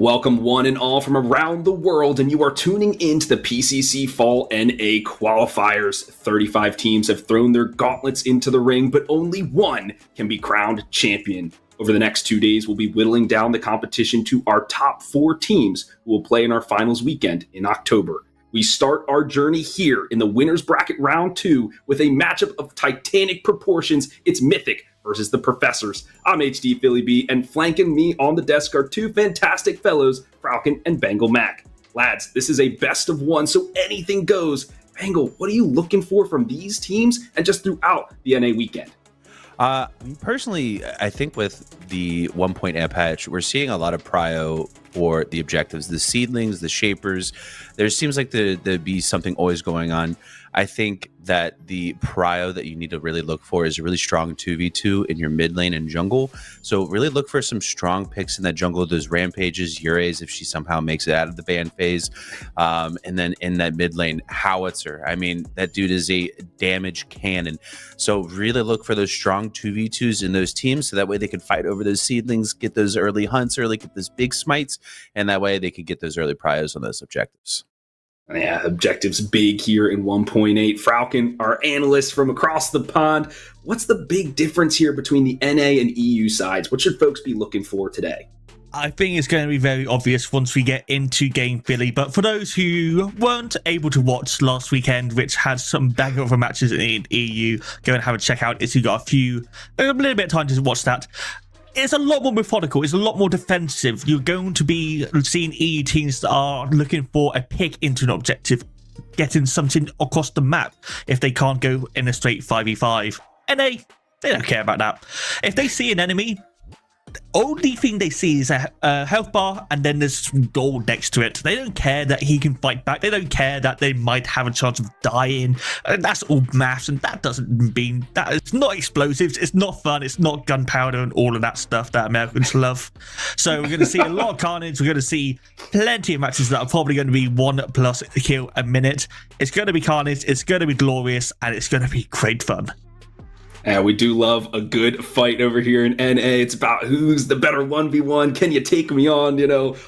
Welcome one and all from around the world, and you are tuning into the PCC Fall NA qualifiers. 35 teams have thrown their gauntlets into the ring, but only one can be crowned champion. Over the next 2 days, we'll be whittling down the competition to our top 4 teams who will play in our finals weekend in October. We start our journey here in the winner's bracket round 2 with a matchup of titanic proportions. It's Mythic versus the Professors. I'm HD Philly B, and flanking me on the desk are 2 fantastic fellows, Falcon and Bengal Mac. Lads, this is a best of 1, so anything goes. Bengal, what are you looking for from these teams and just throughout the NA weekend? Personally, I think with the 1 point amp patch, we're seeing a lot of prio for the objectives, the seedlings, the shapers. There seems like there'd be something always going on. I think that the prio that you need to really look for is a really strong 2v2 in your mid lane and jungle. So really look for some strong picks in that jungle, those rampages, Urays, if she somehow makes it out of the ban phase. And then in that mid lane, Howitzer. I mean, that dude is a damage cannon. So really look for those strong 2v2s in those teams so that way they can fight over those seedlings, get those early hunts early, get those big smites, and that way they could get those early prios on those objectives. Yeah, objectives big here in 1.8. Falcon, our analyst from across the pond. What's the big difference here between the NA and EU sides? What should folks be looking for today? I think it's going to be very obvious once we get into Game Philly, but for those who weren't able to watch last weekend, which had some banger of matches in EU, go and have a check out if you got a little bit of time to watch that. It's a lot more methodical. It's a lot more defensive. You're going to be seeing EU teams that are looking for a pick into an objective, getting something across the map if they can't go in a straight 5v5. And they don't care about that. If they see an enemy, the only thing they see is a health bar and then there's gold next to it. They don't care that he can fight back. They don't care that they might have a chance of dying. That's all maths, and that doesn't mean that it's not explosives. It's not fun. It's not gunpowder and all of that stuff that Americans love. So we're going to see a lot of carnage. We're going to see plenty of matches that are probably going to be 1+ kill a minute. It's going to be carnage. It's going to be glorious, and it's going to be great fun. Yeah, we do love a good fight over here in NA. It's about who's the better 1v1. Can you take me on?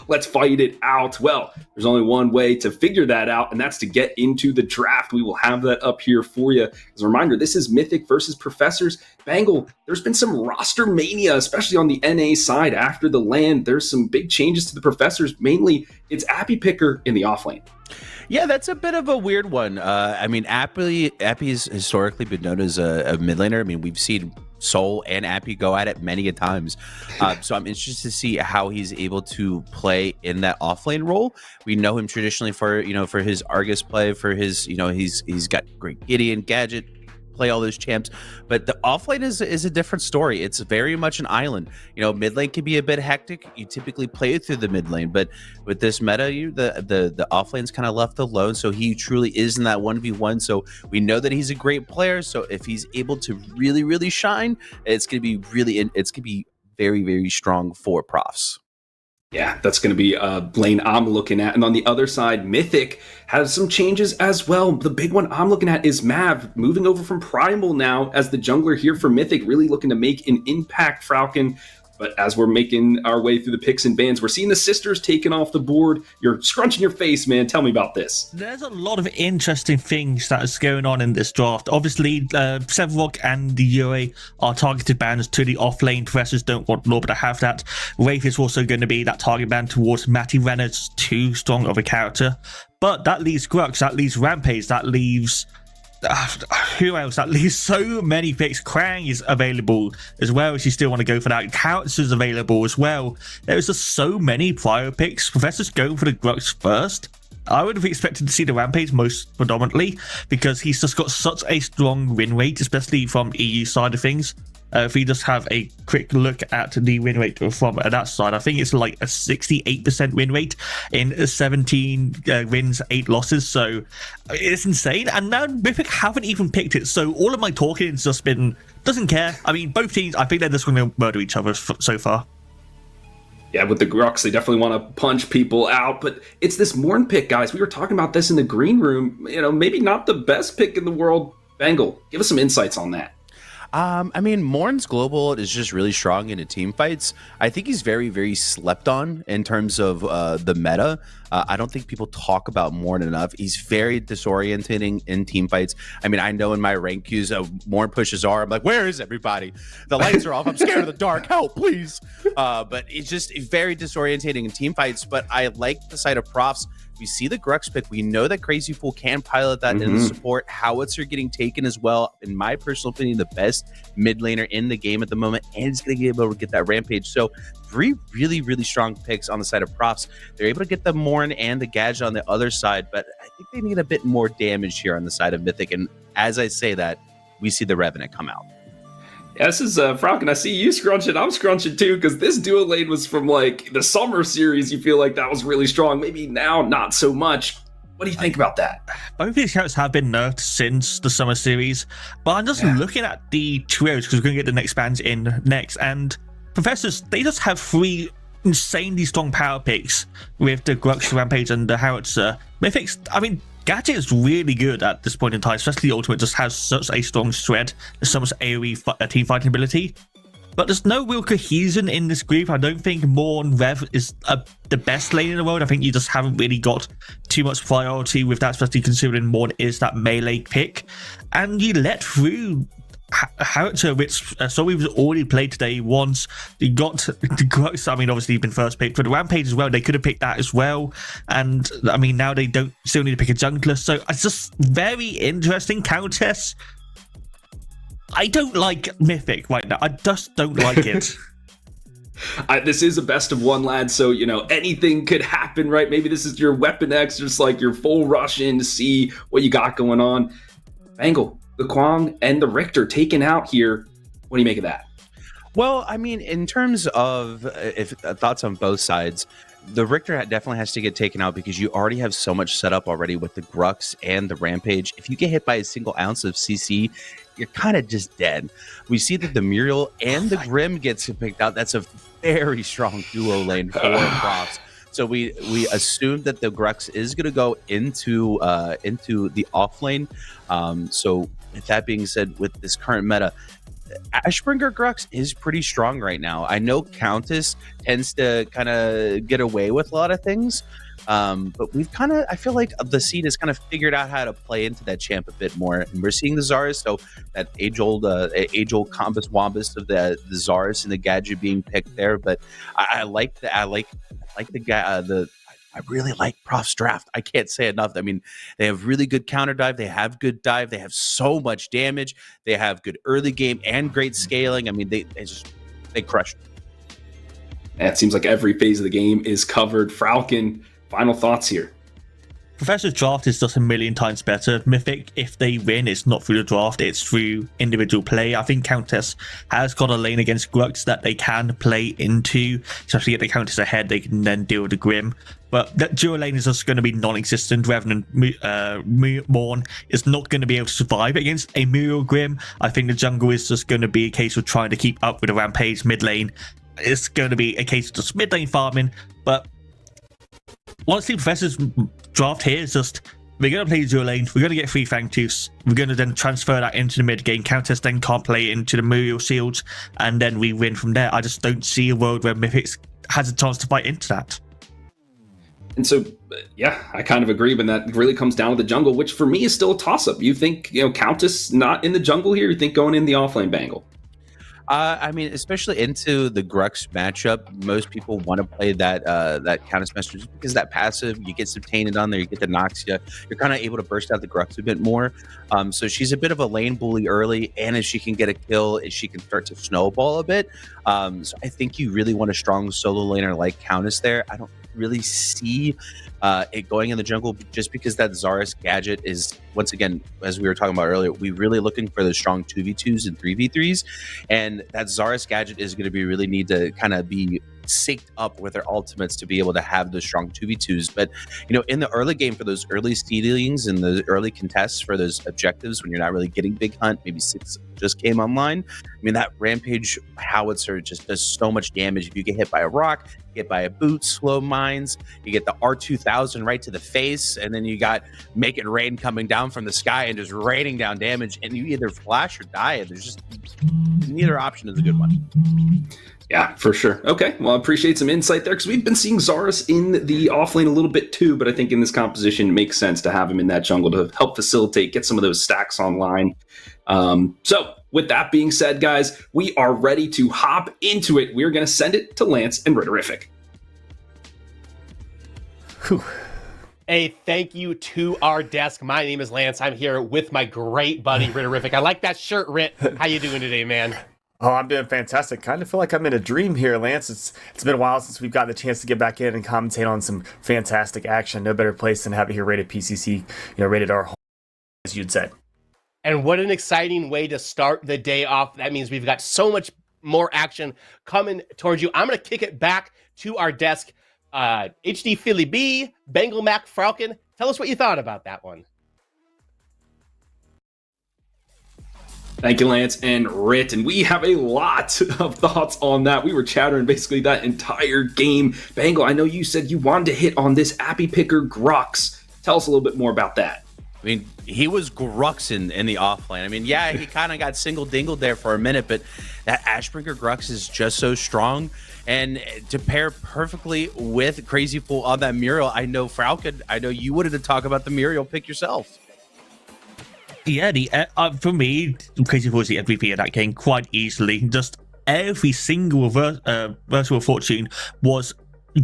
Let's fight it out. Well, there's only one way to figure that out, and that's to get into the draft. We will have that up here for you. As a reminder, this is Mythic versus Professors. Bengal, there's been some roster mania, especially on the NA side after the LAN. There's some big changes to the Professors. Mainly, it's Appy Picker in the offlane. Yeah, that's a bit of a weird one. I mean, Appy's historically been known as a mid laner. I mean, we've seen Soul and Appy go at it many a times. So I'm interested to see how he's able to play in that offlane role. We know him traditionally for his Argus play, for his he's got great Gideon gadget, play all those champs, but the offlane is a different story. It's very much an island. Mid lane can be a bit hectic. You typically play it through the mid lane, but with this meta, the offlane's kind of left alone. So he truly is in that 1v1. So we know that he's a great player. So if he's able to really, really shine, it's gonna be very, very strong for profs. Yeah, that's going to be a lane I'm looking at. And on the other side, Mythic has some changes as well. The big one I'm looking at is Mav, moving over from Primal now as the jungler here for Mythic, really looking to make an impact, Falcon. But as we're making our way through the picks and bans, we're seeing the sisters taken off the board. You're scrunching your face, man. Tell me about this. There's a lot of interesting things that is going on in this draft. Obviously, Severok and the Yue are targeted bans to the off-lane. Professors don't want Lorba to have that. Wraith is also going to be that target ban towards Matty Renner's too strong of a character. But that leaves Grux, that leaves Rampage, that leaves... who else? That leaves so many picks. Krang is available as well if you still want to go for that. Couch is available as well. There's just so many prior picks. Professor's going for the Grux first. I would have expected to see the Rampage most predominantly because he's just got such a strong win rate, especially from EU side of things. If we just have a quick look at the win rate from that side, I think it's like a 68% win rate in 17 wins, 8 losses. So it's insane. And now Mythic haven't even picked it. So all of my talking has just been, doesn't care. I mean, both teams, I think they're just going to murder each other so far. Yeah, with the Grux, they definitely want to punch people out, but it's this Morn pick, guys. We were talking about this in the green room. Maybe not the best pick in the world. Bengal, give us some insights on that. I mean, Morn's global is just really strong into team fights. I think he's very, very slept on in terms of the meta. I don't think people talk about Morn enough. He's very disorientating in team fights. I mean, I know in my rank queues, Morn pushes R. I'm like, where is everybody? The lights are off. I'm scared of the dark. Help, please. But it's just very disorientating in team fights. But I like the side of profs. We see the Grux pick. We know that Crazy Fool can pilot that in the support. Howitzer getting taken as well. In my personal opinion, the best mid laner in the game at the moment, and he's going to be able to get that Rampage. So 3 really, really strong picks on the side of props. They're able to get the Morn and the Gadget on the other side, but I think they need a bit more damage here on the side of Mythic. And as I say that, we see the Revenant come out. Yeah, this is Falcon. I see you scrunching. I'm scrunching too, because this duo lane was from like the summer series. You feel like that was really strong. Maybe now not so much. What do you think about that? Both of these characters have been nerfed since the summer series, but I'm just looking at the trios because we're going to get the next bands in next. And Professors, they just have 3 insanely strong power picks with the Grux, Rampage, and the Howitzer. Mythics, I mean, Gadget is really good at this point in time, especially the ultimate just has such a strong shred. There's so much AoE team fighting ability. But there's no real cohesion in this group. I don't think Morn Rev is the best lane in the world. I think you just haven't really got too much priority with that, especially considering Morn is that melee pick. And you let through Howitzer, which so we've already played today once. You got the Grux, I mean, obviously you've been first picked, but the Rampage as well, they could have picked that as well. And I mean, now they don't still need to pick a jungler. So it's just very interesting. Countess, I don't like Mythic right now. I just don't like it. This is a best of 1, lad, so, you know, anything could happen, right? Maybe this is your Weapon X, just like your full rush in to see what you got going on. Bangle, the Kwang, and the Richter taken out here. What do you make of that? Well, I mean, in terms of thoughts on both sides, the Richter definitely has to get taken out because you already have so much set up already with the Grux and the Rampage. If you get hit by a single ounce of CC, you're kind of just dead. We see that the Muriel and the Grim gets picked out. That's a very strong duo lane for props. So we assume that the Grux is going to go into the off lane. So with that being said, with this current meta, Ashbringer Grux is pretty strong right now. I know Countess tends to kind of get away with a lot of things, but we've kind of, I feel like the scene has kind of figured out how to play into that champ a bit more. And we're seeing the Zarus, so that age-old Combus Wombus of the Zarus and the Gadget being picked there. But I like the guy, I really like Prof's draft. I can't say enough. I mean, they have really good counter dive. They have good dive. They have so much damage. They have good early game and great scaling. I mean, they crushed. It seems like every phase of the game is covered. Falcon, final thoughts here. Professor's draft is just a million times better. Mythic, if they win, it's not through the draft, it's through individual play. I think Countess has got a lane against Grux that they can play into, especially get the Countess ahead, they can then deal with the Grim. But that duo lane is just going to be non-existent. Revenant Morn is not going to be able to survive against a Muriel Grim. I think the jungle is just going to be a case of trying to keep up with the Rampage mid lane. It's going to be a case of just mid lane farming, but honestly, Professor's draft here is just, we're going to play duo lane, we're going to get 3 Fangtooths, we're going to then transfer that into the mid game. Countess then can't play into the Muriel Shields, and then we win from there. I just don't see a world where Mythics has a chance to fight into that. And so, yeah, I kind of agree, but that really comes down to the jungle, which for me is still a toss-up. You think, Countess not in the jungle here? You think going in the offlane Bangle? I mean, especially into the Grux matchup, most people want to play that Countess Master just because that passive, you get some Tainted on there, you get the Noxia, you're kind of able to burst out the Grux a bit more. So she's a bit of a lane bully early, and if she can get a kill, she can start to snowball a bit. So I think you really want a strong solo laner like Countess there. I don't really see it going in the jungle just because that Zarus Gadget is, once again, as we were talking about earlier, we're really looking for the strong 2v2s and 3v3s, and that Zarus Gadget is going to be really need to kind of be synced up with their ultimates to be able to have those strong 2v2s. But, in the early game for those early seedlings and the early contests for those objectives, when you're not really getting big hunt, maybe 6 just came online. I mean, that Rampage howitzer just does so much damage. If you get hit by a rock, hit by a boot, slow mines, you get the R2000 right to the face, and then you got Make It Rain coming down from the sky and just raining down damage, and you either flash or die, and there's just neither option is a good one. Yeah, for sure. Okay, well, I appreciate some insight there because we've been seeing Xarus in the offlane a little bit too, but I think in this composition it makes sense to have him in that jungle to help facilitate, get some of those stacks online. So with that being said, guys, we are ready to hop into it. We're going to send it to Lance and Ritterific. A thank you to our desk. My name is Lance. I'm here with my great buddy Ritterific. I like that shirt, Rit. How you doing today, man? Oh, I'm doing fantastic. Kind of feel like I'm in a dream here, Lance. It's been a while since we've gotten the chance to get back in and commentate on some fantastic action. No better place than have it here rated PCC, rated R, as you'd said. And what an exciting way to start the day off. That means we've got so much more action coming towards you. I'm going to kick it back to our desk. HD Philly B, Bengal Mac Falcon. Tell us what you thought about that one. Thank you, Lance and Rit. And we have a lot of thoughts on that. We were chattering basically that entire game. Bengal, I know you said you wanted to hit on this Appy Picker Grux. Tell us a little bit more about that. I mean, he was Gruxin in the offlane. I mean, yeah, he kind of got single-dingled there for a minute, but that Ashbringer Grux is just so strong. And to pair perfectly with Crazy Fool on that Muriel, I know, Falcon, I know you wanted to talk about the Muriel pick yourself. Yeah, for me, Crazy Fool was the MVP of that game quite easily. Just every single Virtual Fortune was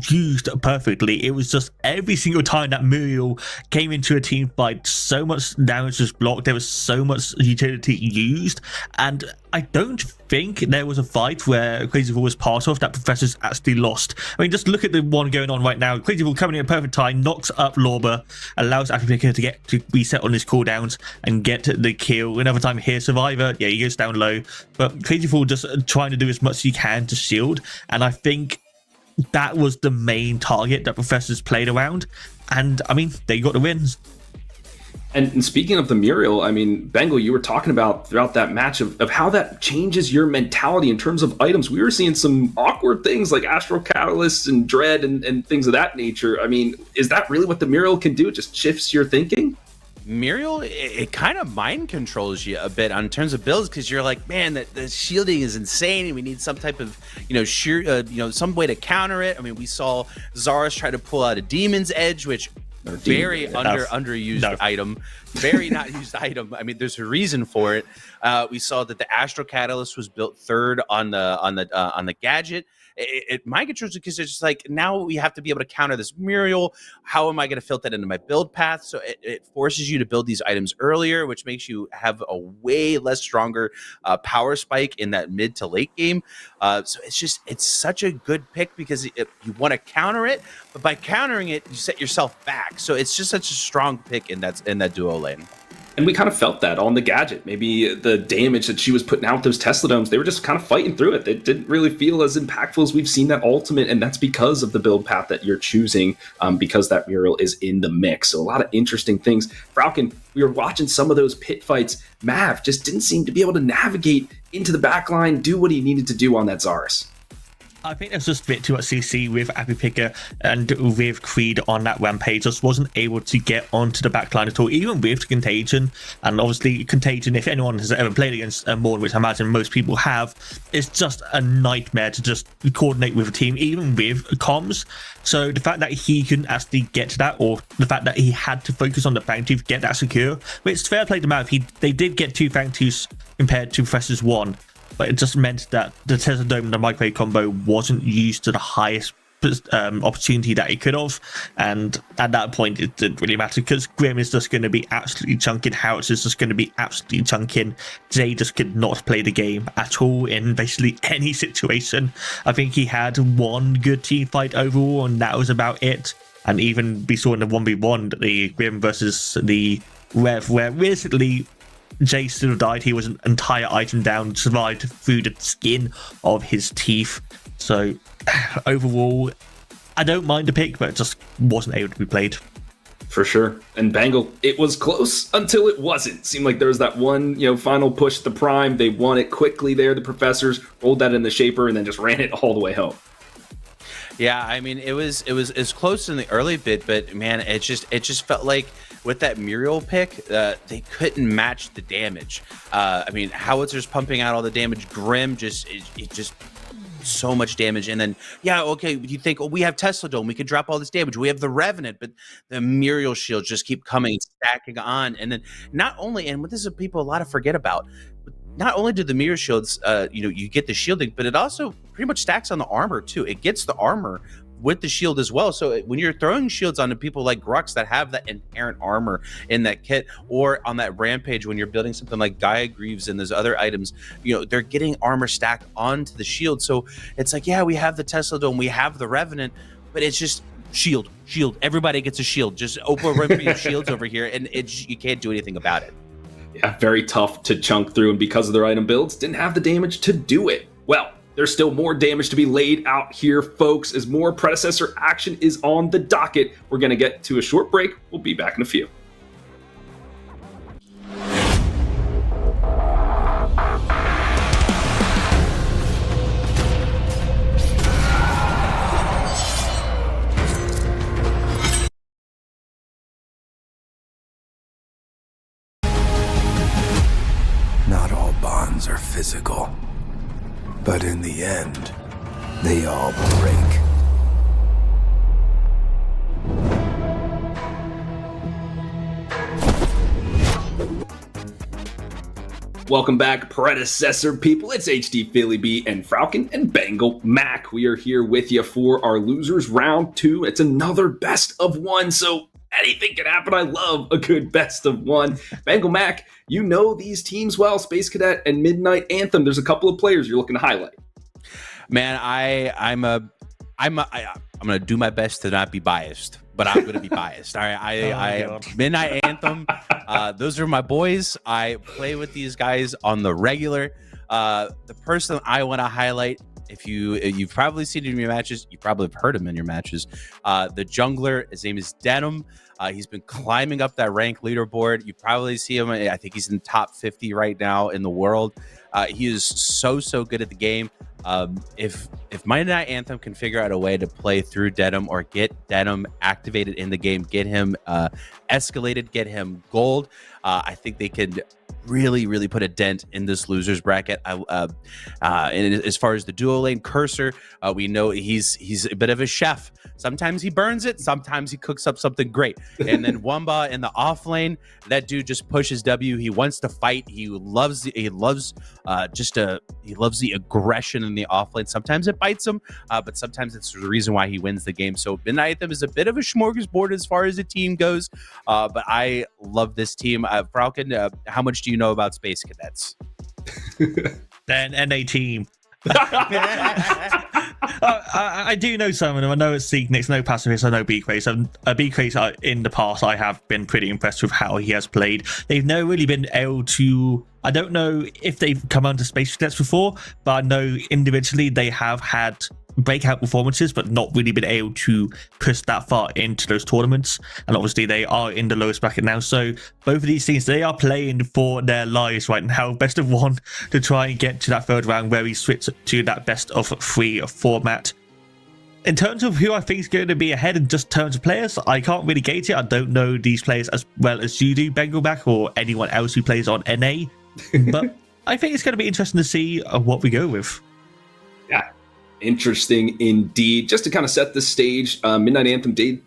used perfectly. It was just every single time that Muriel came into a team fight, so much damage was blocked, there was so much utility used, and I don't think there was a fight where Crazy Fool was part of that Professor's actually lost. I mean, just look at the one going on right now. Crazy Fool coming in at perfect time, knocks up Lorber, allows Appy Picker to reset on his cooldowns and get the kill. Another time here, Survivor, yeah, he goes down low, but Crazy Fool just trying to do as much as he can to shield, and I think that was the main target that Professors played around, and I mean, they got the wins. And speaking of the Muriel, I mean, Bengal, you were talking about throughout that match of how that changes your mentality in terms of items. We were seeing some awkward things like Astral Catalyst and Dread and things of that nature. I mean, is that really what the Muriel can do? It just shifts your thinking? Muriel, it kind of mind controls you a bit on terms of builds, because you're like, man, the shielding is insane. We need some type of, some way to counter it. I mean, we saw Xarus try to pull out a Demon's Edge, which very underused item, very not used item. I mean, there's a reason for it. We saw that the Astral Catalyst was built third on the gadget. It mind controls because it's just like, now we have to be able to counter this Muriel. How am I going to fit that into my build path? So it forces you to build these items earlier, which makes you have a way less stronger power spike in that mid to late game. So it's such a good pick because you want to counter it, but by countering it, you set yourself back. So it's just such a strong pick in that duo lane. And we kind of felt that on the gadget. Maybe the damage that she was putting out with those Tesla domes, they were just kind of fighting through it. It didn't really feel as impactful as we've seen that ultimate, and that's because of the build path that you're choosing, because that Muriel is in the mix. So a lot of interesting things. Falcon, we were watching some of those pit fights. Mav just didn't seem to be able to navigate into the back line, do what he needed to do on that Xarus. I think there's just a bit too much CC with Appy Picker and with Creed on that Rampage. Just wasn't able to get onto the backline at all, even with Contagion. And obviously, Contagion, if anyone has ever played against Morn, which I imagine most people have, is just a nightmare to just coordinate with a team, even with comms. So the fact that he couldn't actually get to that, or the fact that he had to focus on the Fang Tooth, get that secure, which fair play to Mav, they did get 2 Fang Tooths compared to Professor's 1. But it just meant that the Tesla Dome and the Microwave combo wasn't used to the highest opportunity that it could have. And at that point, it didn't really matter because Grim is just going to be absolutely chunking. Howitz is just going to be absolutely chunking. Jay just could not play the game at all in basically any situation. I think he had one good team fight overall, and that was about it. And even we saw in the 1v1 the Grim versus the Rev, where basically Jay still died. He was an entire item down, survived through the skin of his teeth. So overall, I don't mind the pick, but it just wasn't able to be played. For sure. And Bangle, it was close until it wasn't. Seemed like there was that one, final push at the prime. They won it quickly there. The professors rolled that in the shaper and then just ran it all the way home. Yeah, I mean, it was close in the early bit, but man, it just felt like with that Muriel pick, they couldn't match the damage. I mean, Howitzer's pumping out all the damage. Grim it just so much damage, and then you think, we have Tesla Dome, we could drop all this damage. We have the Revenant, but the Muriel shields just keep coming, stacking on, and then not only, and this is what people a lot of forget about. Not only do the mirror shields, you get the shielding, but it also pretty much stacks on the armor too. It gets the armor with the shield as well. So when you're throwing shields onto people like Grux that have that inherent armor in that kit, or on that Rampage when you're building something like Gaia Greaves and those other items, they're getting armor stacked onto the shield. So it's like, yeah, we have the Tesla Dome, we have the Revenant, but it's just shield. Everybody gets a shield. Just Oprah Winfrey shields over here, and you can't do anything about it. Yeah, very tough to chunk through, and because of their item builds, didn't have the damage to do it. Well, there's still more damage to be laid out here, folks, as more predecessor action is on the docket. We're going to get to a short break. We'll be back in a few. Not all bonds are physical, but in the end, they all break. Welcome back, predecessor people. It's HD Philly B and Falcon and Bangle Mac. We are here with you for our losers round 2. It's another best of 1, so anything can happen. I love a good best of 1. Bangle Mac, you know these teams well, Space Cadet and Midnight Anthem. There's a couple of players you're looking to highlight. Man, I'm gonna do my best to not be biased, but I'm gonna be biased. All right, Midnight Anthem. Those are my boys. I play with these guys on the regular. The person I want to highlight, if you've probably seen him in your matches, you probably have heard him in your matches. The jungler, his name is Denim. He's been climbing up that rank leaderboard. You probably see him. I think he's in top 50 right now in the world. He is so good at the game. If Midnight Anthem can figure out a way to play through Denim or get Denim activated in the game, get him escalated, get him gold, I think they could really put a dent in this losers bracket. And as far as the duo lane Cursor, we know he's a bit of a chef. Sometimes he burns it, sometimes he cooks up something great. And then Wumba in the off lane, that dude just pushes W. He wants to fight. He loves the aggression in the off lane. Sometimes it bites him, but sometimes it's the reason why he wins the game. So Midnight Anthem is a bit of a smorgasbord as far as the team goes, but I love this team. Falcon, how much do you know about Space Cadets? Then NA team. I do know some of them. I know it's Seeknix, I know Pacifist, I know B-Craze. B-Craze, in the past, I have been pretty impressed with how he has played. They've never really been able to... I don't know if they've come under Space Cadets before, but I know individually they have had breakout performances, but not really been able to push that far into those tournaments. And obviously they are in the lowest bracket now, so both of these teams, they are playing for their lives right now. Best of 1 to try and get to that third round where we switch to that best of 3 format. In terms of who I think is going to be ahead in just terms of players, I can't really gauge it. I don't know these players as well as you do, Bengleback, or anyone else who plays on NA, but I think it's going to be interesting to see what we go with. Yeah, interesting indeed. Just to kind of set the stage, Midnight Anthem did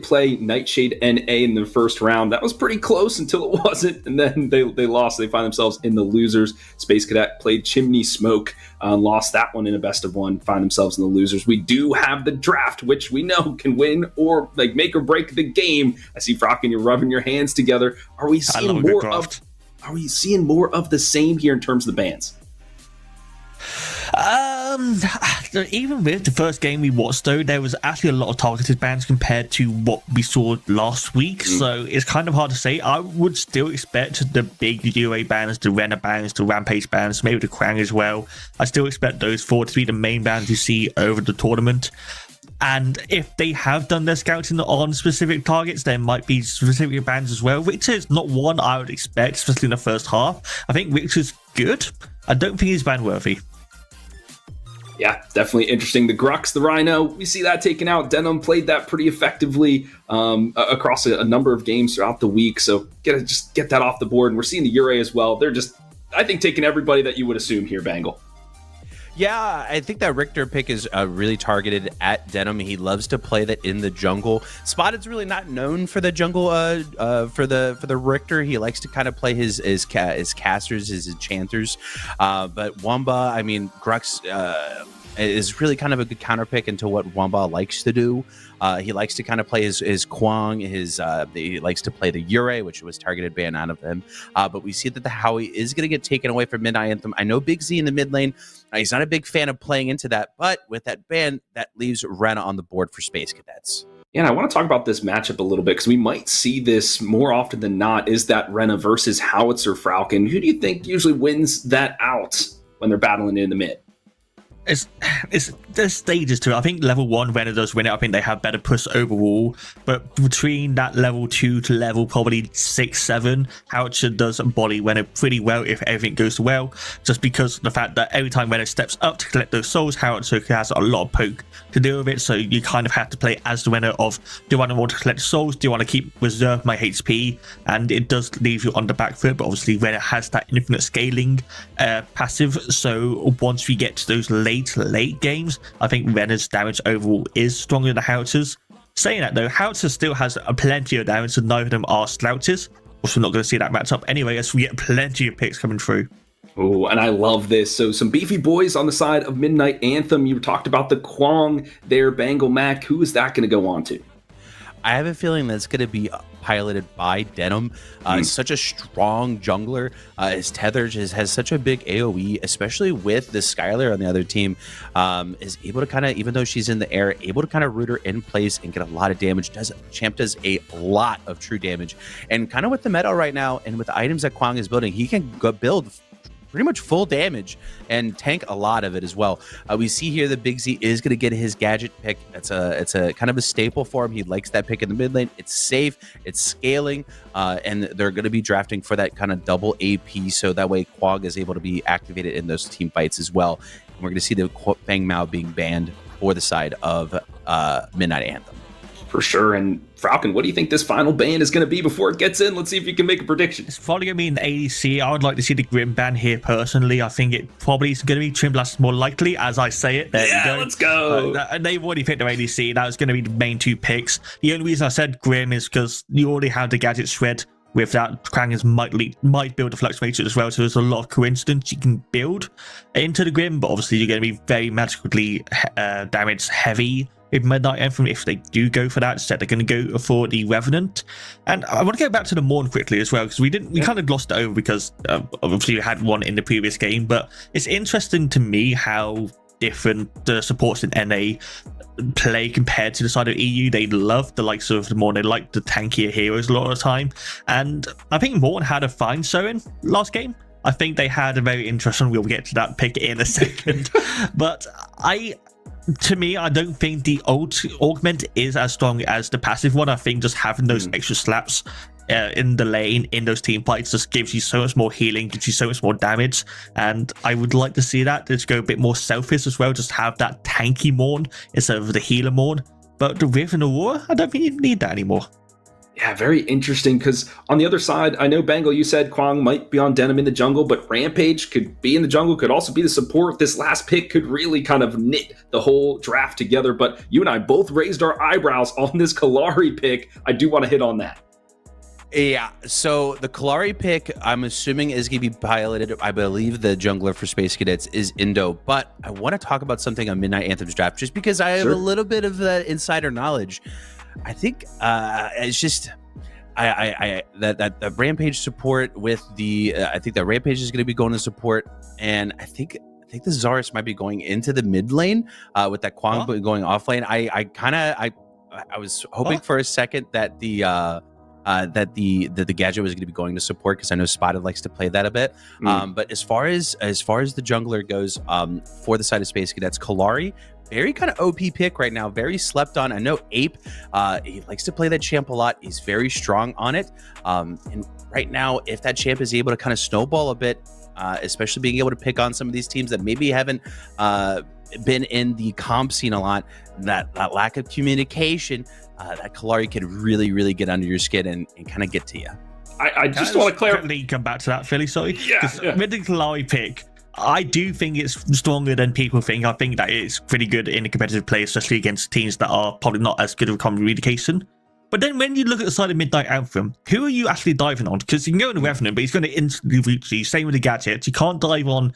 play Nightshade NA in the first round. That was pretty close until it wasn't, and then they lost. They find themselves in the losers. Space Cadet played Chimney Smoke, lost that one in a best of 1, find themselves in the losers. We do have the draft, which we know can win or make or break the game. I see Falcon, you're rubbing your hands together. Are we seeing more of the same here in terms of the bans? Even with the first game we watched, though, there was actually a lot of targeted bans compared to what we saw last week. So it's kind of hard to say. I would still expect the big UA bans, the Renner bans, the Rampage bans, maybe the Krang as well. I still expect those four to be the main bans you see over the tournament. And if they have done their scouting on specific targets, there might be specific bans as well. Victor is not one I would expect, especially in the first half. I think Victor's good. I don't think he's ban worthy. Yeah, definitely interesting. The Grux, the Rhino, we see that taken out. Denim played that pretty effectively across a number of games throughout the week. So just get that off the board. And we're seeing the Ure as well. They're just, I think, taking everybody that you would assume here, Bangle. Yeah, I think that Richter pick is really targeted at Denim. He loves to play that in the jungle. Spotted's really not known for the jungle for the Richter. He likes to kind of play his casters, his enchanters. But Wamba, I mean, Grux is really kind of a good counter pick into what Wamba likes to do. He likes to kind of play his Kwang, he likes to play the Ure, which was targeted ban out of him. But we see that the Howie is going to get taken away from Midnight Anthem. I know Big Z in the mid lane, he's not a big fan of playing into that, but with that ban, that leaves Rena on the board for Space Cadets. Yeah, and I want to talk about this matchup a little bit because we might see this more often than not. Is that Rena versus Howitzer Falcon? Who do you think usually wins that out when they're battling in the mid? There's stages to it. I think level 1 Renner does win it. I think they have better push overall, but between that level 2 to level probably 6, 7, Howitzer does body Renner pretty well if everything goes well, just because of the fact that every time Renner steps up to collect those souls, Howitzer has a lot of poke to deal with it. So you kind of have to play as the Renner of, do I want to collect souls, do I want to keep reserve my HP, and it does leave you on the back foot. But obviously Renner has that infinite scaling passive, so once we get to those late games, I think Renner's damage overall is stronger than Howitzer's. Saying that though, Howitzer still has plenty of damage, so neither of them are slouches. Also, not going to see that match up anyway, as we get plenty of picks coming through. Oh, and I love this. So some beefy boys on the side of Midnight Anthem. You talked about the Kwang there, Bangle Mac. Who is that going to go on to? I have a feeling that's going to be piloted by Denim. Such a strong jungler. His tethers has such a big AoE, especially with the Skylar on the other team. Is able to kind of, even though she's in the air, able to kind of root her in place and get a lot of damage. Champ does a lot of true damage. And kind of with the meta right now and with the items that Kwang is building, he can go build pretty much full damage and tank a lot of it as well. We see here that Big Z is going to get his gadget pick. It's a kind of a staple for him. He likes that pick in the mid lane. It's safe, it's scaling, and they're going to be drafting for that kind of double AP, so that way Quag is able to be activated in those team fights as well. And we're going to see the Fang Mao being banned for the side of Midnight Anthem. For sure. And Falcon, what do you think this final ban is going to be before it gets in? Let's see if you can make a prediction. It's probably going to be in the ADC. I would like to see the Grim ban here personally. I think it probably is going to be Twin Blast more likely, as I say it. There you go. Let's go. They've already picked their ADC. That was going to be the main two picks. The only reason I said Grim is because you already have the gadget shred. With that, Krang might build a Flux Matrix as well, so there's a lot of coincidence you can build into the Grim, but obviously you're going to be very magically damage heavy with Midnight Anthem if they do go for that. Instead, they're going to go for the Revenant. And I want to go back to the Morn quickly as well, because we kind of glossed it over because obviously we had one in the previous game, but it's interesting to me how different the supports in NA play compared to the side of EU. They love the likes of the Morn. They like the tankier heroes a lot of the time. And I think Morn had a fine showing last game. I think they had a very interesting, we'll get to that pick in a second. But to me, I don't think the augment is as strong as the passive one. I think just having those extra slaps in the lane, in those team fights, just gives you so much more healing, gives you so much more damage. And I would like to see that. Let's go a bit more selfish as well. Just have that tanky Morn instead of the healer Morn. But with an Aurora, I don't think you need that anymore. Yeah, very interesting, because on the other side, I know, Bangle, you said Kwang might be on Denim in the jungle, but Rampage could be in the jungle, could also be the support. This last pick could really kind of knit the whole draft together, but you and I both raised our eyebrows on this Kalari pick. I do want to hit on that. Yeah, so the Kalari pick, I'm assuming, is going to be piloted. I believe the jungler for Space Cadets is Indo, but I want to talk about something on Midnight Anthem's draft, just because I have a little bit of that insider knowledge. I think it's just that Rampage support with the I think that Rampage is going to be going to support, and I think think the Zarus might be going into the mid lane with that Kwang going off lane. I was hoping for a second that the gadget was going to be going to support, because I know Spotted likes to play that a bit. But as far as the jungler goes, for the side of Space Cadets, Kalari, very kind of OP pick right now, very slept on. I know Ape, he likes to play that champ a lot. He's very strong on it. And right now, if that champ is able to kind of snowball a bit, especially being able to pick on some of these teams that maybe haven't been in the comp scene a lot, that lack of communication, that Kalari could really, really get under your skin and kind of get to you. I just want to clarify. Come back to that, Philly. Sorry. Yeah. With the Kalari pick, I do think it's stronger than people think. I think that it's pretty good in a competitive play, especially against teams that are probably not as good of communication. But then when you look at the side of Midnight Anthem, who are you actually diving on? Because you can go into Revenant, but he's going to instantly reach you. Same with the gadgets. You can't dive on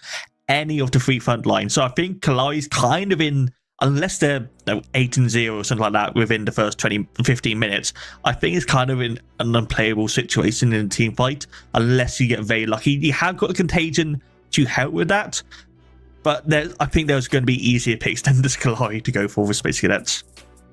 any of the three front lines. So I think Kalari's kind of in, unless they're 8-0 or something like that within the first 15 minutes, I think it's kind of in an unplayable situation in a team fight, unless you get very lucky. You have got a Contagion to help with that, but I think there's going to be easier picks than this Kalari to go for with Space Cadets.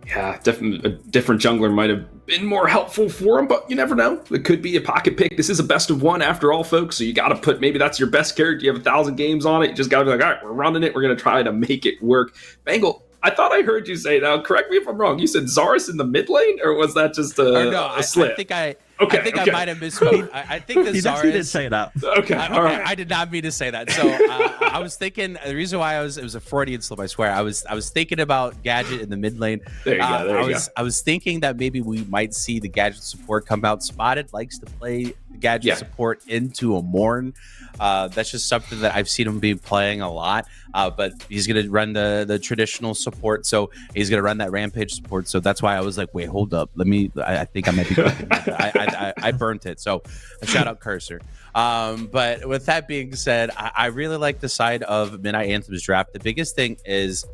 Yeah, definitely a different jungler might have been more helpful for him, but you never know. It could be a pocket pick. This is a best of one after all, folks, so you got to put, maybe that's your best character. You have 1,000 games on it. You just got to be like, all right, we're running it. We're going to try to make it work. Bangle, I thought I heard you say, now correct me if I'm wrong, you said Zarus in the mid lane, or was that just a slip? I might have misspoke. I think the Zarus didn't say that. Okay, all right. I did not mean to say that. So I was thinking, the reason why it was a Freudian slip, I swear. I was thinking about Gadget in the mid lane. There you go. I was thinking that maybe we might see the Gadget support come out. Spotted likes to play the Gadget support into a Morn. That's just something that I've seen him be playing a lot. But he's going to run the traditional support, so he's going to run that Rampage support. So that's why I was like, wait, hold up. I think I might be cooking. I burnt it. So a shout out Cursor. But with that being said, I really like the side of Midnight Anthem's draft. The biggest thing is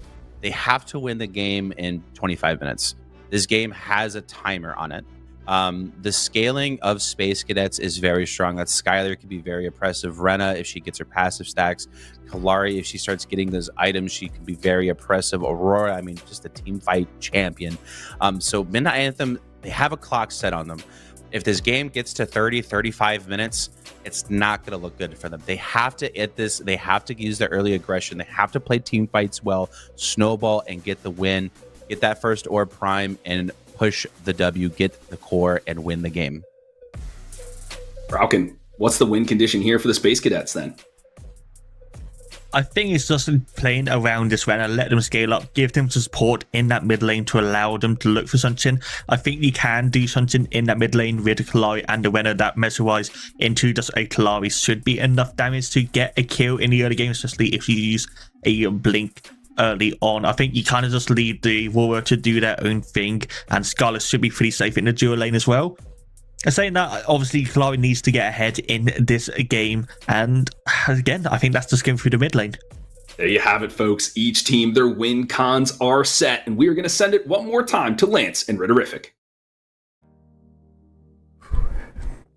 they have to win the game in 25 minutes. This game has a timer on it. The scaling of Space Cadets is very strong. That Skylar can be very oppressive. Rena, if she gets her passive stacks. Kalari, if she starts getting those items, she can be very oppressive. Aurora, I mean, just a team fight champion. So Midnight Anthem, they have a clock set on them. If this game gets to 30, 35 minutes, it's not going to look good for them. They have to hit this. They have to use their early aggression. They have to play team fights well, snowball, and get the win. Get that first orb prime and push the W, get the core, and win the game. Falcon, what's the win condition here for the Space Cadets then? I think it's just playing around this Rena, let them scale up, give them support in that mid lane to allow them to look for something. I think you can do something in that mid lane with the Kalari and the Rena that mesmerize into just a Kalari should be enough damage to get a kill in the early game, especially if you use a blink early on. I think you kind of just leave the Aurora to do their own thing, and Scarlet should be pretty safe in the dual lane as well. And saying that, obviously Kalari needs to get ahead in this game, and again, I think that's just going through the mid lane. There you have it, folks. Each team, their win cons are set, and we are going to send it one more time to Lance and Ritterific.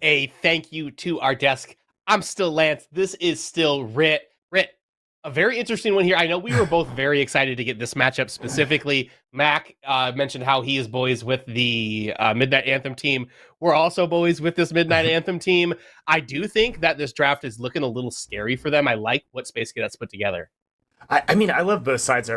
A thank you to our desk. I'm still Lance. This is still Rit. A very interesting one here. I know we were both very excited to get this matchup specifically. Mac mentioned how he is boys with the Midnight Anthem team. We're also boys with this Midnight Anthem team. I do think that this draft is looking a little scary for them. I like what Space Cadets put together. I mean, I love both sides.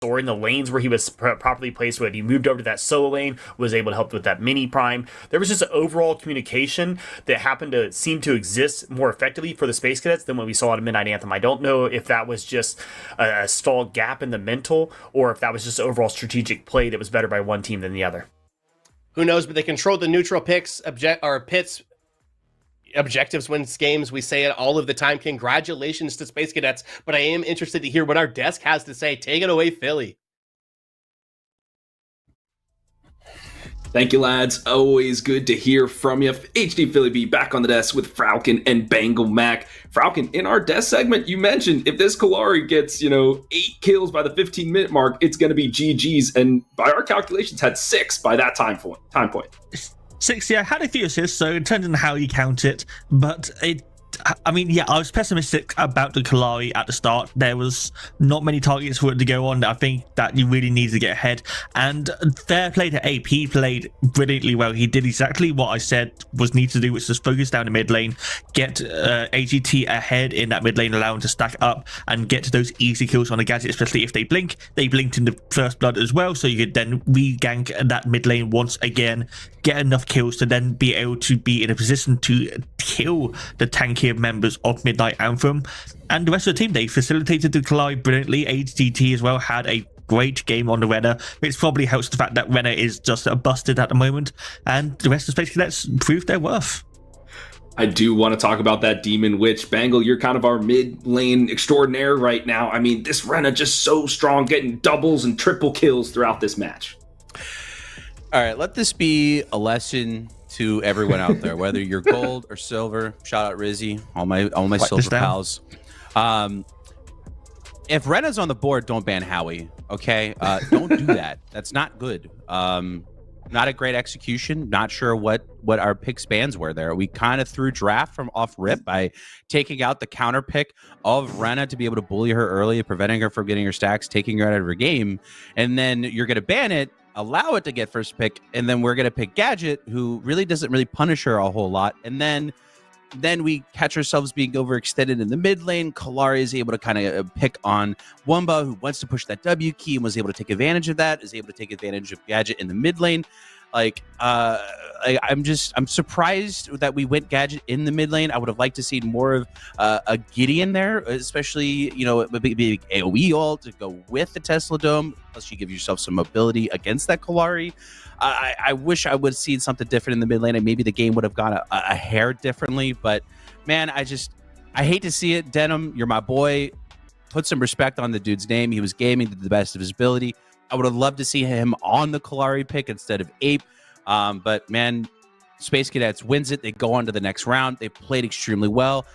Or in the lanes where he was properly placed with. He moved over to that solo lane, was able to help with that mini prime. There was just an overall communication that happened to seem to exist more effectively for the Space Cadets than what we saw at Midnight Anthem. I don't know if that was just a stall gap in the mental, or if that was just overall strategic play that was better by one team than the other. Who knows, but they controlled the neutral pits. Objectives wins games. We say it all of the time. Congratulations to Space Cadets, but I am interested to hear what our desk has to say. Take it away, Philly. Thank you, lads. Always good to hear from you. HD Philly B back on the desk with Falcon and Bangle Mac. Falcon, in our desk segment, you mentioned if this Kalari gets, 8 kills by the 15-minute mark, it's going to be GG's, and by our calculations, had 6 by that time point. 6, yeah, had a few assists, so it depends on how you count it, but I mean, yeah, I was pessimistic about the Kalari at the start. There was not many targets for it to go on. I think that you really need to get ahead. And fair play to Ape. He played brilliantly well. He did exactly what I said was needed to do, which was focus down the mid lane, get AGT ahead in that mid lane, allow him to stack up and get to those easy kills on the gadget, especially if they blink. They blinked in the first blood as well, so you could then re-gank that mid lane once again, get enough kills to then be able to be in a position to kill the tankier members of Midnight Anthem. And the rest of the team, they facilitated the collide brilliantly. AGT as well had a great game on the Renner, which probably helps the fact that Renner is just busted at the moment, and the rest of Space Cadets proved their worth. I do want to talk about that Demon Witch. Bangle, you're kind of our mid lane extraordinaire right now. I mean, this Renna just so strong, getting doubles and triple kills throughout this match. All right, let this be a lesson to everyone out there, whether you're gold or silver. Shout out Rizzy, all my silver pals. If Renna's on the board, don't ban Howie. Okay, don't do that. That's not good. Not a great execution. Not sure what our pick spans were there. We kind of threw draft from off rip by taking out the counter pick of Renna to be able to bully her early, preventing her from getting her stacks, taking her out of her game, and then you're going to ban it, allow it to get first pick, and then we're going to pick Gadget, who really doesn't really punish her a whole lot, and then we catch ourselves being overextended in the mid lane. Kalari is able to kind of pick on Wumba, who wants to push that W key and was able to take advantage of that, is able to take advantage of Gadget in the mid lane. I'm surprised that we went Gadget in the mid lane. I would have liked to see more of a Gideon there, especially, maybe AoE ult to go with the Tesla Dome, plus you give yourself some mobility against that Kalari. I wish I would have seen something different in the mid lane, and maybe the game would have gone a hair differently. But man, I hate to see it. Denim, you're my boy. Put some respect on the dude's name. He was gaming to the best of his ability. I would have loved to see him on the Kalari pick instead of Ape. But man, Space Cadets wins it. They go on to the next round. They played extremely well.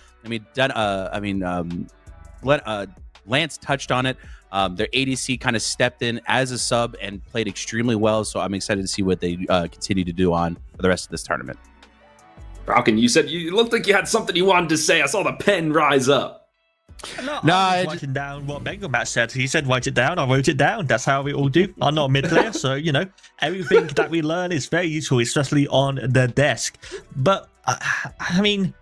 Lance touched on it. Their ADC kind of stepped in as a sub and played extremely well. So I'm excited to see what they continue to do on for the rest of this tournament. Falcon, you said you looked like you had something you wanted to say. I saw the pen rise up. I was writing down what Bengal Matt said. He said write it down. I wrote it down. That's how we all do. I'm not a mid player, so everything that we learn is very useful, especially on the desk. But I think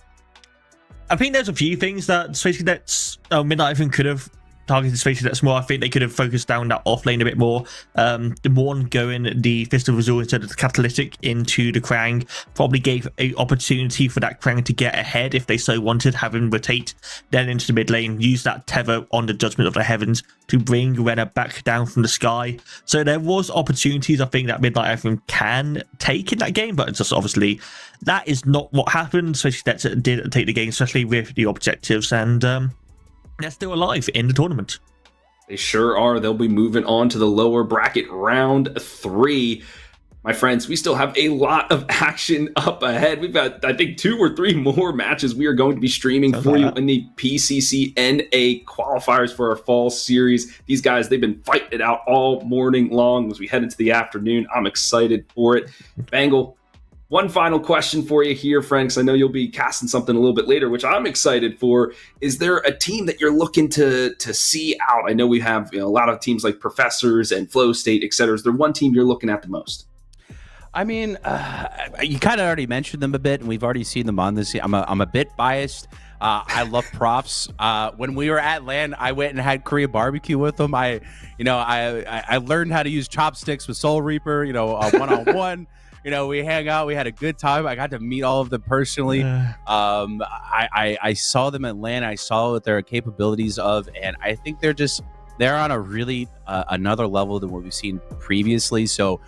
there's a few things that Space Cadets Midnight Anthem could have targeted Space Cadets more. I think they could have focused down that off lane a bit more. The Morn going the Fist of Azure instead of the Catalytic into the Krang probably gave an opportunity for that Krang to get ahead if they so wanted, have him rotate then into the mid lane, use that tether on the Judgment of the Heavens to bring Renna back down from the sky. So there was opportunities I think that Midnight Anthem can take in that game, but it's just obviously that is not what happened. Space Cadets did take the game, especially with the objectives, and they're still alive in the tournament. They sure are. They'll be moving on to the lower bracket round 3. My friends, we still have a lot of action up ahead. We've got, I think, 2 or 3 more matches we are going to be streaming for you in the PCC NA qualifiers for our fall series. These guys, they've been fighting it out all morning long as we head into the afternoon. I'm excited for it. Bangle, one final question for you here, friend, because I know you'll be casting something a little bit later, which I'm excited for. Is there a team that you're looking to see out? I know we have a lot of teams like Professors and Flow State, etc. Is there one team you're looking at the most? I mean, you kind of already mentioned them a bit, and we've already seen them on this. I'm a bit biased. I love Profs. When we were at LAN, I went and had Korean barbecue with them. I learned how to use chopsticks with Soul Reaper. One-on-one. We hang out. We had a good time. I got to meet all of them personally. I saw them at LAN. I saw what their capabilities of, and I think they're on a really another level than what we've seen previously. So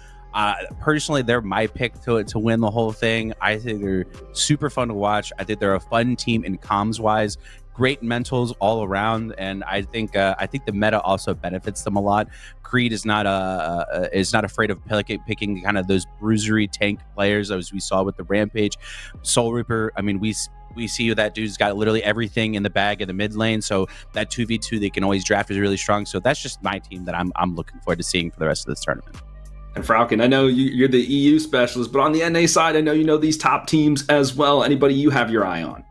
personally, they're my pick to win the whole thing. I think they're super fun to watch. I think they're a fun team in comms wise. Great mentals all around, and I think the meta also benefits them a lot. Creed is not afraid of picking kind of those bruisery tank players as we saw with the Rampage. Soul Reaper, I mean, we see that dude's got literally everything in the bag in the mid lane, so that 2v2 they can always draft is really strong. So that's just my team that I'm looking forward to seeing for the rest of this tournament. And Falcon, I know you're the EU specialist, but on the NA side, I know you know these top teams as well. Anybody you have your eye on?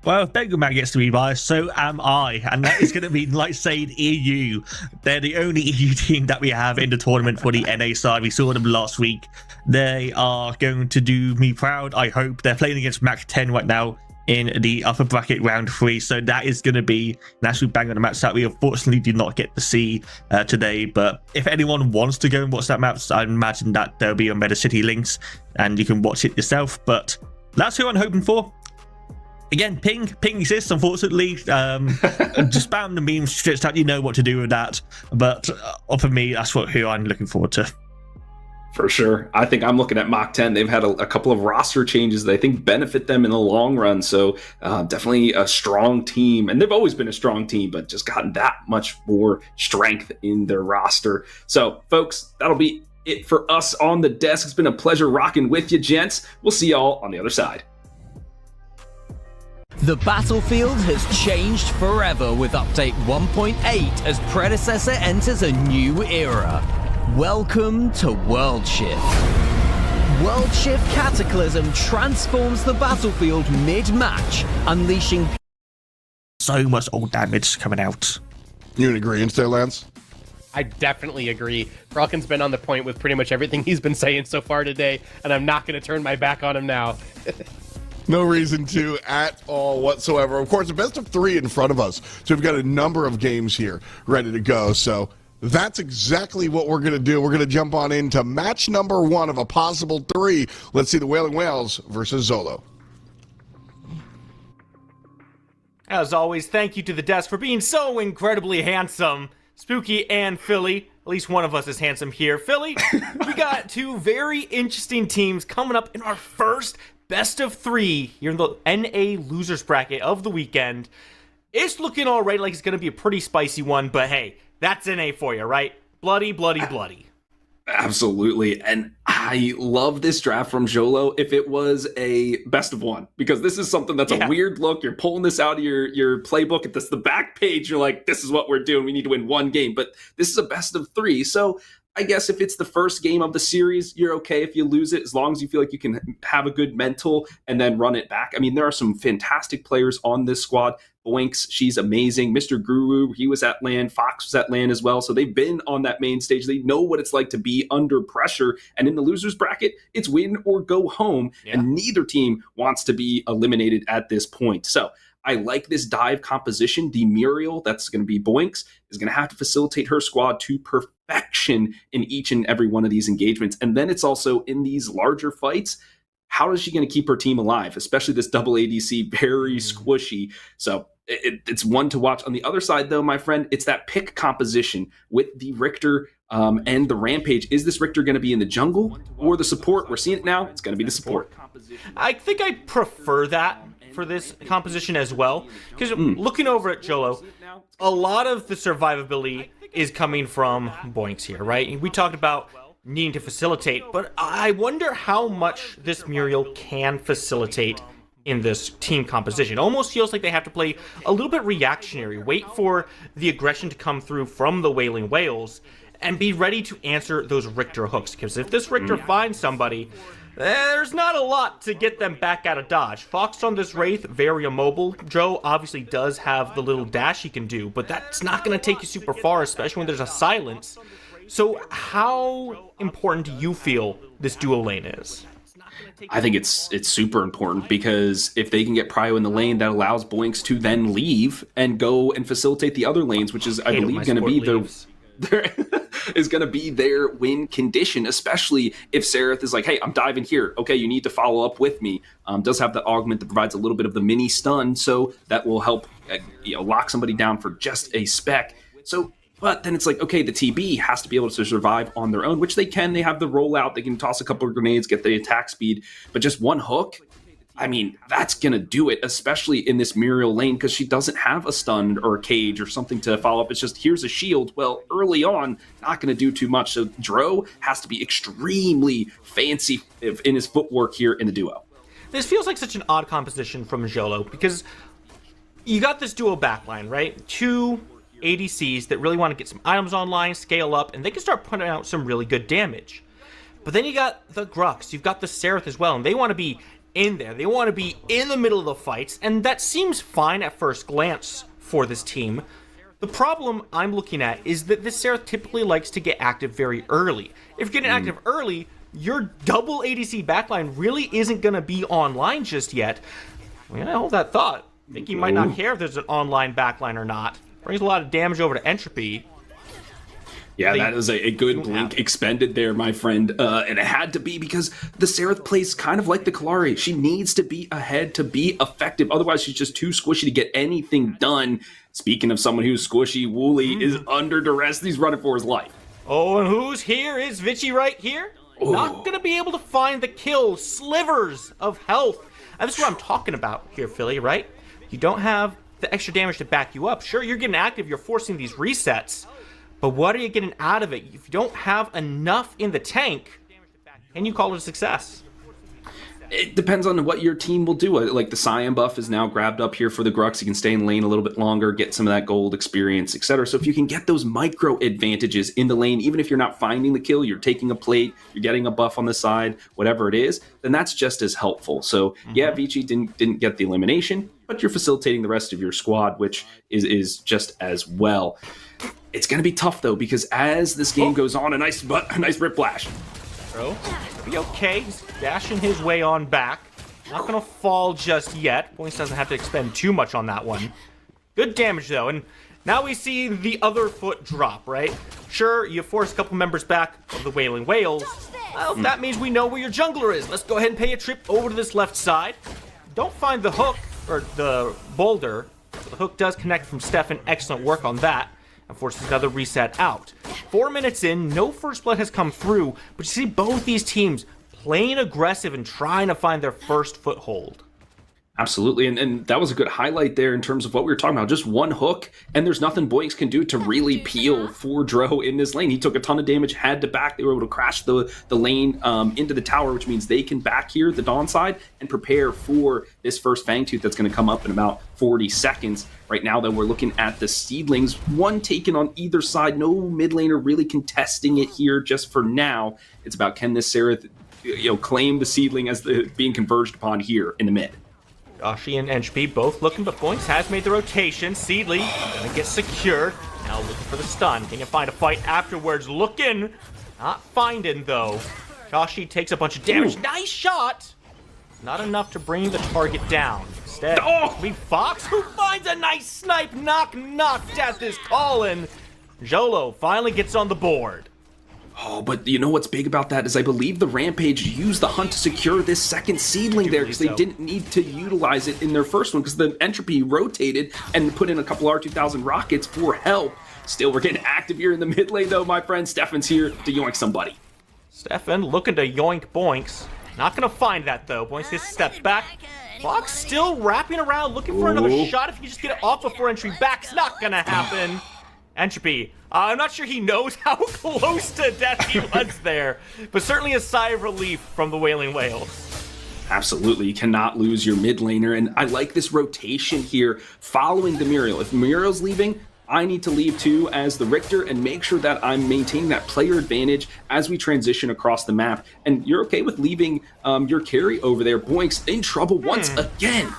Well, if Bengal Man gets to be biased, so am I. And that is going to be like saying EU. They're the only EU team that we have in the tournament for the NA side. We saw them last week. They are going to do me proud, I hope. They're playing against Mac 10 right now in the upper bracket round 3. So that is going to be an absolute bang on the match that we unfortunately did not get to see today. But if anyone wants to go and watch that match, I imagine that there'll be on Meta City links and you can watch it yourself. But that's who I'm hoping for. Again, ping exists, unfortunately. Just spam the meme strips that you know what to do with that. But for me, that's who I'm looking forward to. For sure. I think I'm looking at Mach 10. They've had a couple of roster changes that I think benefit them in the long run. So definitely a strong team. And they've always been a strong team, but just gotten that much more strength in their roster. So, folks, that'll be it for us on the desk. It's been a pleasure rocking with you, gents. We'll see y'all on the other side. The battlefield has changed forever with update 1.8 as predecessor enters a new era. Welcome to World Shift. World Shift Cataclysm transforms the battlefield mid-match, unleashing So much old damage coming out. You in agreement there, Lance? I definitely agree. Fralken's been on the point with pretty much everything he's been saying so far today, and I'm not going to turn my back on him now. No reason to at all whatsoever. Of course, the best of 3 in front of us. So we've got a number of games here ready to go. So that's exactly what we're going to do. We're going to jump on into match number 1 of a possible 3. Let's see the Wailing Whales versus Xolo. As always, thank you to the desk for being so incredibly handsome. Spooky and Philly. At least one of us is handsome here. Philly, we got 2 very interesting teams coming up in our first best of 3 here in the NA losers bracket of the weekend. It's looking all right, like it's going to be a pretty spicy one, but hey, that's NA for you, right? Bloody, bloody, bloody. Absolutely. And I love this draft from Xolo if it was a best of 1, because this is something that's a weird look. You're pulling this out of your playbook. If this is the back page, you're like, this is what we're doing. We need to win 1 game. But this is a best of 3. So I guess if it's the first game of the series, you're okay if you lose it, as long as you feel like you can have a good mental and then run it back. I mean, there are some fantastic players on this squad. Boinks, she's amazing. Mr. Guru, he was at LAN. Fox was at LAN as well. So they've been on that main stage. They know what it's like to be under pressure. And in the losers bracket, it's win or go home. Yeah. And neither team wants to be eliminated at this point. So I like this dive composition. The Muriel, that's going to be Boinks, is going to have to facilitate her squad to perfection in each and every one of these engagements. And then it's also in these larger fights, how is she going to keep her team alive? Especially this double ADC, very squishy. So it's one to watch. On the other side, though, my friend, it's that pick composition with the Richter and the Rampage. Is this Richter going to be in the jungle or the support? We're seeing it now. It's going to be the support. I think I prefer that for this composition as well, because looking over at Xolo, a lot of the survivability is coming from Boinks here, right? We talked about needing to facilitate, but I wonder how much this Muriel can facilitate in this team composition. It almost feels like they have to play a little bit reactionary, wait for the aggression to come through from the Wailing Whales, and be ready to answer those Richter hooks, because if this Richter finds somebody, there's not a lot to get them back out of dodge. Fox on this Wraith, very immobile. Joe obviously does have the little dash he can do, but that's not going to take you super far, especially when there's a silence. So how important do you feel this duo lane is? I think it's super important, because if they can get Prio in the lane, that allows Boinks to then leave and go and facilitate the other lanes, which is, I believe, going to be is going to be their win condition, especially if Seraph is like, hey, I'm diving here. Okay, you need to follow up with me. Does have the augment that provides a little bit of the mini stun, so that will help lock somebody down for just a spec. So, but then it's like, okay, the TB has to be able to survive on their own, which they can. They have the rollout. They can toss a couple of grenades, get the attack speed, but just one hook, I mean, that's going to do it, especially in this Muriel lane, because she doesn't have a stun or a cage or something to follow up. It's just, here's a shield. Well, early on, not going to do too much. So Dro has to be extremely fancy in his footwork here in the duo. This feels like such an odd composition from Xolo, because you got this duo backline, right? 2 ADCs that really want to get some items online, scale up, and they can start putting out some really good damage. But then you got the Grux, you've got the Seraph as well, and they want to be in there. They want to be in the middle of the fights, and that seems fine at first glance for this team. The problem I'm looking at is that this Seraph typically likes to get active very early. If you're getting active early, your double ADC backline really isn't going to be online just yet. I mean, I hold that thought. I think he might not care if there's an online backline or not. Brings a lot of damage over to Entropy. Yeah, that is a good blink expended there, my friend. And it had to be because the Seraph plays kind of like the Kalari. She needs to be ahead to be effective. Otherwise, she's just too squishy to get anything done. Speaking of someone who's squishy, Wooly is under duress. He's running for his life. Oh, and who's here? Is Vichy right here? Not going to be able to find the kill. Slivers of health. And this is what I'm talking about here, Philly, right? You don't have the extra damage to back you up. Sure, you're getting active. You're forcing these resets. But what are you getting out of it? If you don't have enough in the tank, can you call it a success? It depends on what your team will do. Like the Cyan buff is now grabbed up here for the Grux. You can stay in lane a little bit longer, get some of that gold experience, etc. So if you can get those micro advantages in the lane, even if you're not finding the kill, you're taking a plate, you're getting a buff on the side, whatever it is, then that's just as helpful. So yeah, Vici didn't get the elimination, but you're facilitating the rest of your squad, which is just as well. It's going to be tough, though, because as this game goes on, a nice rip flash. Bro, be okay. He's dashing his way on back. Not going to fall just yet. Points doesn't have to expend too much on that one. Good damage, though. And now we see the other foot drop, right? Sure, you force a couple members back of the Wailing Whales. Well, that means we know where your jungler is. Let's go ahead and pay a trip over to this left side. Don't find the hook, or the boulder. The hook does connect from Stefan. Excellent work on that. And forces another reset out. 4 minutes in, no first blood has come through, but you see both these teams playing aggressive and trying to find their first foothold. Absolutely, and that was a good highlight there in terms of what we were talking about. Just one hook, and there's nothing Boinks can do to really peel for Dro in this lane. He took a ton of damage, had to back. They were able to crash the lane into the tower, which means they can back here the Dawn side and prepare for this first Fangtooth that's going to come up in about 40 seconds. Right now, though, we're looking at the Seedlings, one taken on either side. No mid laner really contesting it here just for now. It's about can this Seraph claim the Seedling as being converged upon here in the mid. Joshi and Entropy both looking, but Boinks has made the rotation. Seedly gonna get secured. Now looking for the stun. Can you find a fight afterwards? Looking. Not finding, though. Joshi takes a bunch of damage. Nice shot! Not enough to bring the target down. Instead, we Fox, who finds a nice snipe. Knock, knock. Death is calling. Xolo finally gets on the board. Oh, but you know what's big about that is I believe the Rampage used the hunt to secure this second Seedling there because they didn't need to utilize it in their first one because the Entropy rotated and put in a couple R2000 rockets for help. Still, we're getting active here in the mid lane, though, my friend. Stefan's here to yoink somebody. Stefan looking to yoink Boinks. Not going to find that, though. Boinks gets a step back. Fox still wrapping around, looking for another shot. If you just get it off before entry back's not going to happen. Entropy. I'm not sure he knows how close to death he was there, but certainly a sigh of relief from the Wailing Whales. Absolutely, you cannot lose your mid laner, and I like this rotation here following the Muriel. If Muriel's leaving, I need to leave too as the Richter and make sure that I'm maintaining that player advantage as we transition across the map. And you're okay with leaving your carry over there. Boinks in trouble once again.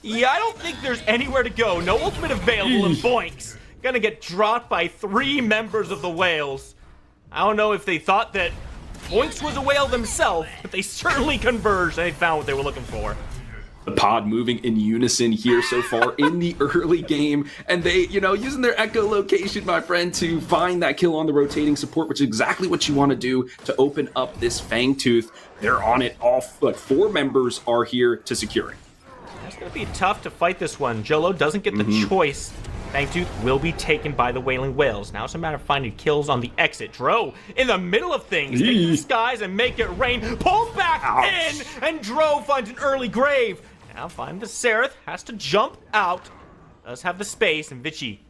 Yeah, I don't think there's anywhere to go. No ultimate available, and Boinks gonna get dropped by 3 members of the Whales. I don't know if they thought that Boinks was a whale themselves, but they certainly converged and they found what they were looking for. The pod moving in unison here so far in the early game, and they, using their echolocation, my friend, to find that kill on the rotating support, which is exactly what you want to do to open up this Fangtooth. They're on it. All 4 members are here to secure it. It's gonna be tough to fight this one. Xolo doesn't get the choice. Fangtooth will be taken by the Wailing Whales. Now it's a matter of finding kills on the exit. Dro in the middle of things. Take the skies and make it rain. Pull back in, and Dro finds an early grave. Now find the Seraph. Has to jump out. Does have the space, and Vichy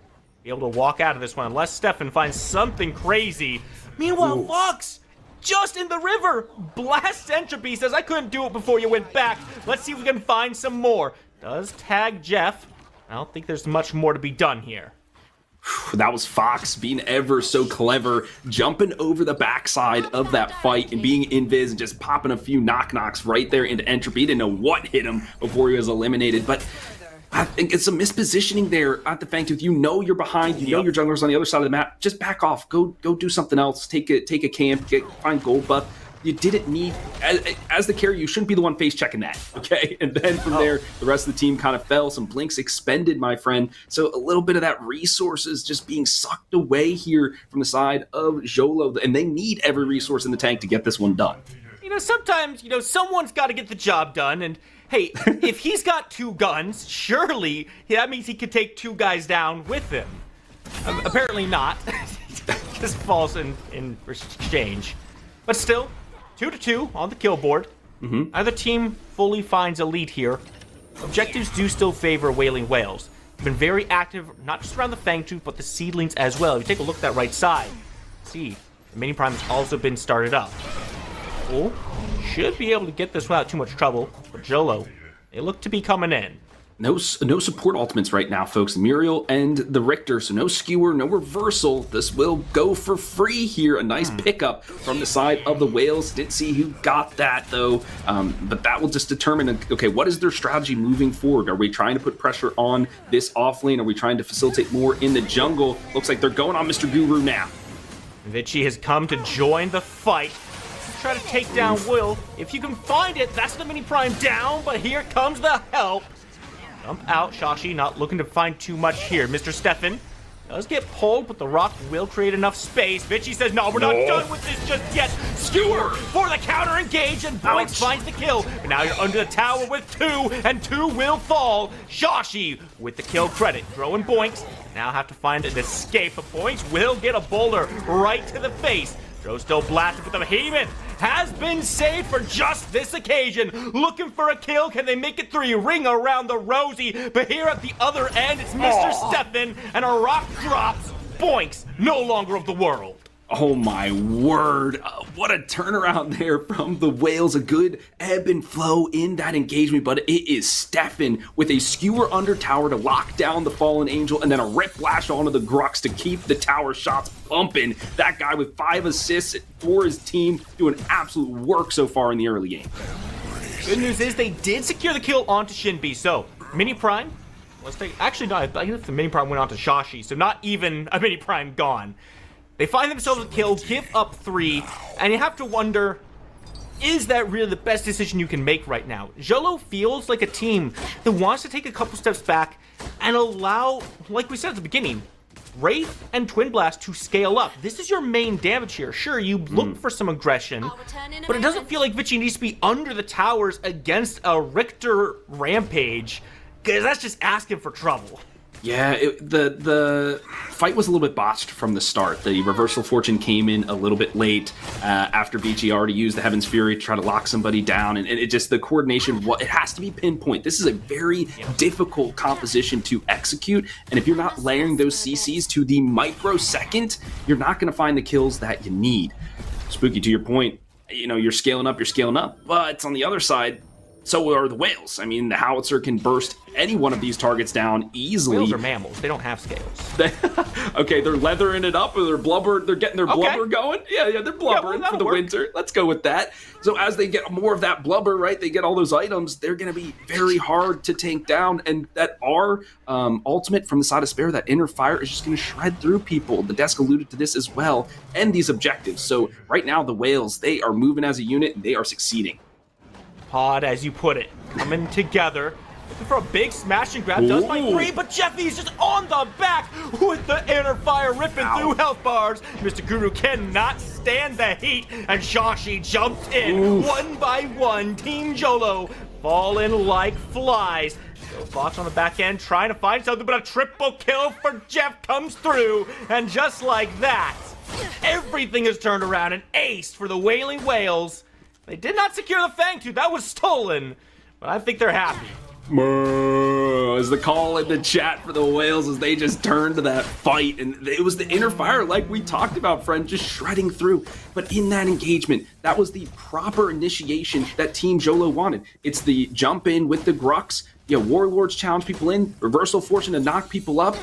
be able to walk out of this one unless Stefan finds something crazy. Meanwhile, Fox just in the river. Blast Entropy. Says, I couldn't do it before you went back. Let's see if we can find some more. Does tag Jeff. I don't think there's much more to be done here. That was Fox being ever so clever, jumping over the backside of that fight and being invis and just popping a few knocks right there into Entropy. Didn't know what hit him before he was eliminated, but I think it's some mispositioning there at the Fangtooth. You know you're behind. You know your jungler's on the other side of the map. Just back off. Go do something else. Take a camp. Find gold buff. You didn't need, as the carry, you shouldn't be the one face checking that, okay? And then from there, the rest of the team kind of fell. Some blinks expended, my friend. So a little bit of that resources just being sucked away here from the side of Xolo. And they need every resource in the tank to get this one done. Sometimes, someone's got to get the job done. And hey, if he's got 2 guns, surely that means he could take 2 guys down with him. Apparently not. Just falls in exchange. But still, 2-2 on the kill board. Either team fully finds a lead here. Objectives do still favor Wailing Whales. They've been very active, not just around the Fangtooth, but the seedlings as well. If you take a look at that right side, see, the Mini Prime has also been started up. Oh, should be able to get this without too much trouble. But Xolo, they look to be coming in. No support ultimates right now, folks. Muriel and the Richter, so no skewer, no reversal. This will go for free here. A nice pickup from the side of the Whales. Didn't see who got that, though. But that will just determine, okay, what is their strategy moving forward? Are we trying to put pressure on this off lane? Are we trying to facilitate more in the jungle? Looks like they're going on Mr. Guru now. Vici has come to join the fight. Try to take down Will. If you can find it, that's the Mini Prime down, but here comes the help. Jump out, Shashi, not looking to find too much here. Mr. Stefan does get pulled, but the rock will create enough space. Vici says, no, we're not done with this just yet. Skewer for the counter engage, and Boinks finds the kill. But now you're under the tower with 2, and 2 will fall. Shashi with the kill credit. Dro and Boinks now have to find an escape, but Boinks will get a boulder right to the face. Dro still blasted, but the Behemoth has been saved for just this occasion. Looking for a kill. Can they make it 3? Ring around the rosy. But here at the other end, it's Mr. Stefan, and a rock drops. Boinks, no longer of the world. Oh my word, what a turnaround there from the Whales. A good ebb and flow in that engagement, but it is Stefan with a skewer under tower to lock down the Fallen Angel, and then a rip flash onto the Grux to keep the tower shots pumping. That guy with 5 assists for his team, doing absolute work so far in the early game. Good news is they did secure the kill onto Shinbi, so Mini Prime, actually no, I think the Mini Prime went on to Shashi, so not even a Mini Prime gone. They find themselves a kill, give up 3, and you have to wonder, is that really the best decision you can make right now? Xolo feels like a team that wants to take a couple steps back and allow, like we said at the beginning, Wraith and Twin Blast to scale up. This is your main damage here. Sure, you look for some aggression, but it doesn't feel like Vici needs to be under the towers against a Richter Rampage, because that's just asking for trouble. Yeah, the fight was a little bit botched from the start. The reversal fortune came in a little bit late after Vici already used the Heaven's Fury to try to lock somebody down, and it just, the coordination, it has to be pinpoint. This is a very difficult composition to execute, and if you're not layering those CCs to the microsecond, you're not going to find the kills that you need. Spooky, to your point, you're scaling up, but on the other side, so are the Whales. I mean, the Howitzer can burst any one of these targets down easily. Whales are mammals. They don't have scales. Okay, they're leathering it up, or they're getting their blubber going. Yeah, they're blubbering for the winter. Let's go with that. So as they get more of that blubber, right, they get all those items, they're going to be very hard to tank down, and that R ultimate from the side of Spare, that inner fire, is just going to shred through people. The desk alluded to this as well, and these objectives. So right now, the Whales, they are moving as a unit, and they are succeeding. Pod, as you put it, coming together. Looking for a big smash and grab. Does find 3, but Jeffy's just on the back with the inner fire ripping through health bars. Mr. Guru cannot stand the heat, and Shashi jumps in. One by one, Team Xolo falling like flies. So Fox on the back end trying to find something, but a triple kill for Jeff comes through, and just like that, everything is turned around and aced for the Wailing Whales. They did not secure the Fangtooth. That was stolen, but I think they're happy. Is the call in the chat for the Whales as they just turned to that fight, and it was the inner fire like we talked about, friend, just shredding through. But in that engagement, that was the proper initiation that Team Xolo wanted. It's the jump in with the Grux, Warlords challenge people in, reversal fortune to knock people up.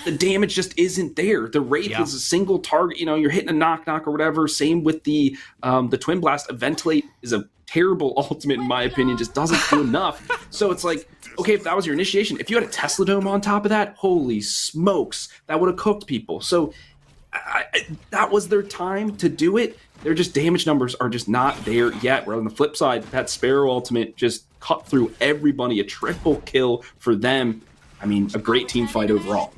the damage just isn't there. The Wraith is a single target. You're hitting a knock or whatever. Same with the Twin Blast. A Ventilate is a terrible ultimate, in my opinion, just doesn't do enough. So it's like, okay, if that was your initiation, if you had a Tesla Dome on top of that, holy smokes, that would have cooked people. So that was their time to do it. Their just damage numbers are just not there yet. Where on the flip side, that Sparrow ultimate just cut through everybody. A triple kill for them. I mean, a great team fight overall.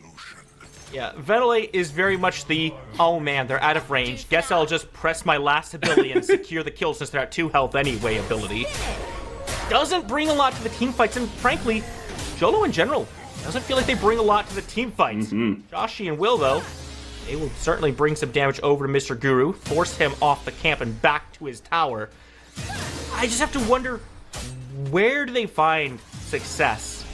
Yeah, Ventilate is very much the, oh man, they're out of range. Guess I'll just press my last ability and secure the kill since they're at 2 health anyway ability. Doesn't bring a lot to the team fights, and frankly, Xolo in general doesn't feel like they bring a lot to the team fights. Joshi and Will, though, they will certainly bring some damage over to Mr. Guru, force him off the camp and back to his tower. I just have to wonder, where do they find success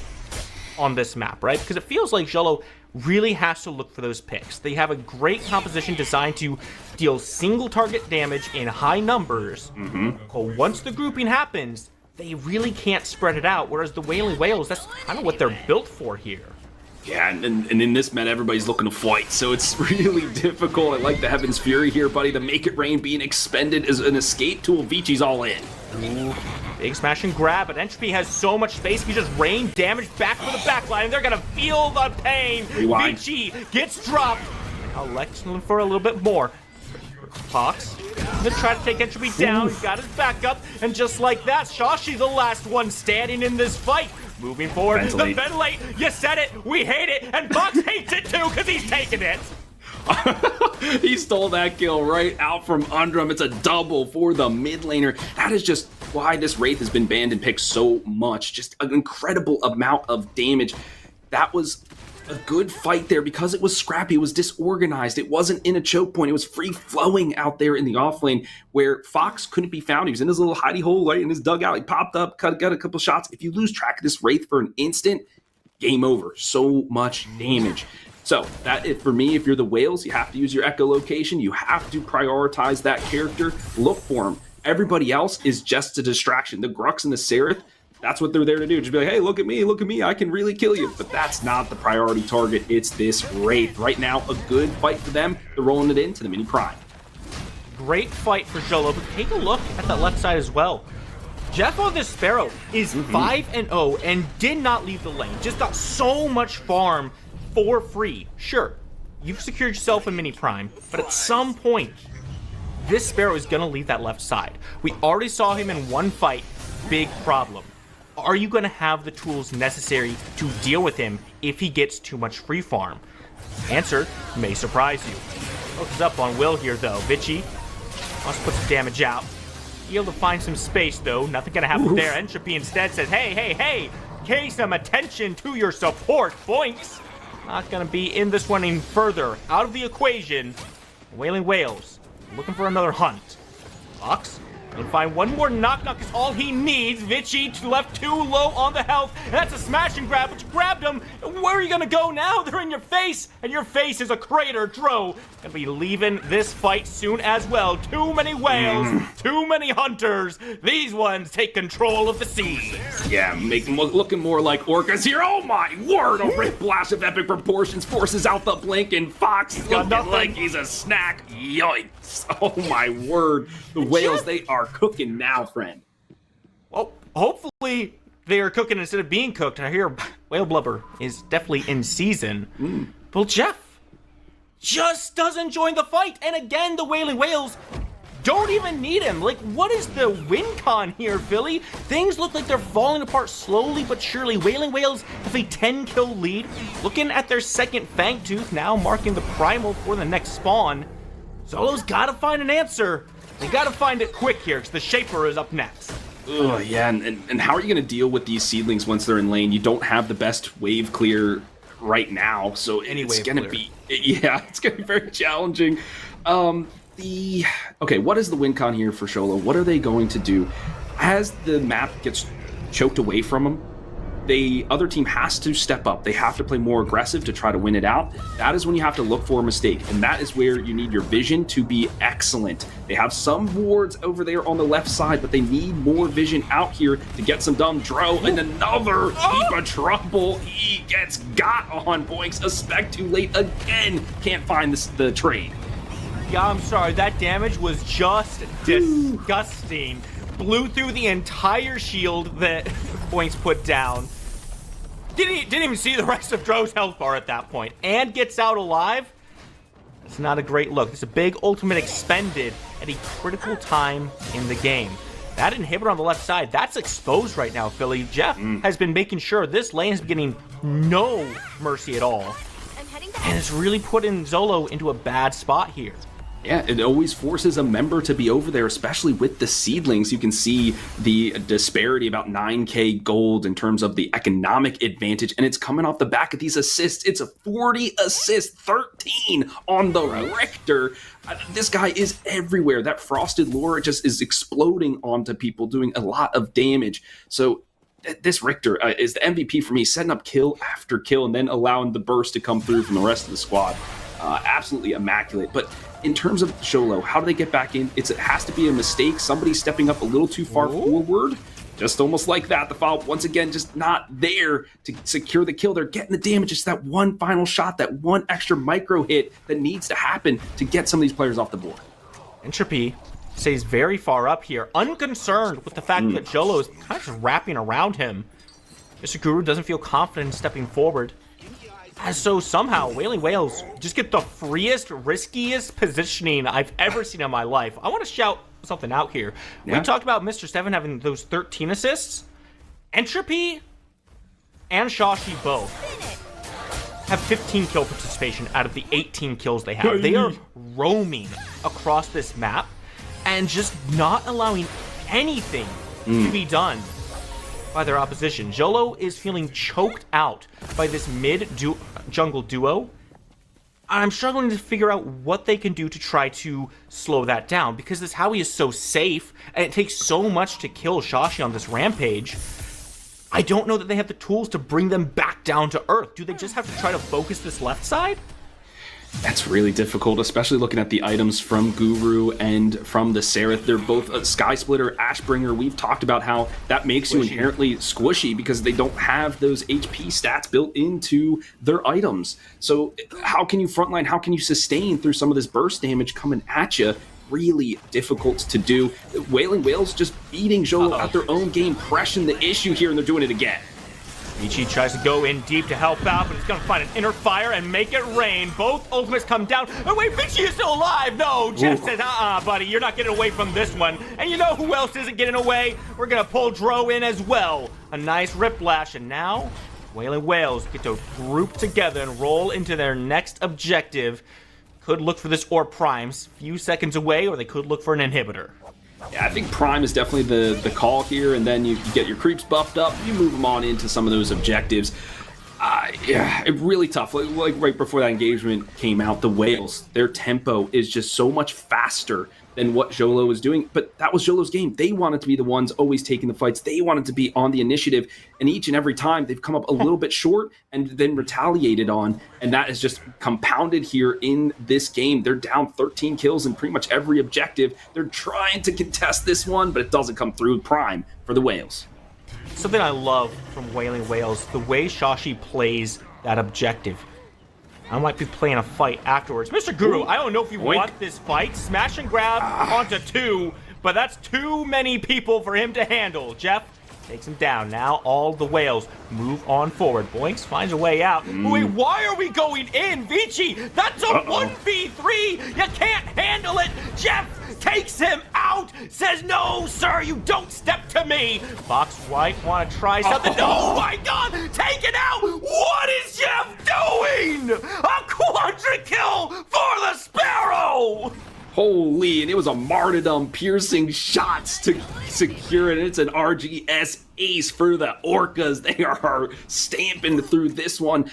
on this map, right? Because it feels like Xolo really has to look for those picks. They have a great composition designed to deal single target damage in high numbers. But once the grouping happens, they really can't spread it out, whereas the Wailing Whales, that's kind of what they're built for here. Yeah, and in this meta, everybody's looking to fight, so it's really difficult. I like the Heaven's Fury here, buddy. The Make It Rain being expended as an escape tool. Vinci's all in. Ooh, big smash and grab, but Entropy has so much space. He just rain damage back for the backline, and they're gonna feel the pain. Rewind. Vinci gets dropped. Now Lex looking for a little bit more. Fox gonna try to take Entropy down. He's got his backup, and just like that, Shashi the last one standing in this fight. Moving forward, Ventilate. the Ventilate, you said it, we hate it, and Fox hates it too, because he's taking it. He stole that kill right out from under him. It's a double for the mid laner. That is just why this Wraith has been banned and picked so much. Just an incredible amount of damage. That was a good fight there because it was scrappy. It was disorganized. It wasn't in a choke point. It was free flowing out there in the off lane where Fox couldn't be found. He was in his little hidey hole right in his dugout. He popped up, got a couple shots. If you lose track of this Wraith for an instant, game over. So much damage. So that, for me, if you're the Whales, you have to use your echolocation. You have to prioritize that character. Look for him. Everybody else is just a distraction. The Grux and the Seraph, that's what they're there to do. Just be like, hey, look at me, I can really kill you. But that's not the priority target. It's this Wraith. Right now, a good fight for them. They're rolling it into the mini prime. Great fight for Xolo, but take a look at that left side as well. Jeffo the Sparrow is 5-0 and did not leave the lane. Just got so much farm for free. Sure, you've secured yourself a mini prime, but at some point, this Sparrow is gonna leave that left side. We already saw him in one fight. Big problem. Are you gonna have the tools necessary to deal with him if he gets too much free farm? Answer may surprise you. Focus up on Will here though. Vichy wants to put some damage out. Be able to find some space though. Nothing gonna happen there. Entropy instead says, hey, pay some attention to your support, boinks. Not gonna be in this one any further. Out of the equation. Wailing Whales looking for another hunt. Fox gonna find one more knock is all he needs. Vichy left too low on the health, and that's a smash and grab, but you grabbed him. Where are you gonna go now? They're in your face, and your face is a crater. Dro gonna be leaving this fight soon as well. Too many whales, too many hunters. These ones take control of the seas. Yeah, make them looking more like orcas here. Oh my word! A Rift Blast of epic proportions forces out the blink, and Fox looking like he's a snack. Yikes! Oh my word! The Whales, they are cooking now, friend. Well, hopefully they are cooking instead of being cooked. I hear whale blubber is definitely in season. Well, Jeff just doesn't join the fight, and again, the Wailing Whales don't even need him. Like, what is the win con here, Philly? Things look like they're falling apart slowly but surely. Wailing Whales have a 10-kill lead. Looking at their second Fang Tooth, now marking the primal for the next spawn. Xolo's gotta find an answer. They gotta find it quick here, because the Shaper is up next. Oh yeah, and how are you going to deal with these seedlings once they're in lane? You don't have the best wave clear right now, so it's going to be... Yeah, it's going to be very challenging. Okay, what is the win con here for Xolo? What are they going to do? As the map gets choked away from them, the other team has to step up. They have to play more aggressive to try to win it out. That is when you have to look for a mistake, and that is where you need your vision to be excellent. They have some wards over there on the left side, but they need more vision out here to get some done. Dro and another heap of trouble. He gets got on. Boinks a spec too late again. Can't find the trade. Yeah, I'm sorry. That damage was just disgusting. Blew through the entire shield that Boinks put down. Didn't even see the rest of Dro's health bar at that point, and gets out alive. It's not a great look. It's a big ultimate expended at a critical time in the game. That inhibitor on the left side, that's exposed right now, Philly. Jeff has been making sure this lane is getting no mercy at all. And it's really putting Xolo into a bad spot here. Yeah, it always forces a member to be over there, especially with the seedlings. You can see the disparity, about 9k gold in terms of the economic advantage, and it's coming off the back of these assists. It's a 40 assist, 13 on the Richter. This guy is everywhere. That frosted lure just is exploding onto people, doing a lot of damage. So this Richter is the MVP for me, setting up kill after kill and then allowing the burst to come through from the rest of the squad. Absolutely immaculate. But in terms of Xolo, how do they get back in? It has to be a mistake. Somebody stepping up a little too far forward. Just almost like that. The foul, once again, just not there to secure the kill. They're getting the damage. It's that one final shot, that one extra micro hit that needs to happen to get some of these players off the board. Entropy stays very far up here, unconcerned with the fact that Xolo is kind of just wrapping around him. Mr. Guru doesn't feel confident in stepping forward. So somehow, Wailing Whales just get the freest, riskiest positioning I've ever seen in my life. I want to shout something out here. Yeah. We talked about Mr. Steven having those 13 assists. Entropy and Shashi both have 15 kill participation out of the 18 kills they have. They are roaming across this map and just not allowing anything to be done by their opposition. Xolo is feeling choked out by this mid-jungle duo. I'm struggling to figure out what they can do to try to slow that down, because this Howie is so safe, and it takes so much to kill Shashi on this rampage. I don't know that they have the tools to bring them back down to earth. Do they just have to try to focus this left side? That's really difficult, especially looking at the items from Guru and from the Seraph. They're both a Sky Splitter, Ashbringer. We've talked about how that makes you inherently squishy because they don't have those HP stats built into their items. So how can you frontline? How can you sustain through some of this burst damage coming at you? Really difficult to do. Wailing Whales just beating Xolo at their own game, pressing the issue here, and they're doing it again. Ichi tries to go in deep to help out, but he's going to find an inner fire and make it rain. Both ultimates come down. Oh, wait, Vici is still alive. No, Jeff says, buddy, you're not getting away from this one. And you know who else isn't getting away? We're going to pull Dro in as well. A nice Riplash, and now Wailing Whales get to group together and roll into their next objective. Could look for this Orb Primes, few seconds away, or they could look for an inhibitor. Yeah, I think Prime is definitely the call here, and then you get your creeps buffed up, you move them on into some of those objectives. Yeah, it really tough. Like right before that engagement came out, the Whales, their tempo is just so much faster than what Xolo was doing. But that was Xolo's game. They wanted to be the ones always taking the fights. They wanted to be on the initiative. And each and every time they've come up a little bit short and then retaliated on. And that is just compounded here in this game. They're down 13 kills in pretty much every objective. They're trying to contest this one, but it doesn't come through. Prime for the Whales. Something I love from Wailing Whales, the way Shashi plays that objective. I might be playing a fight afterwards. Mr. Guru, I don't know if you want this fight. Smash and grab onto two, but that's too many people for him to handle. Jeff takes him down. Now all the Whales move on forward. Boinks finds a way out. Wait, why are we going in? Vici, that's a 1v3. You can't handle it. Jeff takes him out. Says, no, sir, you don't step to me. Fox White want to try something. Oh my God, taken out. What is Jeff doing? A quadra kill for the Sparrow. Holy, and it was a martyrdom, piercing shots to secure it. It's an RGS ace for the Orcas. They are stamping through this one.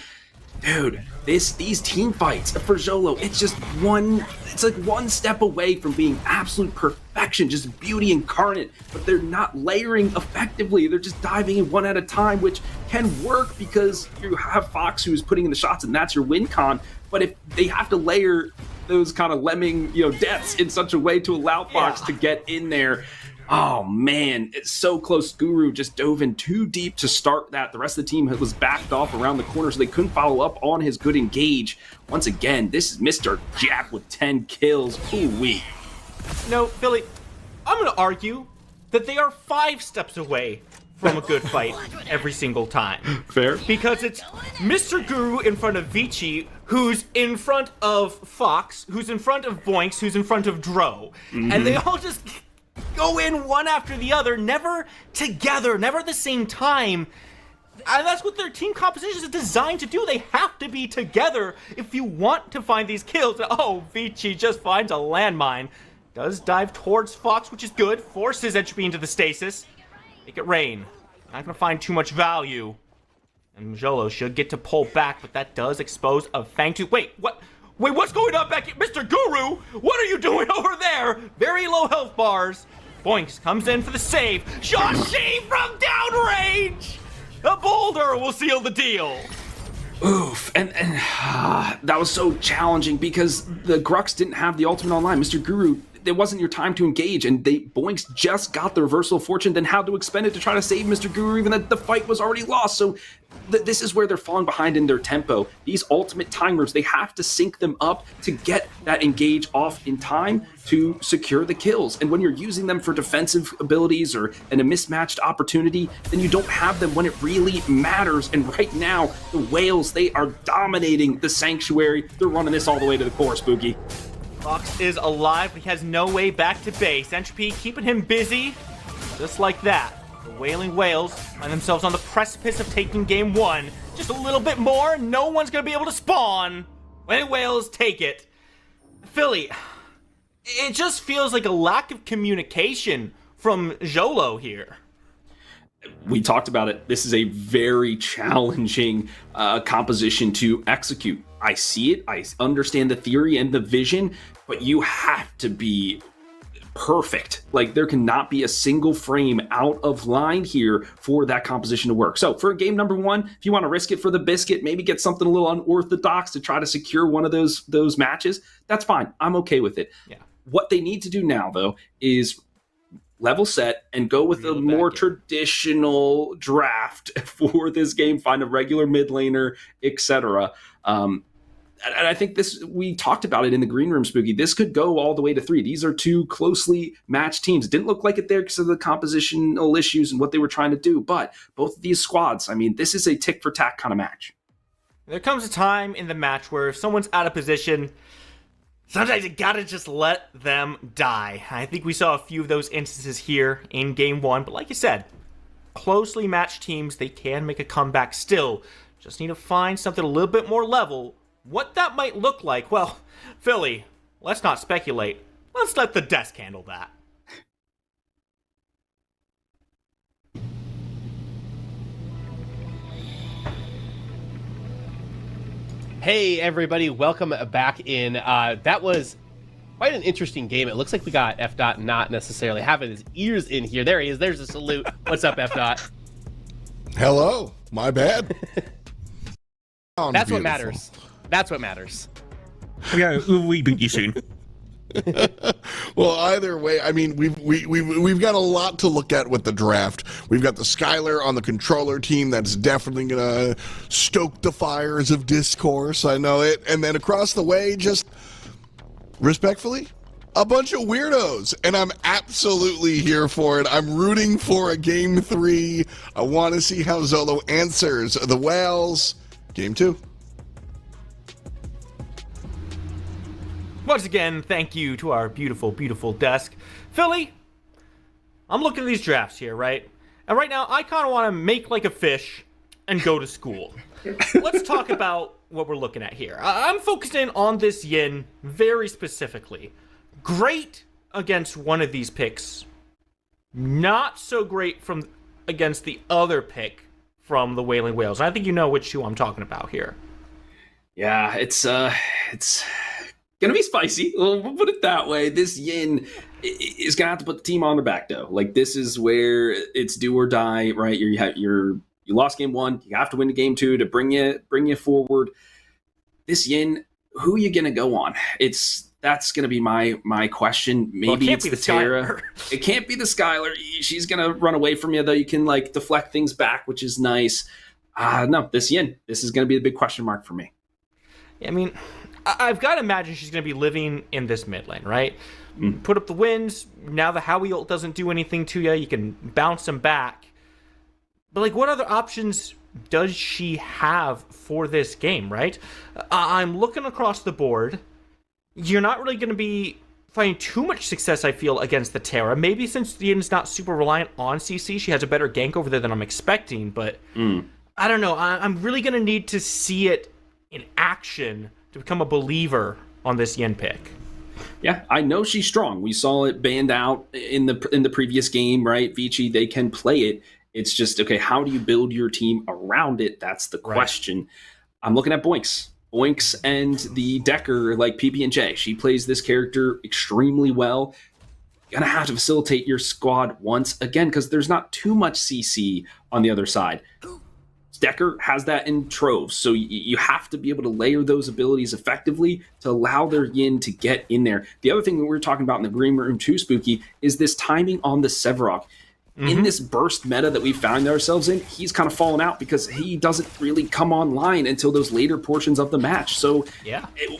Dude, these team fights for Xolo, it's like one step away from being absolute perfection, just beauty incarnate, but they're not layering effectively. They're just diving in one at a time, which can work because you have Fox who's putting in the shots and that's your win con. But if they have to layer those kind of lemming, deaths in such a way to allow Fox to get in there, oh man, it's so close. Guru just dove in too deep to start that. The rest of the team was backed off around the corner, so they couldn't follow up on his good engage. Once again, this is Mr. Jack with 10 kills. Ooh-wee. No, Philly, I'm going to argue that they are 5 steps away from a good fight every single time. Fair. Because it's Mr. Guru in front of Vici, who's in front of Fox, who's in front of Boinks, who's in front of Dro. And they all just go in one after the other, never together, never at the same time. And that's what their team composition is designed to do. They have to be together if you want to find these kills. Oh, Vici just finds a landmine. Does dive towards Fox, which is good. Forces Entropy into the stasis. Make it rain. Not gonna find too much value. And Xolo should get to pull back, but that does expose a Fang Tooth. Wait, what? Wait, what's going on back here? Mr. Guru, what are you doing over there? Very low health bars. Boinks comes in for the save. Shashi from downrange! A boulder will seal the deal. Oof, and that was so challenging because the Grux didn't have the ultimate online. Mr. Guru, it wasn't your time to engage, and Boinks just got the reversal of fortune, then had to expend it to try to save Mr. Guru, even though the fight was already lost. So this is where they're falling behind in their tempo. These ultimate timers, they have to sync them up to get that engage off in time to secure the kills. And when you're using them for defensive abilities or in a mismatched opportunity, then you don't have them when it really matters. And right now, the Whales, they are dominating the Sanctuary. They're running this all the way to the core, Spooky. Fox is alive, but he has no way back to base. Entropy keeping him busy, just like that. The Wailing Whales find themselves on the precipice of taking game 1. Just a little bit more, and no one's going to be able to spawn. Wailing Whales take it. Philly, it just feels like a lack of communication from Xolo here. We talked about it. This is a very challenging composition to execute. I see it. I understand the theory and the vision, but you have to be perfect. Like, there cannot be a single frame out of line here for that composition to work. So for game number 1, if you want to risk it for the biscuit, maybe get something a little unorthodox to try to secure one of those matches, that's fine. I'm okay with it. Yeah. What they need to do now, though, is level set and go with a more traditional draft for this game. Find a regular mid laner, etc. And I think we talked about it in the green room, Spooky. This could go all the way to 3. These are 2 closely matched teams. It didn't look like it there because of the compositional issues and what they were trying to do. But both of these squads, I mean, this is a tick for tack kind of match. There comes a time in the match where if someone's out of position, sometimes you gotta just let them die. I think we saw a few of those instances here in game 1. But like you said, closely matched teams, they can make a comeback still. Just need to find something a little bit more level. What that might look like, well, Philly, let's not speculate. Let's let the desk handle that. Hey, everybody, welcome back in. That was quite an interesting game. It looks like we got F. Dot not necessarily having his ears in here. There he is. There's a salute. What's up, F. Dot? Hello. My bad. That's what matters. That's what matters. Yeah, we'll reboot you soon. Well, either way, I mean, we've got a lot to look at with the draft. We've got the Skylar on the controller team that's definitely gonna stoke the fires of discourse. I know it. And then across the way, just respectfully, a bunch of weirdos, and I'm absolutely here for it. I'm rooting for a game 3. I want to see how Xolo answers the Whales. Game 2. Once again, thank you to our beautiful, beautiful desk. Philly, I'm looking at these drafts here, right? And right now, I kind of want to make like a fish and go to school. Let's talk about what we're looking at here. I'm focused in on this Yin very specifically. Great against one of these picks. Not so great against the other pick from the Wailing Whales. I think you know which 2 I'm talking about here. Yeah, it's gonna be spicy. We'll put it that way. This Yin is gonna have to put the team on their back though. Like this is where it's do or die, right? You lost game 1, you have to win the game 2 to bring you forward. This Yin, who are you gonna go on? That's gonna be my question. Maybe it's the Tara. It can't be the Skylar. She's gonna run away from you though. You can like deflect things back, which is nice. No, this Yin. This is gonna be the big question mark for me. I mean, I've got to imagine she's going to be living in this mid lane, right? Put up the wins. Now the Howie ult doesn't do anything to you. You can bounce them back. But, like, what other options does she have for this game, right? I'm looking across the board. You're not really going to be finding too much success, I feel, against the Terra. Maybe since Yin's not super reliant on CC, she has a better gank over there than I'm expecting. But I don't know. I'm really going to need to see it in action to become a believer on this Yin pick. Yeah, I know she's strong. We saw it banned out in the previous game, right? Vici, they can play it. It's just, okay, how do you build your team around it? That's the question. Right. I'm looking at Boinks. Boinks and the Decker, like PB&J. She plays this character extremely well. You're going to have to facilitate your squad once again because there's not too much CC on the other side. Decker has that in troves, so you have to be able to layer those abilities effectively to allow their Yin to get in there. The other thing that we were talking about in the green room too, Spooky, is this timing on the Sevarog. In this burst meta that we found ourselves in, he's kind of fallen out because he doesn't really come online until those later portions of the match. So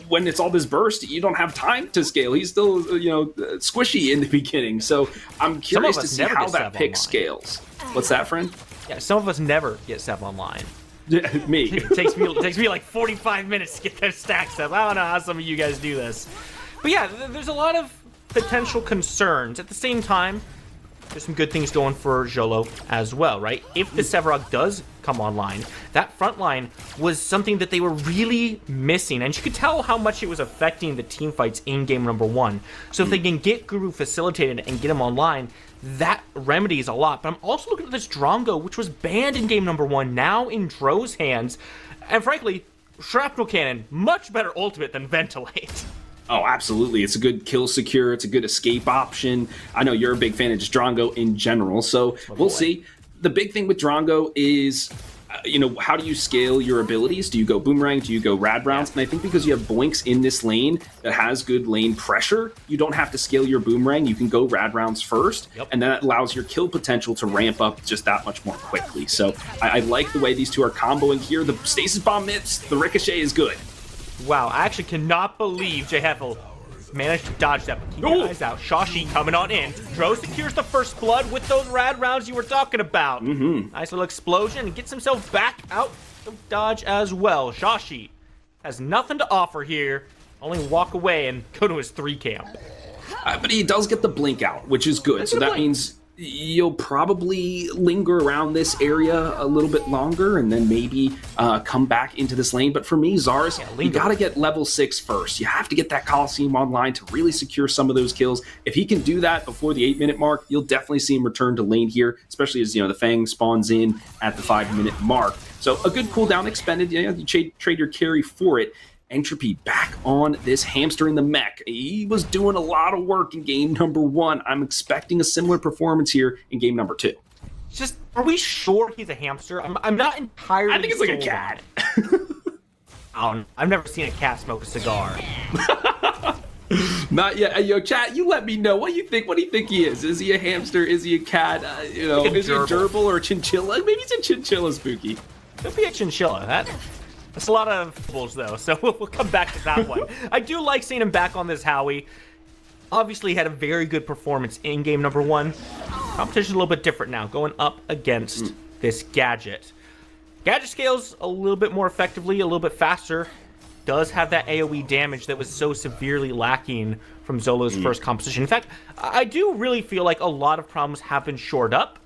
when it's all this burst, you don't have time to scale. He's still, squishy in the beginning. So I'm curious to see how that pick scales. What's that, friend? Yeah, some of us never get Sev online. Yeah, me. It takes me like 45 minutes to get those stacks up. I don't know how some of you guys do this. But yeah, there's a lot of potential concerns. At the same time, there's some good things going for Xolo as well, right? If the Sevarog does come online, that front line was something that they were really missing, and you could tell how much it was affecting the team fights in game number 1. So if they can get Guru facilitated and get him online, that remedies a lot. But I'm also looking at this Drongo, which was banned in game number 1, now in Dro's hands. And frankly, Shrapnel Cannon, much better ultimate than Ventilate. Oh, absolutely. It's a good kill secure. It's a good escape option. I know you're a big fan of just Drongo in general, so we'll see. The big thing with Drongo is, how do you scale your abilities? Do you go Boomerang? Do you go Rad Rounds? And I think because you have Boinks in this lane that has good lane pressure, you don't have to scale your Boomerang. You can go Rad Rounds first, and then that allows your kill potential to ramp up just that much more quickly. So I like the way these two are comboing here. The Stasis Bomb missed. The Ricochet is good. Wow, I actually cannot believe Jay Heffel managed to dodge that. But keep your eyes out. Shashi coming on in. Dro secures the first blood with those Rad Rounds you were talking about. Nice little explosion and gets himself back out of dodge as well. Shashi has nothing to offer here. Only walk away and go to his 3 camp. But he does get the blink out, which is good. So that means you'll probably linger around this area a little bit longer and then maybe come back into this lane. But for me, Zars, you got to get level 6 first. You have to get that Coliseum online to really secure some of those kills. If he can do that before the 8-minute mark, you'll definitely see him return to lane here, especially as the Fang spawns in at the 5-minute mark. So a good cooldown expended. You trade your carry for it. Entropy back on this hamster in the mech. He was doing a lot of work in game number 1. I'm expecting a similar performance here in game number 2. Just, are we sure he's a hamster? I'm not entirely I think it's like a cat. I've never seen a cat smoke a cigar. Not yet. Yo, chat, you let me know. What do you think? What do you think he is? Is he a hamster? Is he a cat? Like is he a gerbil or a chinchilla? Maybe he's a chinchilla, Spooky. Could be a chinchilla. That's a lot of fools, though, so we'll come back to that one. I do like seeing him back on this Howie. Obviously, he had a very good performance in game number 1. Competition's a little bit different now, going up against this Gadget. Gadget scales a little bit more effectively, a little bit faster. Does have that AoE damage that was so severely lacking from Xolo's first composition. In fact, I do really feel like a lot of problems have been shored up.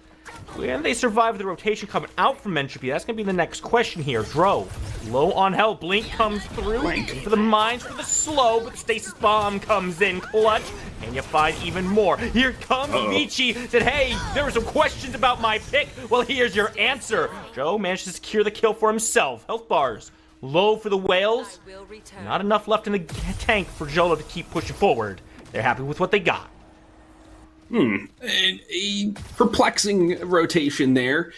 And they survived the rotation coming out from Entropy. That's going to be the next question here. Dro, low on health. Blink comes through. For the mines, for the slow, but the Stasis Bomb comes in clutch. And you find even more. Here comes Vici. Said, hey, there were some questions about my pick. Well, here's your answer. Dro managed to secure the kill for himself. Health bars Low for the whales. Not enough left in the tank for Xolo to keep pushing forward. They're happy with what they got. A perplexing rotation there,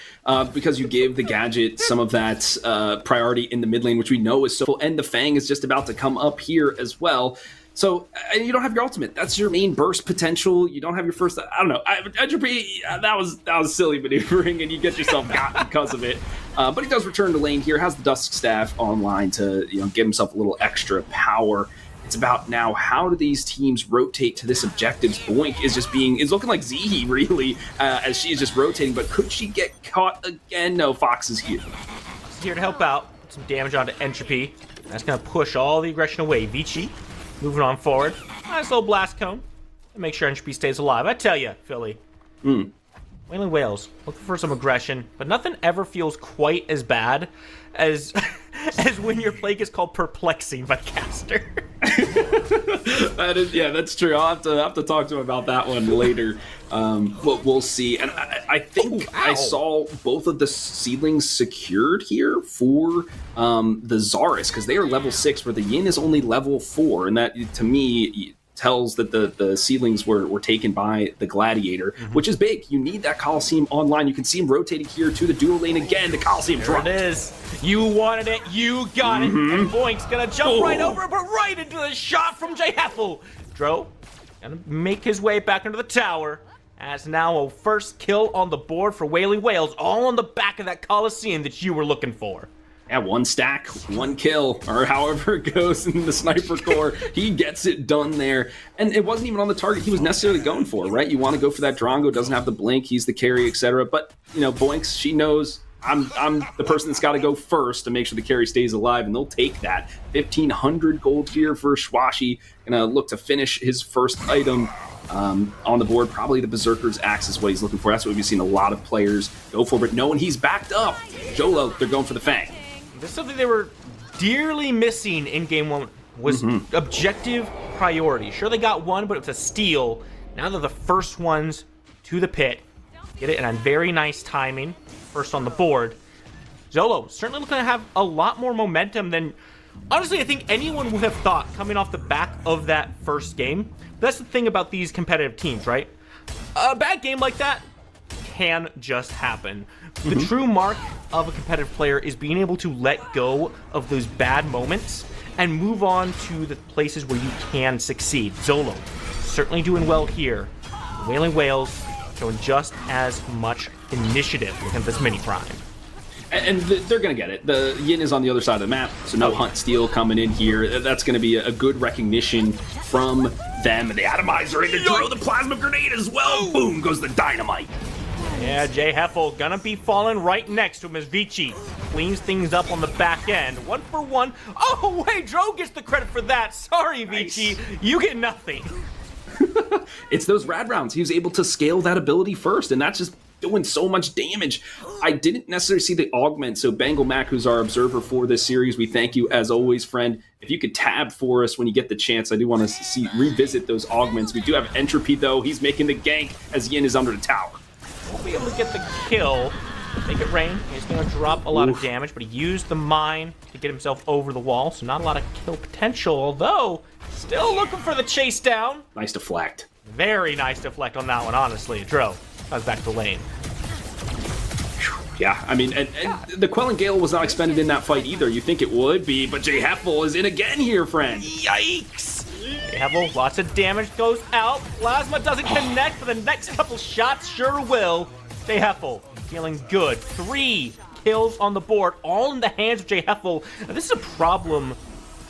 because you give the gadget some of that priority in the mid lane, which we know is so, and the Fang is just about to come up here as well. So, and you don't have your ultimate. That's your main burst potential. You don't have your first. I don't know. Entropy. That was silly maneuvering, and you get yourself got because of it. But he does return to lane here. Has the Dusk Staff online to get himself a little extra power. It's about now, how do these teams rotate to this objective? Boink is looking like Zihi, really, as she is just rotating, but could she get caught again? No, Fox is here. Here to help out. Put some damage onto Entropy. That's going to push all the aggression away. Vici moving on forward. Nice little blast cone. And make sure Entropy stays alive. I tell you, Philly. Wailing Whales, looking for some aggression, but nothing ever feels quite as bad as when your play is called perplexing by caster. That's true. I'll have to talk to him about that one later. We'll see. And I think I saw both of the seedlings secured here for the Zarus, because they are level 6, where the Yin is only level 4, and that to me tells that the seedlings were taken by the Gladiator, which is big. You need that Coliseum online. You can see him rotating here to the dual lane again. The Coliseum dropped. There it is. You wanted it. You got it. And Boink's going to jump right over, but right into the shot from J Heffel. Dro going to make his way back into the tower. As now a first kill on the board for Wailing Whales, all on the back of that Coliseum that you were looking for. Yeah, 1 stack, 1 kill, or however it goes in the sniper core. He gets it done there. And it wasn't even on the target he was necessarily going for, right? You want to go for that Drongo, doesn't have the blink, he's the carry, etc. But, Boinks, she knows I'm the person that's got to go first to make sure the carry stays alive, and they'll take that. 1,500 gold here for Schwashi. Gonna look to finish his first item on the board. Probably the Berserker's Axe is what he's looking for. That's what we've seen a lot of players go for, but knowing he's backed up, Xolo, they're going for the Fang. This is something they were dearly missing in game 1, was objective priority. Sure, they got 1, but it was a steal. Now they're the first ones to the pit. Get it in a very nice timing. First on the board. Xolo certainly looking to have a lot more momentum than, honestly, I think anyone would have thought coming off the back of that first game. That's the thing about these competitive teams, right? A bad game like that can just happen. The true mark of a competitive player is being able to let go of those bad moments and move on to the places where you can succeed. Xolo certainly doing well here. Wailing Whales showing just as much initiative within this mini prime. And they're going to get it. The Yin is on the other side of the map, so no Hunt Steal coming in here. That's going to be a good recognition from them. And the Atomizer in to throw the Plasma Grenade as well. Boom goes the Dynamite. Yeah, J Heffel gonna be falling right next to him as Vici cleans things up on the back end. 1 for 1. Oh, wait, Dro gets the credit for that. Sorry, Vici. You get nothing. It's those rad rounds. He was able to scale that ability first, and that's just doing so much damage. I didn't necessarily see the augment, so Bengal Mac, who's our observer for this series, we thank you as always, friend. If you could tab for us when you get the chance, I do want to revisit those augments. We do have Entropy, though. He's making the gank as Yin is under the tower. Won't be able to get the kill. Make it rain. He's going to drop a lot of damage, but he used the mine to get himself over the wall, so not a lot of kill potential, although still looking for the chase down. Nice deflect. Very nice deflect on that one, honestly. Dro comes back to lane. Yeah, I mean, and the Quelling Gale was not expended in that fight either. You think it would be, but J Heffel is in again here, friend. Yikes! J Heffel, lots of damage goes out. Plasma doesn't connect, but the next couple shots sure will. J Heffel feeling good. 3 kills on the board, all in the hands of J Heffel. Now, this is a problem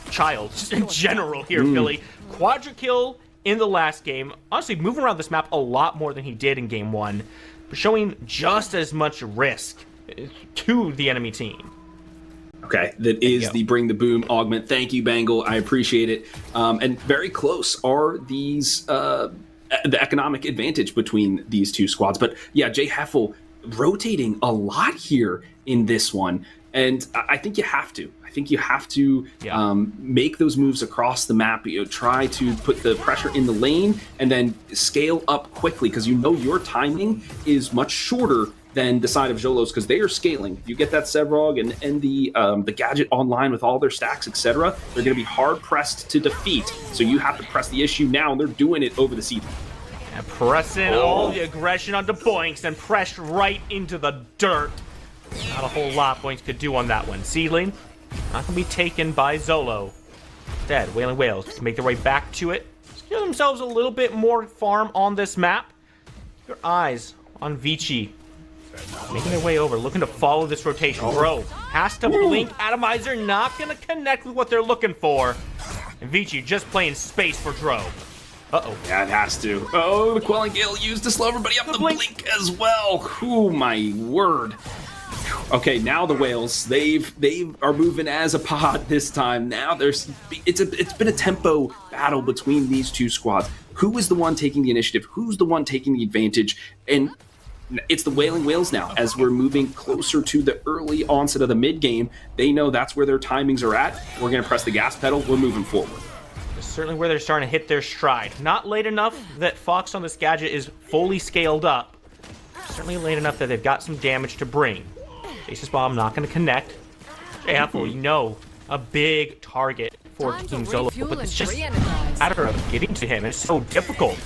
child, just in general here, Philly. Quadra kill in the last game. Honestly, moving around this map a lot more than he did in game 1. Showing just as much risk to the enemy team. Okay, that is the Bring the Boom augment. Thank you, Bengal. I appreciate it. And very close are these the economic advantage between these two squads. But yeah, J Heffel rotating a lot here in this one, and I think you have to. I think you have to make those moves across the map. Try to put the pressure in the lane and then scale up quickly, because your timing is much shorter than the side of Xolo's because they are scaling. If you get that Sevrog and the gadget online with all their stacks, etc., they're going to be hard pressed to defeat. So you have to press the issue now, and they're doing it over the season. And pressing all the aggression onto Boinks and pressed right into the dirt. Not a whole lot Boinks could do on that one. Seedling, not going to be taken by Xolo. Instead, Wailing Whales can make their way back to it. Secure themselves a little bit more farm on this map. Your eyes on Vici. Making their way over, looking to follow this rotation. Bro has to blink. Atomizer not going to connect with what they're looking for. And Vici just playing space for Dro. Uh-oh. Yeah, it has to. Oh, the Quelling Gale used to slow everybody up the blink as well. Oh, my word. Okay, now the Whales, they are moving as a pod this time. Now it's been a tempo battle between these two squads. Who is the one taking the initiative? Who's the one taking the advantage? And it's the Wailing Whales now. As we're moving closer to the early onset of the mid game, they know that's where their timings are at. We're going to press the gas pedal. We're moving forward. Certainly where they're starting to hit their stride. Not late enough that Fox on this gadget is fully scaled up. Certainly late enough that they've got some damage to bring. Stasis Bomb not going to connect. Apple, you know, a big target for Team Xolo, but it's just a matter of getting to him. It's so difficult.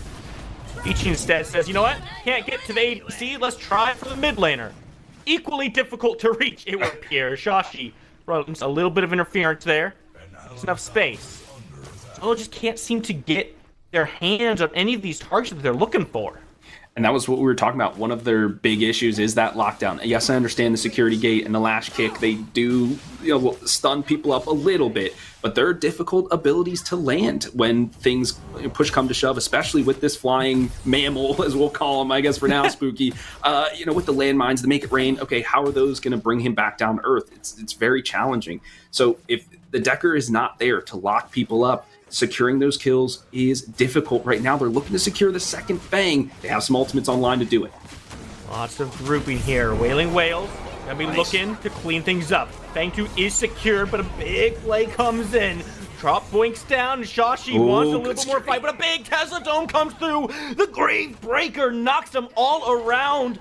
Vici instead says, you know what? Can't get to the ADC. Let's try for the mid laner. Equally difficult to reach, it would appear. Shashi runs a little bit of interference there. There's enough space. Xolo just can't seem to get their hands on any of these targets that they're looking for. And that was what we were talking about. One of their big issues is that lockdown. Yes, I understand the security gate and the lash kick. They do, stun people up a little bit, but there are difficult abilities to land when things push come to shove, especially with this flying mammal, as we'll call him, I guess, for now, Spooky. With the landmines, the Make It Rain. Okay, how are those going to bring him back down to earth? It's very challenging. So if the Decker is not there to lock people up, securing those kills is difficult right now. They're looking to secure the second Fang. They have some ultimates online to do it. Lots of grouping here. Wailing Whales gonna be looking to clean things up. Fang 2 is secured, but a big play comes in. Drop Boinks down. Shashi wants a little bit more fight, but a big Tesla Dome comes through. The Grave Breaker knocks them all around.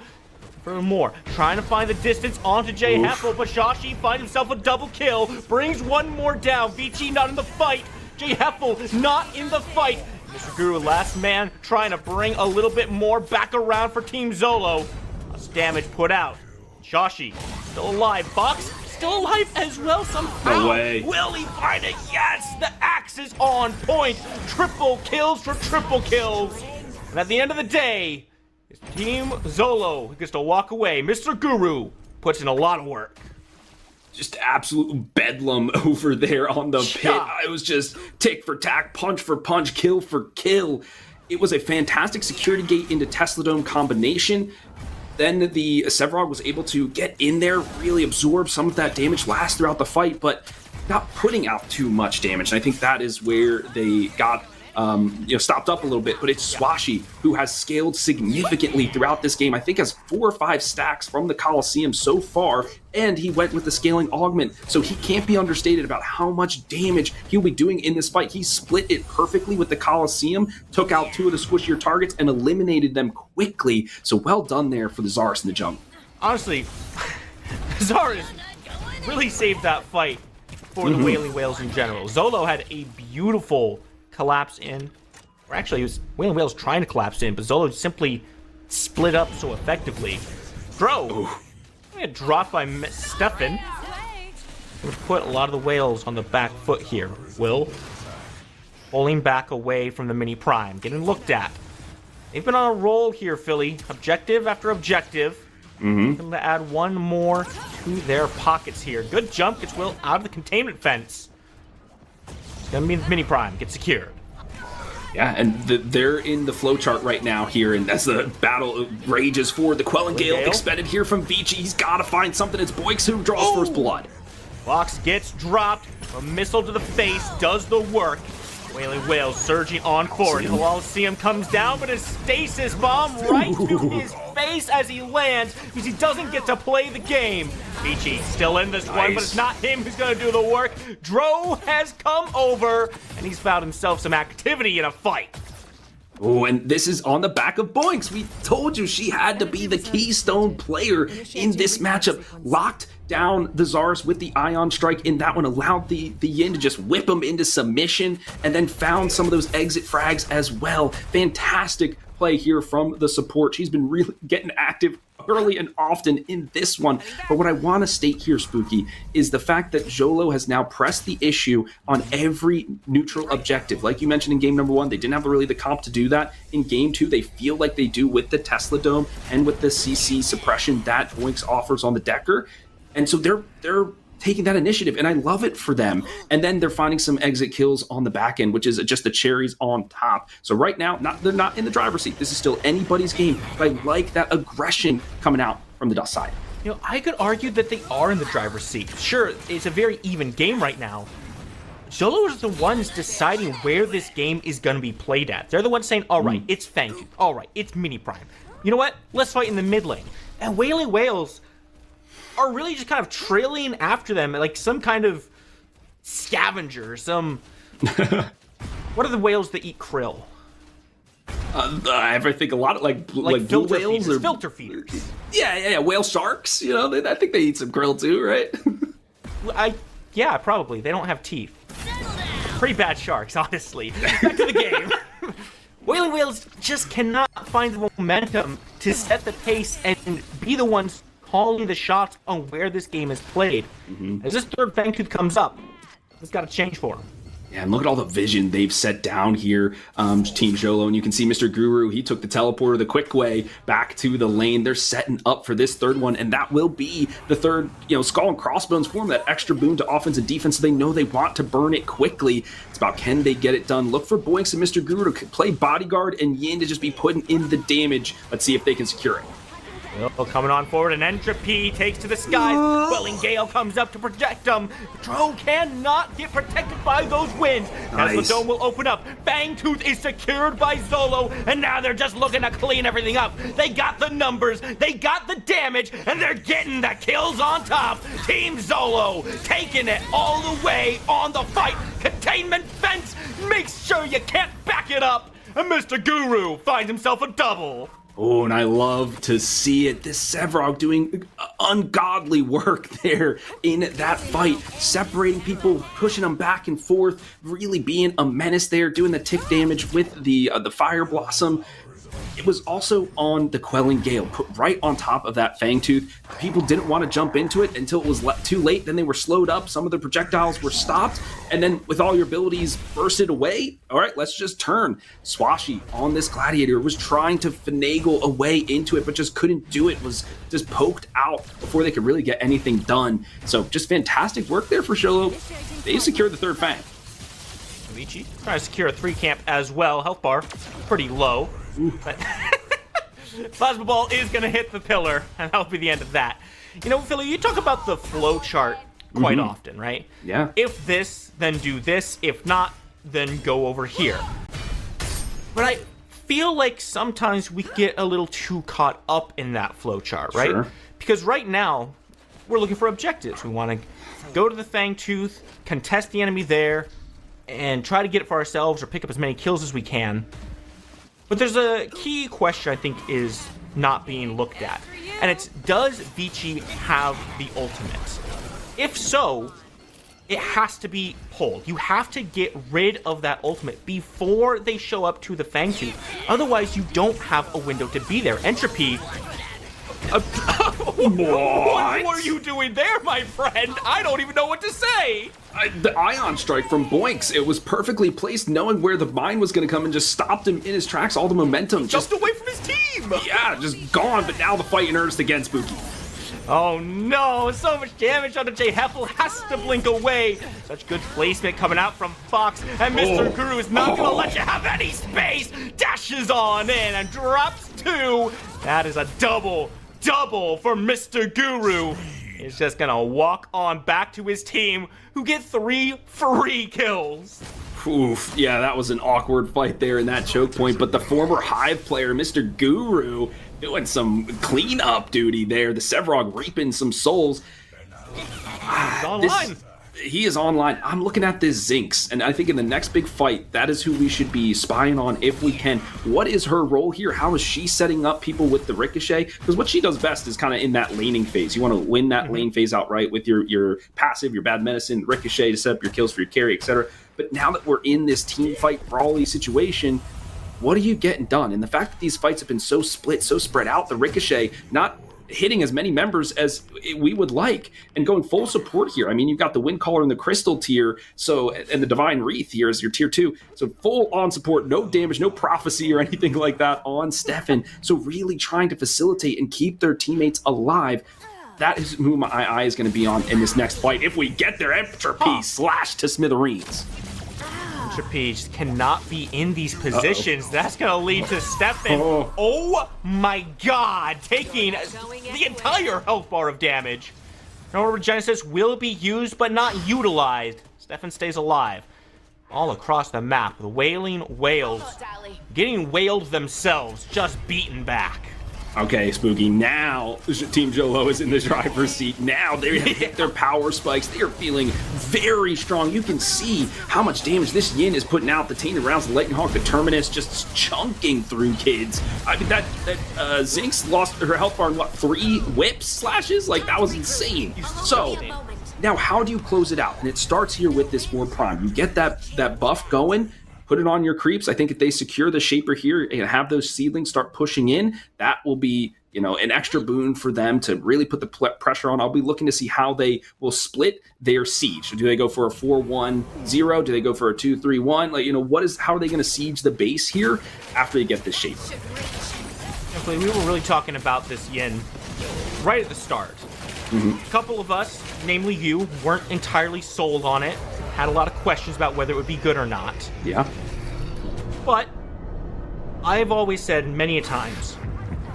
For more, trying to find the distance onto Jay Heffel, but Shashi finds himself a double kill. Brings one more down. Vici not in the fight. Jay Heffel not in the fight. Mr. Guru, last man, trying to bring a little bit more back around for Team Xolo. Lots of damage put out. Shashi still alive. Fox still alive as well somehow. No way. Will he find it? Yes, the axe is on point. Triple kills for triple kills. And at the end of the day, it's Team Xolo gets to walk away. Mr. Guru puts in a lot of work. Just absolute bedlam over there on the pit. It was just tick for tack, punch for punch, kill for kill. It was a fantastic security gate into Tesla Dome combination. Then the Sevrog was able to get in there, really absorb some of that damage, last throughout the fight, but not putting out too much damage. And I think that is where they got stopped up a little bit, but it's Swashi who has scaled significantly throughout this game. I think has 4 or 5 stacks from the Coliseum so far, and he went with the scaling augment, so he can't be understated about how much damage he'll be doing in this fight. He split it perfectly with the Coliseum, took out 2 of the squishier targets, and eliminated them quickly, so well done there for the Zarus in the jungle. Honestly, Zarus really saved that fight for the Wailing Whales in general. Xolo had a beautiful collapse in, or actually it was Wailing Whales trying to collapse in, but Xolo simply split up so effectively. Dro get dropped by Stefan, which put a lot of the Whales on the back foot here. Will pulling back away from the mini prime, getting looked at. They've been on a roll here, Philly. Objective after objective. Looking to add one more to their pockets here. Good jump gets Will out of the containment fence. Gonna mean mini prime gets secured. Yeah, and they're in the flowchart right now here, and as the battle rages forward, the Quelling Gale expended here from Vici. He's got to find something. It's Boinks who draws first blood. Fox gets dropped. A missile to the face does the work. Wailing Whales surging on forward. Coliseum comes down, but a stasis bomb right to his face as he lands because he doesn't get to play the game. Vici still in this one, but it's not him who's going to do the work. Dro has come over, and he's found himself some activity in a fight. Oh, and this is on the back of Boinks. We told you she had to be the keystone player in this matchup. Locked down the Zars with the Ion Strike in that one, allowed the Yin to just whip them into submission, and then found some of those exit frags as well. Fantastic play here from the support. She's been really getting active early and often in this one. But what I want to state here, Spooky, is the fact that Xolo has now pressed the issue on every neutral objective. Like you mentioned in game number 1, they didn't have really the comp to do that. In game 2, they feel like they do with the Tesla Dome and with the CC suppression that Boinks offers on the Decker. And so they're taking that initiative, and I love it for them. And then they're finding some exit kills on the back end, which is just the cherries on top. So right now, they're not in the driver's seat. This is still anybody's game, but I like that aggression coming out from the Dust side. You know, I could argue that they are in the driver's seat. Sure, it's a very even game right now. Xolo is the ones deciding where this game is going to be played at. They're the ones saying, all right, it's Fangtooth. All right, it's Mini Prime. You know what? Let's fight in the mid lane. And Wailing Whales are really just kind of trailing after them like some kind of scavenger, some... What are the whales that eat krill? I think a lot of like blue whales or filter feeders. Yeah, whale sharks. You know, I think they eat some krill too, right? Yeah, probably. They don't have teeth. Pretty bad sharks, honestly. Back to the game. Wailing Whales just cannot find the momentum to set the pace and be the ones calling the shots on where this game is played. As this third Fangtooth comes up, it's got to change for them. Yeah, and look at all the vision they've set down here, Team Xolo, and you can see Mr. Guru, he took the teleporter the quick way back to the lane. They're setting up for this third one, and that will be the third, Skull and Crossbones form, that extra boon to offense and defense, so they know they want to burn it quickly. It's about, can they get it done? Look for Boinks and Mr. Guru to play bodyguard and Yin to just be putting in the damage. Let's see if they can secure it. Well, coming on forward, and Entropy takes to the skies. Welling Gale comes up to protect him. Drow cannot get protected by those winds. As the dome will open up, Fangtooth is secured by Xolo, and now they're just looking to clean everything up. They got the numbers, they got the damage, and they're getting the kills on top. Team Xolo taking it all the way on the fight. Containment fence makes sure you can't back it up. And Mr. Guru finds himself a double. Oh, and I love to see it. This Sevrog doing ungodly work there in that fight, separating people, pushing them back and forth, really being a menace there, doing the tick damage with the Fire Blossom. It was also on the Quelling Gale, put right on top of that Fangtooth. People didn't want to jump into it until it was too late. Then they were slowed up. Some of the projectiles were stopped. And then with all your abilities bursted away, all right, let's just turn. Swashy on this Gladiator was trying to finagle a way into it, but just couldn't do it, was just poked out before they could really get anything done. So just fantastic work there for Xolo. They secured the third Fang. Luigi trying to secure a 3 camp as well. Health bar pretty low. But Plasma Ball is going to hit the pillar, and that'll be the end of that. You know, Philly, you talk about the flow chart quite often, right? Yeah. If this, then do this. If not, then go over here. But I feel like sometimes we get a little too caught up in that flow chart, right? Sure. Because right now, we're looking for objectives. We want to go to the Fangtooth, contest the enemy there, and try to get it for ourselves or pick up as many kills as we can. But there's a key question I think is not being looked at, and it's, does Vici have the ultimate? If so, it has to be pulled. You have to get rid of that ultimate before they show up to the Fangtooth. Otherwise, you don't have a window to be there. Entropy... What were you doing there, my friend? I don't even know what to say. The Ion Strike from Boinks, it was perfectly placed, knowing where the mine was going to come, and just stopped him in his tracks. All the momentum Just away from his team. Yeah, just gone. But now the fight in earnest again, Spooky. Oh no, so much damage on the J. Heffel has to blink away. Such good placement coming out from Fox, and Mr. Guru is not gonna let you have any space. Dashes on in and drops 2. That is a double for Mr. Guru. He's just gonna walk on back to his team, who get 3 free kills. Oof, yeah, that was an awkward fight there in that choke point, but the former Hive player, Mr. Guru, doing some cleanup duty there. The Sevrog reaping some souls. he is online. I'm looking at this Zinx, and I think in the next big fight, that is who we should be spying on if we can. What is her role here? How is she setting up people with the Ricochet? Because what she does best is kind of in that laning phase. You want to win that lane phase outright with your passive, your bad medicine, Ricochet to set up your kills for your carry, etc. But now that we're in this team fight brawly situation, what are you getting done? And the fact that these fights have been so split, so spread out, the Ricochet not hitting as many members as we would like, and going full support here. I mean, you've got the Wind Caller and the Crystal tier, and the Divine Wreath here is your tier 2. So full on support, no damage, no prophecy or anything like that on Stefan. So really trying to facilitate and keep their teammates alive. That is who my eye is going to be on in this next fight. If we get their Entropy slashed to smithereens. Trapeze cannot be in these positions. That's going to lead to Stefan. Oh my god, taking the entire health bar of damage. Remember, Genesis will be used but not utilized. Stefan stays alive. All across the map, the wailing whales getting wailed themselves, just beaten back. Okay, Spooky, now Team Xolo is in the driver's seat. Now they have hit their power spikes. They are feeling very strong. You can see how much damage this Yin is putting out. The Tainted Rounds, the Lightning Hawk, the Terminus just chunking through kids. I mean, that Zinx lost her health bar in, 3 whip slashes? Like, that was insane. So, now how do you close it out? And it starts here with this 4 Prime. You get that buff going, put it on your creeps. I think if they secure the Shaper here and have those seedlings start pushing in, that will be, an extra boon for them to really put the pressure on. I'll be looking to see how they will split their siege. Do they go for a 4-1-0? Do they go for a 2-3-1? Like, how are they going to siege the base here after they get this Shaper? We were really talking about this Yin right at the start. A couple of us, namely you, weren't entirely sold on it. Had a lot of questions about whether it would be good or not. Yeah. But I've always said many a times,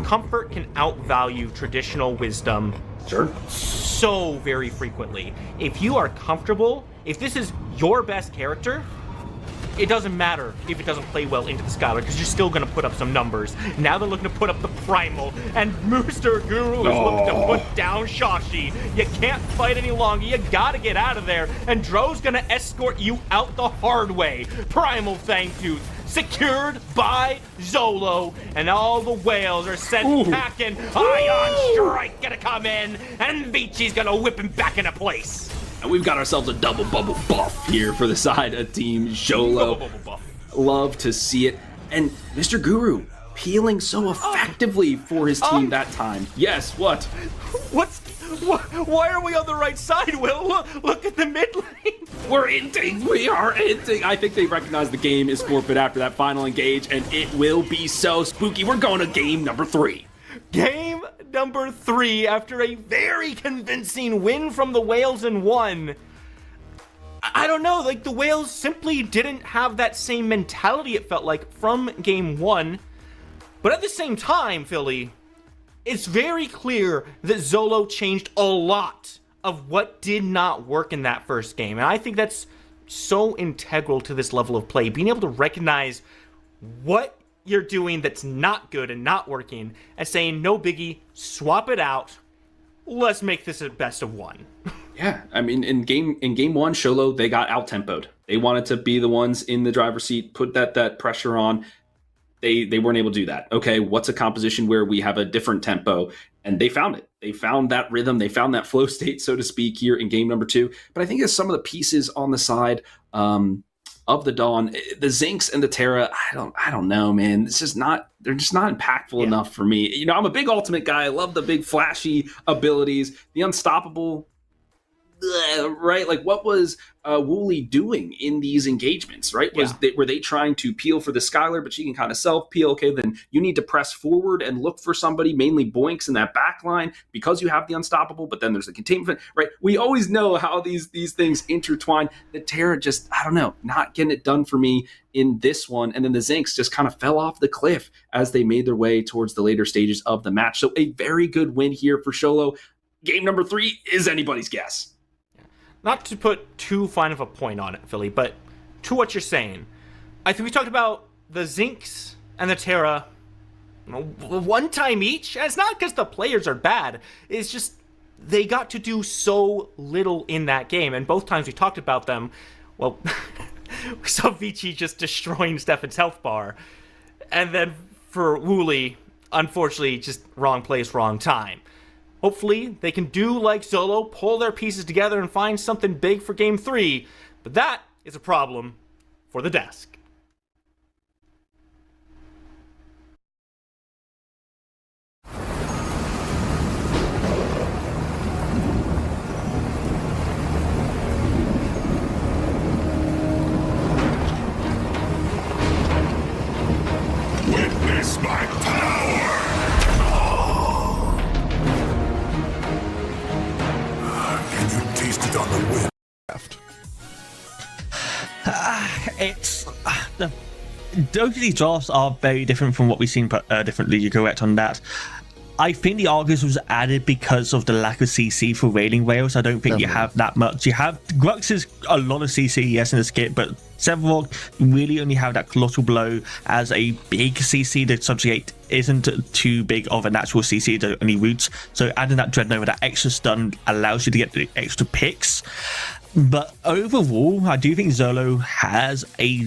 comfort can outvalue traditional wisdom. Sure. So very frequently. If you are comfortable, if this is your best character, it doesn't matter if it doesn't play well into the Skylar, because you're still going to put up some numbers. Now they're looking to put up the Primal, and Mr. Guru is looking to put down Shashi. You can't fight any longer. You got to get out of there, and Dro's going to escort you out the hard way. Primal Fangtooth, secured by Xolo, and all the whales are sent packing. Ion Strike going to come in, and Vichi's going to whip him back into place. And we've got ourselves a double bubble buff here for the side of Team Xolo. Love to see it. And Mr. Guru peeling so effectively for his team that time. Yes, what? Why are we on the right side, Will? Look at the mid lane. We're inting. We are inting. I think they recognize the game is forfeit after that final engage, and it will be so. Spooky, we're going to game number 3. Game number 3, after a very convincing win from the Whales in 1. I don't know, like, the Whales simply didn't have that same mentality, it felt like, from game 1. But at the same time, Philly, it's very clear that Xolo changed a lot of what did not work in that first game. And I think that's so integral to this level of play. Being able to recognize what you're doing that's not good and not working, and saying, no biggie, swap it out, let's make this a best of 1. Yeah, I mean, in game 1, Xolo, they got out-tempoed. They wanted to be the ones in the driver's seat, put that pressure on. They weren't able to do that. Okay, what's a composition where we have a different tempo? And they found it. They found that rhythm. They found that flow state, so to speak, here in game number 2. But I think there's some of the pieces on the side of the Dawn, the Zinx and the Terra, I don't know, man. They're just not impactful enough for me. I'm a big ultimate guy. I love the big flashy abilities. The unstoppable, right? Like, what was Wooly doing in these engagements, right? Were they trying to peel for the Skylar, but she can kind of self-peel? Okay, then you need to press forward and look for somebody, mainly Boinks in that back line, because you have the unstoppable, but then there's the containment, right? We always know how these things intertwine. The Terra just, I don't know, not getting it done for me in this one. And then the Zinx just kind of fell off the cliff as they made their way towards the later stages of the match. So a very good win here for Xolo. Game number 3 is anybody's guess. Not to put too fine of a point on it, Philly, but to what you're saying, I think we talked about the Zinx and the Terra 1 time each. And it's not because the players are bad. It's just they got to do so little in that game, and both times we talked about them, well, we saw Vici just destroying Stefan's health bar, and then for Wooly, unfortunately, just wrong place, wrong time. Hopefully, they can do like Xolo, pull their pieces together and find something big for Game 3, but that is a problem for the desk. Witness my power! Can you taste it on the wind? Both of these drafts are very different from what we've seen differently. You're correct on that. I think the Argus was added because of the lack of CC for Railing Whales. I don't think you have that much. You have Grux is a lot of CC, yes, in this kit, but Sevarog really only have that Colossal Blow as a big CC. The subjugate isn't too big of a natural CC, the only roots. So adding that Dreadnought, that extra stun allows you to get the extra picks. But overall, I do think Xolo has a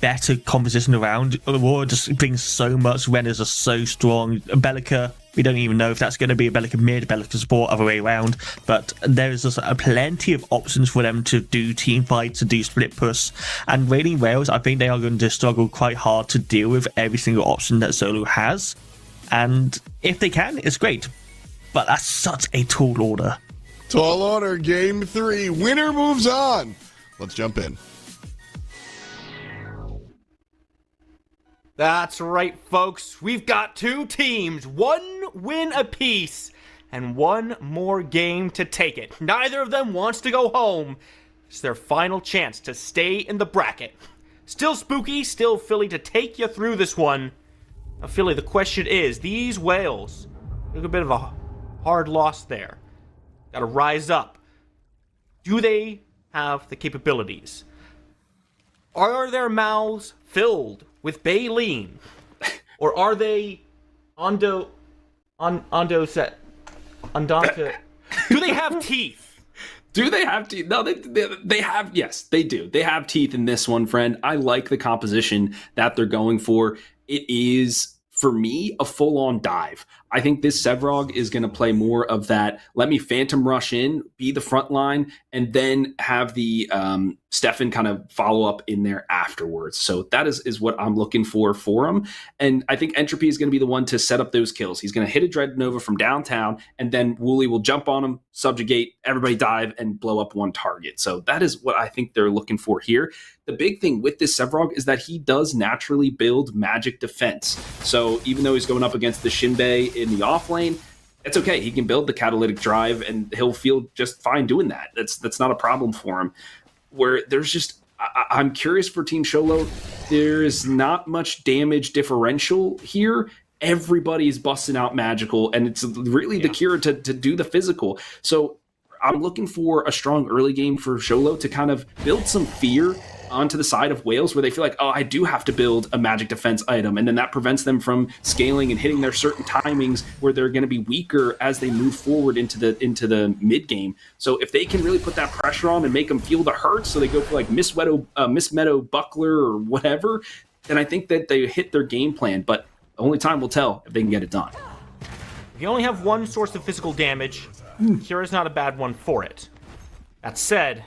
better composition around. Aurora just brings so much. Renners are so strong. Bellica, we don't even know if that's going to be a Bellica mid, Bellica support, other way around. But there's just plenty of options for them to do team fights, to do split push. And Railing Whales, I think they are going to struggle quite hard to deal with every single option that Xolo has. And if they can, it's great. But that's such a tall order. Tall order, Game 3. Winner moves on. Let's jump in. That's right, folks. We've got two teams, one win apiece, and one more game to take it. Neither of them wants to go home. It's their final chance to stay in the bracket. Still spooky, still Philly to take you through this one. Now, Philly, the question is, these Whales took a bit of a hard loss there. Got to rise up. Do they have the capabilities? Are their mouths filled with baleen, or are they Andante? Do they have teeth? Do they have teeth? No, they have. Yes, they do. They have teeth in this one, friend. I like the composition that they're going for. It is, for me, a full-on dive. I think this Sevarog is going to play more of that, let me Phantom Rush in, be the front line, and then have the Stefan kind of follow up in there afterwards. So that is what I'm looking for him. And I think Entropy is going to be the one to set up those kills. He's going to hit a Dread Nova from downtown, and then Wooly will jump on him, subjugate, everybody dive, and blow up one target. So that is what I think they're looking for here. The big thing with this Sevarog is that he does naturally build magic defense. So even though he's going up against the Shinbei in the off lane, it's okay. He can build the catalytic drive and he'll feel just fine doing that. That's not a problem for him. Where there's just, I'm curious for Team Xolo, there is not much damage differential here. Everybody's busting out magical, and it's really the cure to do the physical. So I'm looking for a strong early game for Xolo to kind of build some fear onto the side of Wales, where they feel like, oh, I do have to build a magic defense item, and then that prevents them from scaling and hitting their certain timings where they're going to be weaker as they move forward into the mid game. So if they can really put that pressure on and make them feel the hurt, so they go for like Miss Meadow Buckler or whatever, then I think that they hit their game plan. But only time will tell if they can get it done. If you only have one source of physical damage, Kira's not a bad one for it. That said,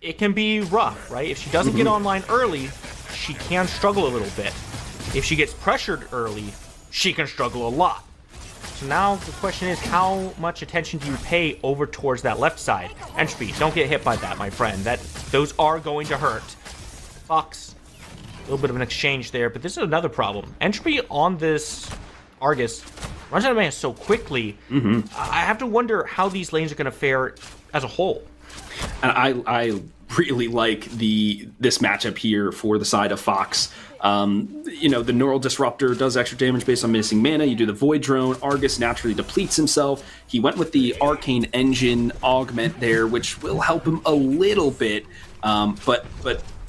it can be rough, right? If she doesn't get online early, she can struggle a little bit. If she gets pressured early, she can struggle a lot. So now the question is, how much attention do you pay over towards that left side? Entropy, don't get hit by that, my friend. Those are going to hurt. Fox, a little bit of an exchange there, but this is another problem. Entropy on this Argus runs out of mana so quickly, I have to wonder how these lanes are going to fare as a whole. And I really like this matchup here for the side of Fox. The Neural Disruptor does extra damage based on missing mana. You do the Void Drone. Argus naturally depletes himself. He went with the Arcane Engine augment there, which will help him a little bit. But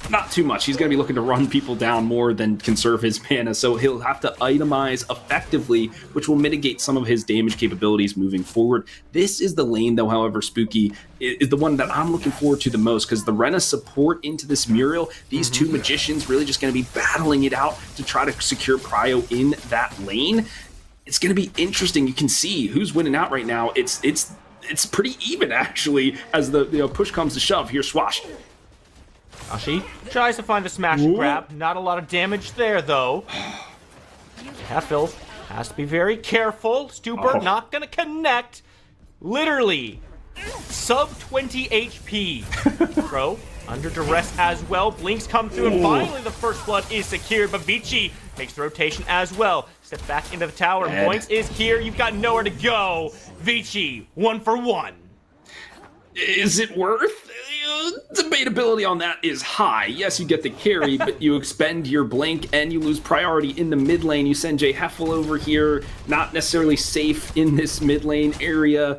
Not too much. He's going to be looking to run people down more than conserve his mana, so he'll have to itemize effectively, which will mitigate some of his damage capabilities moving forward. This is the lane, though, however, Spooky, is the one that I'm looking forward to the most, because the Rena support into this Muriel, these two magicians really just going to be battling it out to try to secure Prio in that lane. It's going to be interesting. You can see who's winning out right now. It's pretty even, actually, as the push comes to shove. Here's Swash. Ashi tries to find the smash and grab. Not a lot of damage there, though. Heffel has to be very careful. Stuber not going to connect. Literally, sub 20 HP. Pro under duress as well. Blinks come through, and finally the first blood is secured. But Vici makes the rotation as well. Step back into the tower. Boinks is here. You've got nowhere to go. Vici, 1 for 1. Is it worth? Debatability on that is high. Yes, you get the carry, but you expend your blink and you lose priority in the mid lane. You send Jay Heffel over here, not necessarily safe in this mid lane area.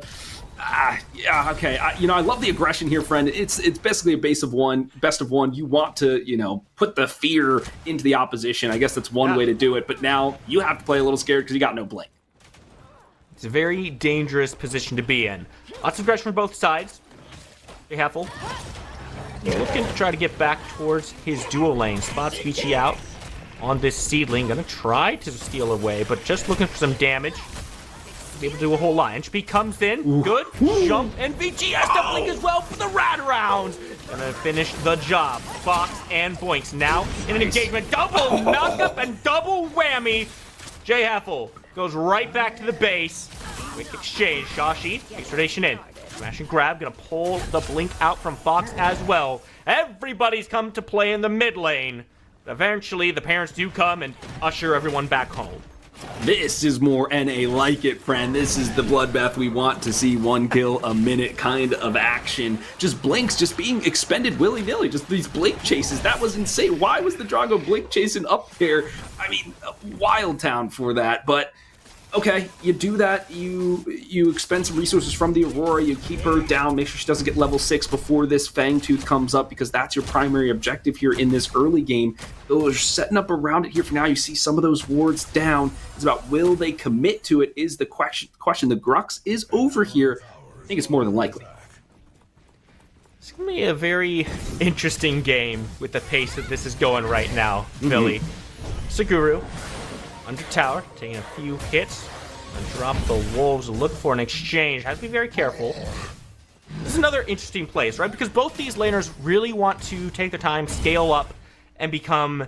Yeah, okay. I love the aggression here, friend. It's basically a best of one. You want to, put the fear into the opposition. I guess that's one way to do it. But now you have to play a little scared because you got no blink. It's a very dangerous position to be in. Lots of aggression from both sides. Jay Heffel looking to try to get back towards his dual lane. Spots Vici out on this seedling. Gonna try to steal away, but just looking for some damage. Be able to do a whole lot. Entropy comes in. Good. Jump. And Vici has to blink as well for the rad rounds. Gonna finish the job. Fox and Boinks now in an engagement. Double knock-up and double whammy. Jay Heffel goes right back to the base. Quick exchange. Shashi takes rotation in. Smash and grab. Gonna pull the blink out from Fox as well. Everybody's come to play in the mid lane. Eventually, the parents do come and usher everyone back home. This is more NA like it, friend. This is the bloodbath we want to see. 1 kill a minute kind of action. Just blinks just being expended willy-nilly. Just these blink chases. That was insane. Why was the Drago blink chasing up there? I mean, wild town for that. But okay, you do that. You expend some resources from the Aurora. You keep her down. Make sure she doesn't get level 6 before this Fangtooth comes up, because that's your primary objective here in this early game. They're setting up around it here for now. You see some of those wards down. It's about, will they commit to it is the question. The Grux is over here. I think it's more than likely. It's going to be a very interesting game with the pace that this is going right now, Philly. Saguru under tower, taking a few hits, and drop the wolves, look for an exchange. Has to be very careful. This is another interesting place, right? Because both these laners really want to take their time, scale up, and become,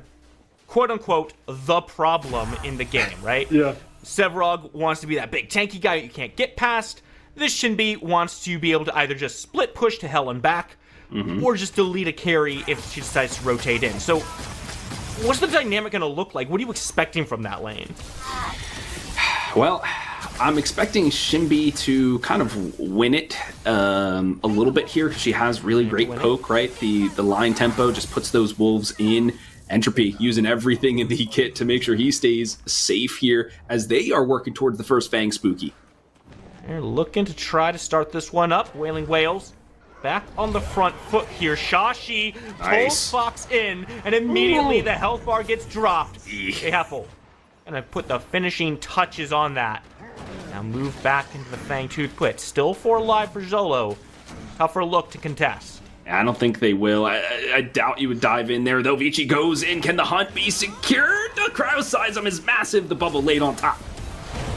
quote-unquote, the problem in the game, right? Yeah. Sevrog wants to be that big tanky guy you can't get past. This Shinbi wants to be able to either just split push to hell and back, or just delete a carry if she decides to rotate in. So what's the dynamic going to look like? What are you expecting from that lane? Well, I'm expecting Shinbi to kind of win it a little bit here. She has really great poke, right? The line tempo just puts those wolves in. Entropy using everything in the kit to make sure he stays safe here as they are working towards the first Fang Spooky. They're looking to try to start this one up. Wailing Whales back on the front foot here. Shashi pulls Fox in, and immediately the health bar gets dropped. Hey, Heffel. Gonna put the finishing touches on that. Now move back into the Fangtooth pit. Still 4 alive for Xolo. Tougher look to contest. I don't think they will. I doubt you would dive in there, though. Vici goes in. Can the hunt be secured? The cryoseism is massive. The bubble laid on top.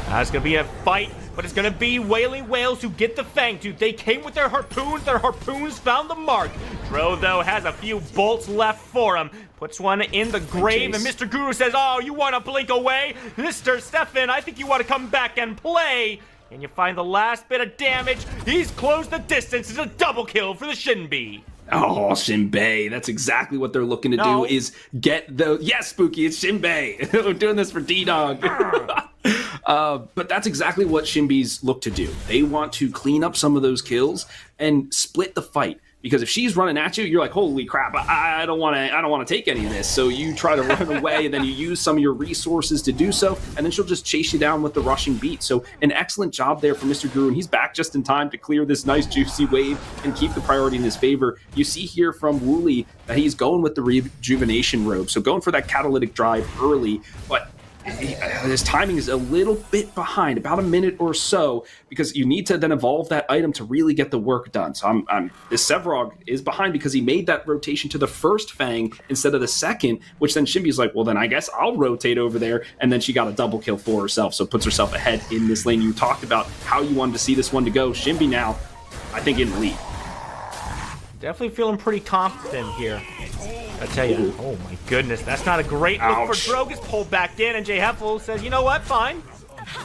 It's going to be a fight, but it's going to be Wailing Whales who get the Fangtooth. They came with their harpoons. Their harpoons found the mark. Dro, though, has a few bolts left for him. Puts one in the grave, and Mr. Guru says, oh, you want to blink away? Mr. Stefan, I think you want to come back and play. And you find the last bit of damage. He's closed the distance. It's a double kill for the Shinbi. Oh, Shinbei. That's exactly what they're looking to do, is get the... Yes, Spooky, it's Shinbei. We're doing this for D-Dog. But that's exactly what Shinbi's look to do. They want to clean up some of those kills and split the fight. because if she's running at you, you're like, holy crap, I don't want to take any of this. So you try to run away, and then you use some of your resources to do so, and then she'll just chase you down with the rushing beat. So an excellent job there for Mr. Guru, and he's back just in time to clear this nice juicy wave and keep the priority in his favor. You see here from Wooly that he's going with the rejuvenation robe, so going for that catalytic drive early, but his timing is a little bit behind, about a minute or so, because you need to then evolve that item to really get the work done. So this Sevrog is behind because he made that rotation to the first Fang instead of the second, which then Shinbi's like, well, then I guess I'll rotate over there, and then she got a double kill for herself, so puts herself ahead in this lane. You talked about how you wanted to see this one to go. Shinbi now, I think, in the lead. Definitely feeling pretty confident here. I tell you, oh my goodness, that's not a great look for Drogus. Pulled back in, and Jay Heffel says, you know what, fine.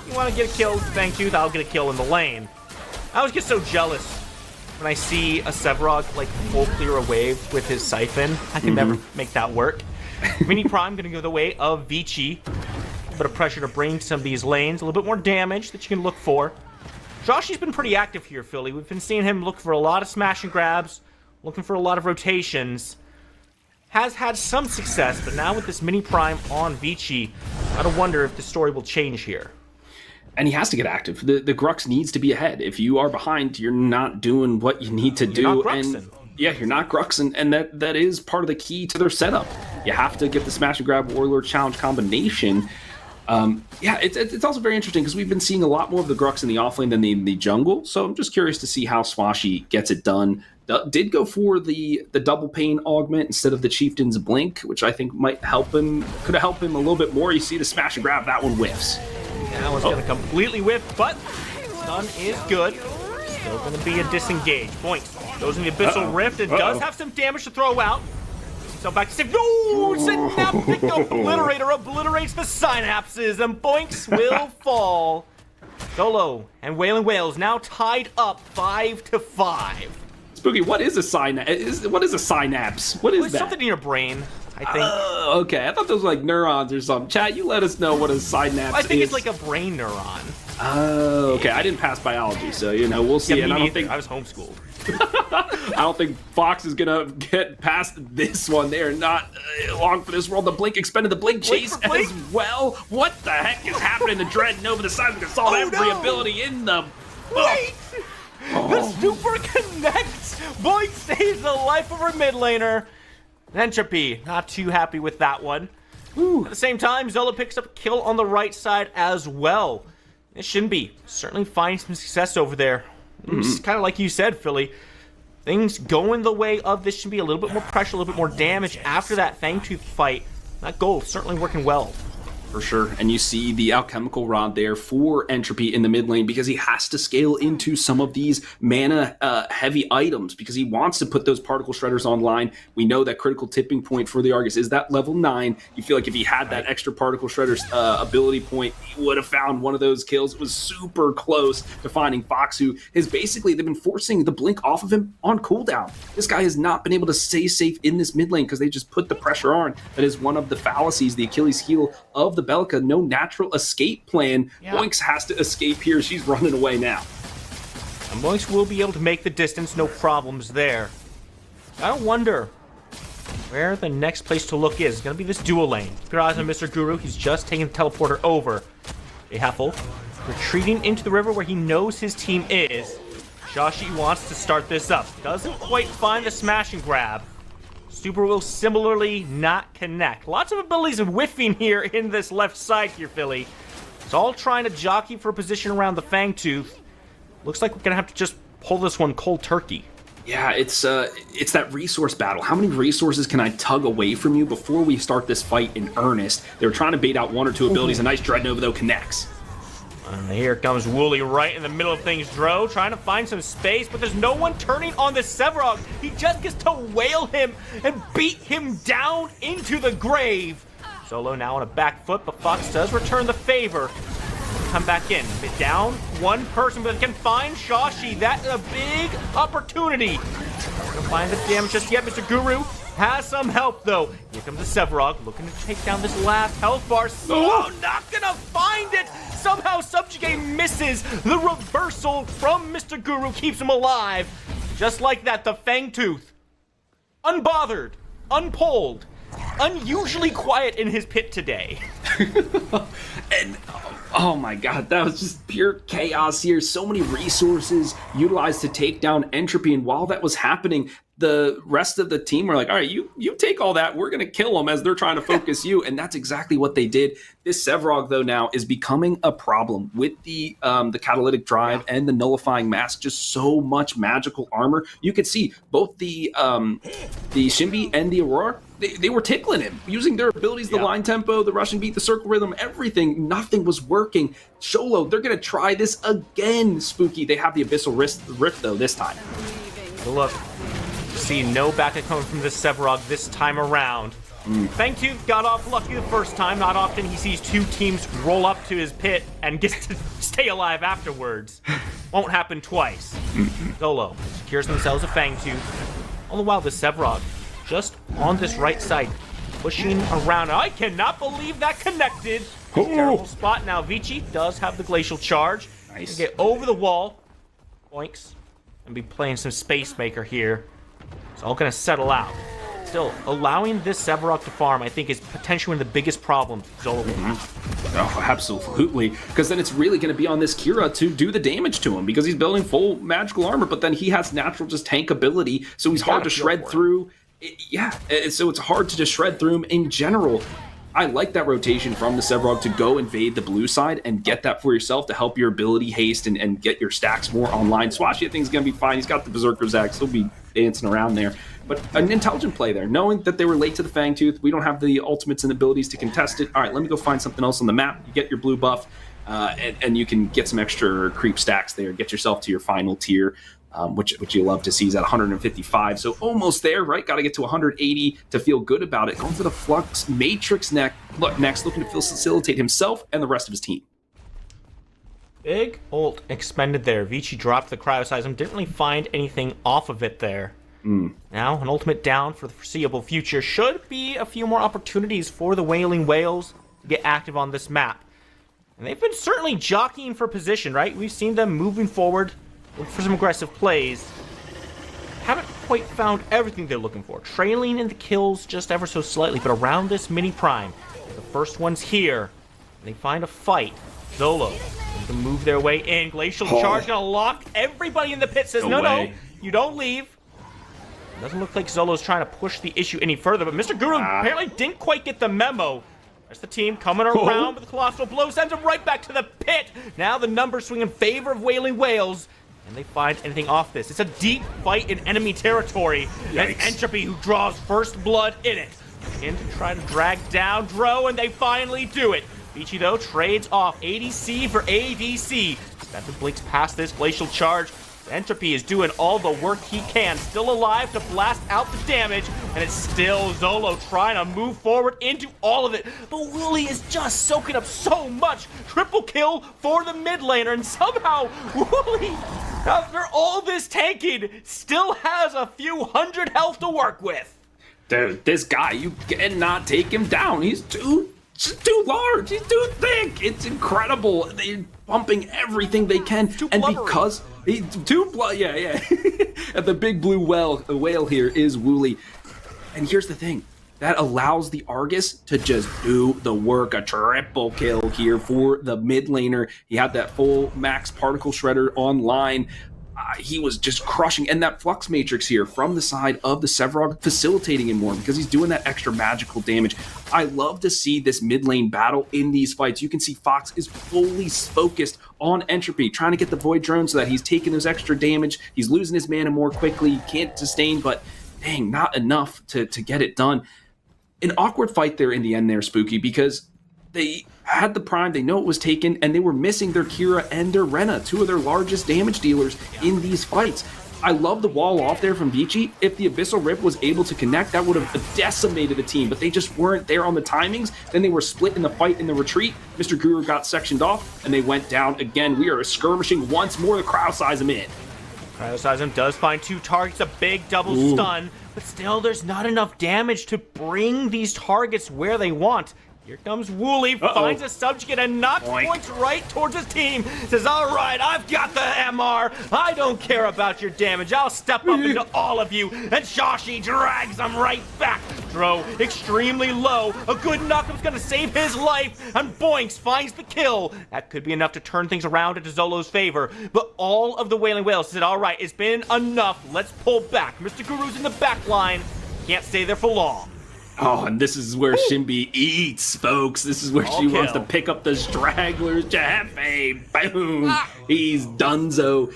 You want to get a kill, thank you, I'll get a kill in the lane. I always get so jealous when I see a Sevrog like full clear a wave with his Siphon. I can never make that work. Mini Prime gonna go the way of Vici. A bit of pressure to bring some of these lanes, a little bit more damage that you can look for. Joshy's been pretty active here, Philly. We've been seeing him look for a lot of smash and grabs, looking for a lot of rotations. Has had some success, but now with this Mini Prime on Vici, I gotta wonder if the story will change here. And he has to get active. The Grux needs to be ahead. If you are behind, you're not doing what you need to do. You're not Gruxing. And yeah, you're not Gruxing, and that is part of the key to their setup. You have to get the smash and grab Warlord challenge combination. It's also very interesting because we've been seeing a lot more of the Grux in the offlane than in the jungle. So I'm just curious to see how Swashi gets it done. Did go for the double pain augment instead of the Chieftain's Blink, which I think might help him. Could have helped him a little bit more. You see the smash and grab, that one whiffs. That one's going to completely whiff, but stun is good. Still going to be a disengage. Boinks goes in the Abyssal Rift and does have some damage to throw out. So back to save. No! Synaptic Obliterator obliterates the synapses, and Boinks will fall. Xolo and Wailing Whales now tied up 5-5. Spooky, what is a synapse? What is a synapse? What is that? Something in your brain, I think. Okay, I thought those were like neurons or something. Chat, you let us know what a synapse is. I think it's like a brain neuron. Oh, okay. I didn't pass biology, so we'll see. Yeah, and I was homeschooled. I don't think Fox is gonna get past this one. They're not long for this world. The Blink expended the Blink chase as well. What the heck is happening? The Dread Nova, the Seismic Assault, every ability in the wait. The super connects. Boink saves the life of her mid laner. Entropy, not too happy with that one. At the same time, Xolo picks up a kill on the right side as well. It shouldn't be. Certainly finding some success over there. It's kind of like you said, Philly. Things going the way of this should be a little bit more pressure, a little bit more damage after that Fangtooth fight. That goal certainly working well. For sure, and you see the alchemical rod there for Entropy in the mid lane because he has to scale into some of these mana heavy items because he wants to put those particle shredders online. We know that critical tipping point for the Argus is that level 9. You feel like if he had that extra particle shredders ability point, he would have found one of those kills. It was super close to finding Fox, who is basically, they've been forcing the blink off of him on cooldown. This guy has not been able to stay safe in this mid lane because they just put the pressure on. That is one of the fallacies, the Achilles heel of the Belka. No natural escape plan. Yeah. Boinks has to escape here. She's running away now. And Boinks will be able to make the distance, no problems there. I wonder where the next place to look is. It's going to be this dual lane. Keep your eyes on Mr. Guru. He's just taking the teleporter over. Heffel retreating into the river where he knows his team is. Joshi wants to start this up. Doesn't quite find the smash and grab. Super will similarly not connect. Lots of abilities of whiffing here in this left side here, Philly. It's all trying to jockey for a position around the Fangtooth. Looks like we're going to have to just pull this one cold turkey. Yeah, it's that resource battle. How many resources can I tug away from you before we start this fight in earnest? They were trying to bait out 1 or 2 abilities. A nice Dread Nova, though, connects. And here comes Wooly right in the middle of things. Dro trying to find some space, but there's no one turning on the Sevrog. He just gets to wail him and beat him down into the grave. Xolo now on a back foot, but Fox does return the favor. Come back in. Down one person, but can find Shashi. That's a big opportunity. Not gonna find the damage just yet. Mr. Guru has some help, though. Here comes the Sevrog, looking to take down this last health bar. Oh, not gonna find it! Somehow Subjugate misses. The reversal from Mr. Guru keeps him alive. Just like that, the Fangtooth, unbothered, unpolled, unusually quiet in his pit today. And oh my god, that was just pure chaos here. So many resources utilized to take down Entropy, and while that was happening, the rest of the team were like, all right, you take all that, we're going to kill them as they're trying to focus you. And that's exactly what they did. This Sevrog, though, now is becoming a problem with the catalytic drive and the nullifying mask. Just so much magical armor. You could see both the Shinbi and the Aurora, they were tickling him, using their abilities, the line tempo, the Russian beat, the circle rhythm, everything. Nothing was working. Xolo, they're going to try this again, Spooky. They have the Abyssal Rift, though, this time. Look, see no backup coming from this Sevrog this time around. Fangtooth got off lucky the first time. Not often he sees two teams roll up to his pit and gets to stay alive afterwards. Won't happen twice. Xolo secures themselves a Fangtooth. All the while, the Sevrog just on this right side, pushing around. I cannot believe that connected. Terrible spot. Now Vici does have the glacial charge. Nice. Get over the wall. Boinks. And be playing some Space Maker here. It's all going to settle out. Still, allowing this Sevrog to farm, I think, is potentially one of the biggest problems Xolo will have. Oh, absolutely. Because then it's really going to be on this Kira to do the damage to him, because he's building full magical armor, but then he has natural just tank ability, so he's hard to shred through. So it's hard to just shred through him in general. I like that rotation from the Sevrog to go invade the blue side and get that for yourself to help your ability haste and get your stacks more online. Swashy, I think, is going to be fine. He's got the Berserker's Axe. He'll be dancing around there. But an intelligent play there, knowing that they were late to the Fangtooth. We don't have the ultimates and abilities to contest it. All right, let me go find something else on the map. You get your blue buff, and you can get some extra creep stacks there. Get yourself to your final tier. Which you love to see is at 155, so almost there, right? Got to get to 180 to feel good about it. Going for the Flux Matrix next, looking to facilitate himself and the rest of his team. Big ult expended there. Vici dropped the Cryoseism, didn't really find anything off of it there. Now, an ultimate down for the foreseeable future. Should be a few more opportunities for the Wailing Whales to get active on this map. And they've been certainly jockeying for position, right? We've seen them moving forward, looking for some aggressive plays. Haven't quite found everything they're looking for. Trailing in the kills just ever so slightly, but around this mini prime, the first one's here. They find a fight. Xolo to move their way in. Glacial Charge gonna lock everybody in the pit. Says, no, you don't leave. Doesn't look like Xolo's trying to push the issue any further, but Mr. Guru apparently didn't quite get the memo. There's the team coming around with the Colossal Blow, sends him right back to the pit. Now the numbers swing in favor of Wailing Whales. And they find anything off this. It's a deep fight in enemy territory. And Entropy who draws first blood in it. In to try to drag down Dro, and they finally do it. Vici, though, trades off ADC for ADC. Stefan blinks past this Glacial Charge. Entropy is doing all the work he can. Still alive to blast out the damage. And it's still Xolo trying to move forward into all of it. But Wooly is just soaking up so much. Triple kill for the mid laner. And somehow Wooly, after all this tanking, still has a few hundred health to work with. Dude, this guy, you cannot take him down. He's too large. He's too thick. It's incredible. They're pumping everything they can. And because he's too blood, and the big blue whale here is Wooly. And here's the thing. That allows the Argus to just do the work. A triple kill here for the mid laner. He had that full max particle shredder online. He was just crushing, and that Flux Matrix here from the side of the Sevrog facilitating him more because he's doing that extra magical damage. I love to see this mid lane battle in these fights. You can see Fox is fully focused on Entropy, trying to get the Void Drone so that he's taking those extra damage. He's losing his mana more quickly, he can't sustain, but dang, not enough to get it done. An awkward fight there in the end there, Spooky, because they had the prime, they know it was taken, and they were missing their Kira and their Rena, two of their largest damage dealers in these fights. I love the wall off there from Vici. If the Abyssal Rip was able to connect, that would have decimated the team, but they just weren't there on the timings. Then they were split in the fight in the retreat. Mr. Guru got sectioned off, and they went down again. We are skirmishing once more. The Cryoseism in. Cryoseism does find two targets, a big double stun, but still there's not enough damage to bring these targets where they want. Here comes Wooly, finds a subjugate and knocks points right towards his team. Says, all right, I've got the MR. I don't care about your damage. I'll step up into all of you. And Shashi drags him right back. Dro extremely low. A good knockup's gonna save his life. And Boinks finds the kill. That could be enough to turn things around into Xolo's favor. But all of the Wailing Whales said, all right, it's been enough. Let's pull back. Mr. Guru's in the back line. Can't stay there for long. Oh, and this is where Shinbi eats, folks. This is where she wants to pick up the stragglers. Jefe, boom. He's donezo.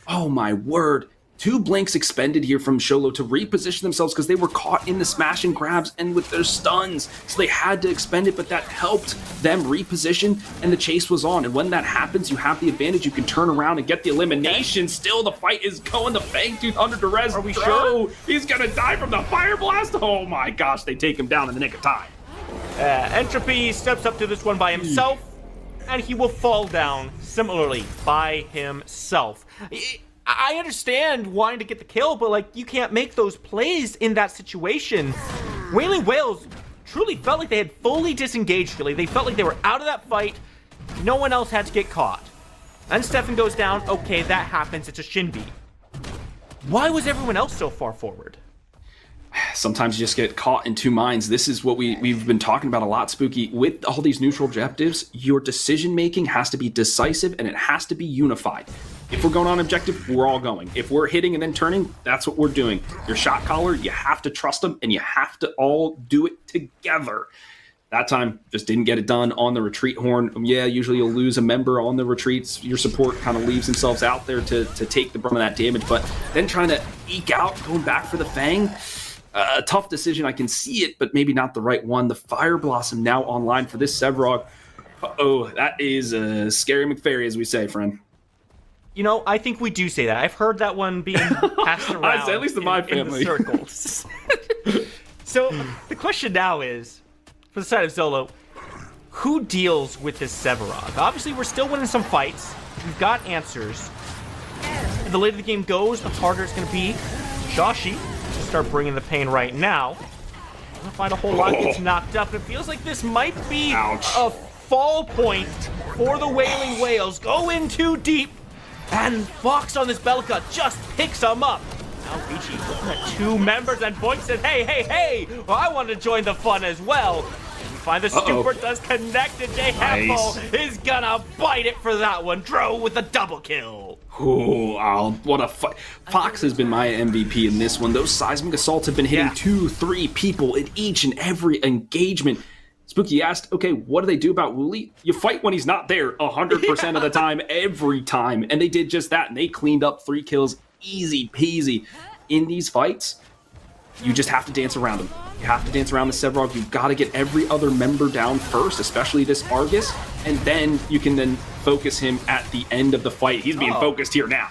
Oh, my word. 2 blinks expended here from Xolo to reposition themselves because they were caught in the smash and grabs and with their stuns. So they had to expend it, but that helped them reposition, and the chase was on. And when that happens, you have the advantage. You can turn around and get the elimination. Still, the fight is going. The Fangtooth under duress. Are we sure? He's going to die from the fire blast. Oh my gosh, they take him down in the nick of time. Entropy steps up to this one by himself, and he will fall down similarly by himself. I understand wanting to get the kill, but like, you can't make those plays in that situation. Wailing Whales truly felt like they had fully disengaged Philly. They felt like they were out of that fight. No one else had to get caught. And Stefan goes down. Okay, that happens. It's a Shinbi. Why was everyone else so far forward? Sometimes you just get caught in 2 minds. This is what we've been talking about a lot, Spooky. With all these neutral objectives, your decision making has to be decisive and it has to be unified. If we're going on objective, we're all going. If we're hitting and then turning, that's what we're doing. Your shot caller, you have to trust them and you have to all do it together. That time, just didn't get it done on the retreat horn. Yeah, usually you'll lose a member on the retreats. Your support kind of leaves themselves out there to take the brunt of that damage. But then trying to eke out, going back for the Fang, a tough decision. I can see it, but maybe not the right one. The Fire Blossom now online for this Sevrog. Uh-oh, that is a scary McFairy, as we say, friend. You know, I think we do say that. I've heard that one being passed around. At least in my family. In the circles. So the question now is, for the side of Xolo, who deals with this Sevrog? Obviously, we're still winning some fights. We've got answers. And the later the game goes, the harder it's going to be. Shashi to start bringing the pain right now. I'm going to find a whole lot gets knocked up. It feels like this might be a fall point for the Wailing Whales. Go in too deep. And Fox on this Belka just picks him up. Now Vici looking at 2 members, and Boink said, hey, well, I want to join the fun as well. And we find the Stupor does connect, and Jehefo is gonna bite it for that one. Dro with a double kill. Ooh, what a fight. Fox has been my MVP in this one. Those seismic assaults have been hitting 2-3 people in each and every engagement. Spooky asked, okay, what do they do about Wooly? You fight when he's not there 100% of the time, every time. And they did just that, and they cleaned up 3 kills easy peasy. In these fights, you just have to dance around them. You have to dance around the Sevrog. You've got to get every other member down first, especially this Argus, and then you can then focus him at the end of the fight. He's being focused here now.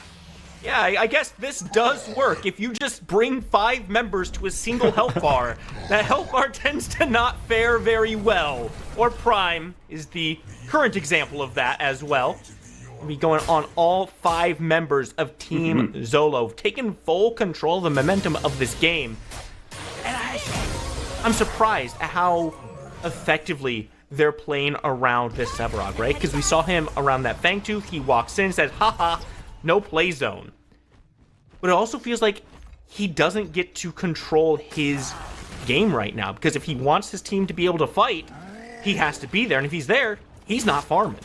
Yeah, I guess this does work. If you just bring 5 members to a single health bar, that health bar tends to not fare very well. Or Prime is the current example of that as well. We'll be going on all 5 members of Team Xolo, taking full control of the momentum of this game. And I'm surprised at how effectively they're playing around this Sevrog, right? Because we saw him around that Fangtooth. He walks in and says, haha, no play zone. But it also feels like he doesn't get to control his game right now, because if he wants his team to be able to fight, he has to be there, and if he's there, he's not farming.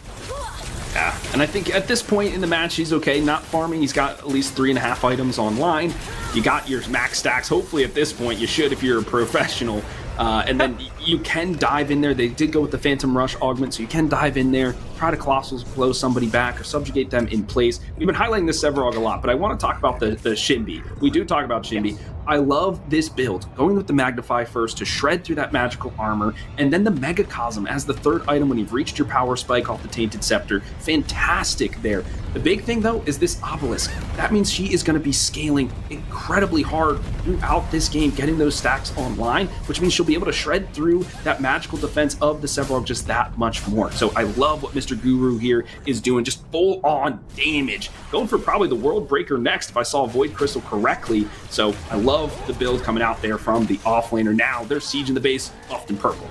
Yeah, and I think at this point in the match, he's okay, not farming. He's got at least 3.5 items online. You got your max stacks. Hopefully at this point, you should if you're a professional. And then you can dive in there. They did go with the Phantom Rush augment, so you can dive in there, try to Colossals blow somebody back or subjugate them in place. We've been highlighting the Sevrog a lot, but I want to talk about the Shinbi. We do talk about Shinbi. Yes. I love this build, going with the Magnify first to shred through that magical armor, and then the Megacosm as the 3rd item when you've reached your power spike off the Tainted Scepter. Fantastic there. The big thing, though, is this Obelisk. That means she is going to be scaling incredibly hard throughout this game, getting those stacks online, which means she'll be able to shred through that magical defense of the Sevrog just that much more. So I love what Mr. Guru here is doing, just full-on damage. Going for probably the World Breaker next if I saw Void Crystal correctly. So I love the build coming out there from the offlaner. Now they're sieging the base, buffed in purple.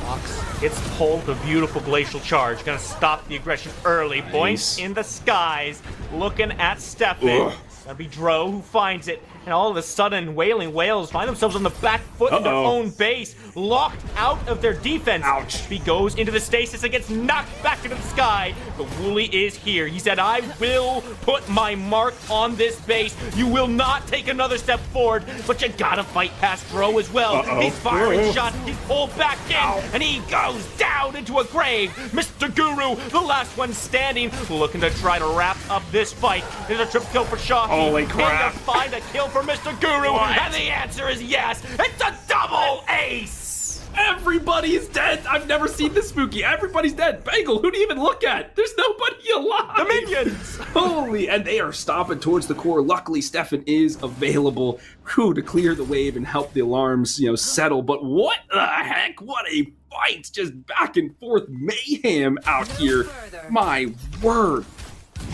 Fox Gets pulled, the beautiful glacial charge. Gonna stop the aggression early. Boinks in the skies, looking at Stefan. Gonna be Dro who finds it, and all of a sudden, Wailing Whales find themselves on the back foot in their own base, locked out of their defense. Ouch. He goes into the stasis and gets knocked back into the sky, but Wooly is here. He said, I will put my mark on this base. You will not take another step forward, but you gotta fight past Dro as well. He's firing shots, he's pulled back in, and he goes down into a grave. Mr. Guru, the last one standing, looking to try to wrap up this fight. There's a trip kill for Shaw. Holy crap. Can you find a kill for Mr. Guru? And the answer is yes. It's a double ace. Everybody's dead. I've never seen this spooky. Everybody's dead. Bangle, who do you even look at? There's nobody alive. The minions. Holy, and they are stomping towards the core. Luckily, Stefan is available to clear the wave and help the alarms, settle. But what the heck? What a fight. Just back and forth mayhem out here. My word.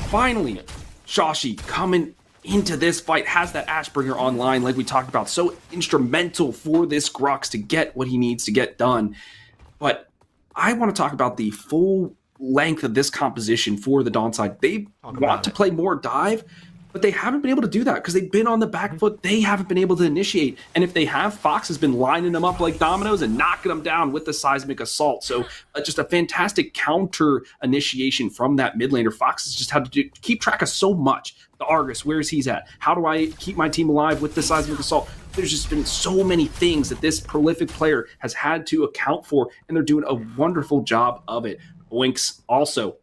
Finally, Shashi coming into this fight, has that Ashbringer online like we talked about, so instrumental for this Grux to get what he needs to get done. But I want to talk about the full length of this composition for the Dawn side. They want to play more dive, but they haven't been able to do that because they've been on the back foot. They haven't been able to initiate, and if they have, Fox has been lining them up like dominoes and knocking them down with the seismic assault. So just a fantastic counter initiation from that mid laner. Fox has just had to keep track of so much. The Argus, where's he's at? How do I keep my team alive with the seismic assault? There's just been so many things that this prolific player has had to account for, and they're doing a wonderful job of it. Oinks also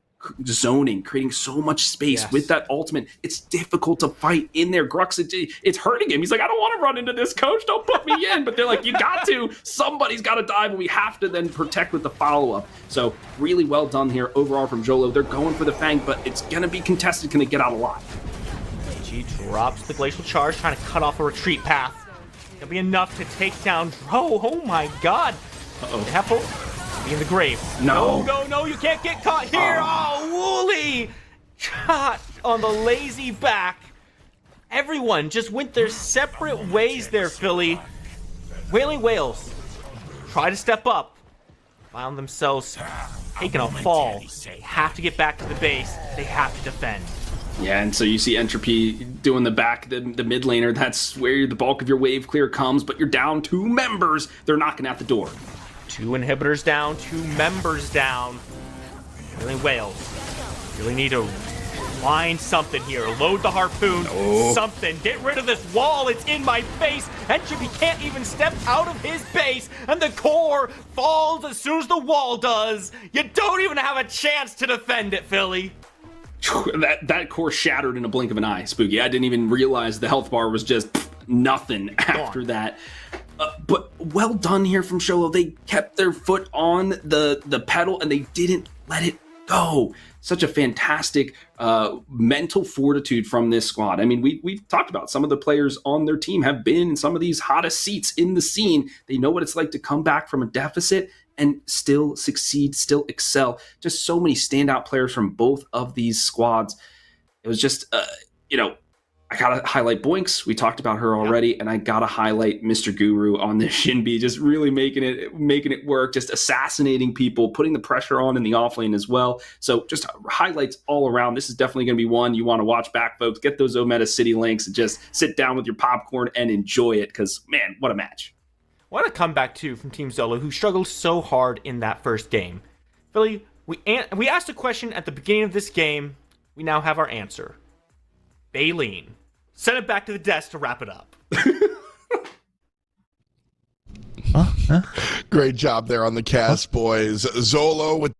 zoning, creating so much space with that ultimate. It's difficult to fight in there. Grux, it's hurting him. He's like, I don't want to run into this, coach. Don't put me in. But they're like, you got to. Somebody's got to dive, and we have to then protect with the follow-up. So really well done here overall from Xolo. They're going for the Fang, but it's going to be contested. Can they get out alive? He drops the glacial charge, trying to cut off a retreat path. It'll be enough to take down Dro. Oh my god. They have hope. Be in the grave. No, you can't get caught here. Oh, Wooly. Shot on the lazy back. Everyone just went their separate ways there, Philly. Wailing Whales try to step up. Found themselves taking a fall. They have to get back to the base. They have to defend. Yeah, and so you see Entropy doing the mid laner. That's where the bulk of your wave clear comes, but you're down 2 members. They're knocking at the door. 2 inhibitors down, 2 members down. Really Whales. Really need to find something here. Load the harpoon. Something. Get rid of this wall. It's in my face. Entropy can't even step out of his base, and the core falls as soon as the wall does. You don't even have a chance to defend it, Philly. That core shattered in a blink of an eye, Spooky. I didn't even realize the health bar was just nothing after that. But well done here from Xolo. They kept their foot on the pedal and they didn't let it go. Such a fantastic mental fortitude from this squad. I mean, we've talked about some of the players on their team have been in some of these hottest seats in the scene. They know what it's like to come back from a deficit and still succeed, still excel. Just so many standout players from both of these squads. It was just, I gotta highlight Boinks. We talked about her already, and I gotta highlight Mr. Guru on this Shinbi, just really making it work, just assassinating people, putting the pressure on in the offlane as well. So just highlights all around. This is definitely gonna be one you want to watch back, folks. Get those Ometa City links and just sit down with your popcorn and enjoy it, because man, what a match. What a comeback, too, from Team Xolo, who struggled so hard in that first game. Philly, we asked a question at the beginning of this game. We now have our answer. Baleen. Send it back to the desk to wrap it up. Great job there on the cast, boys. Xolo with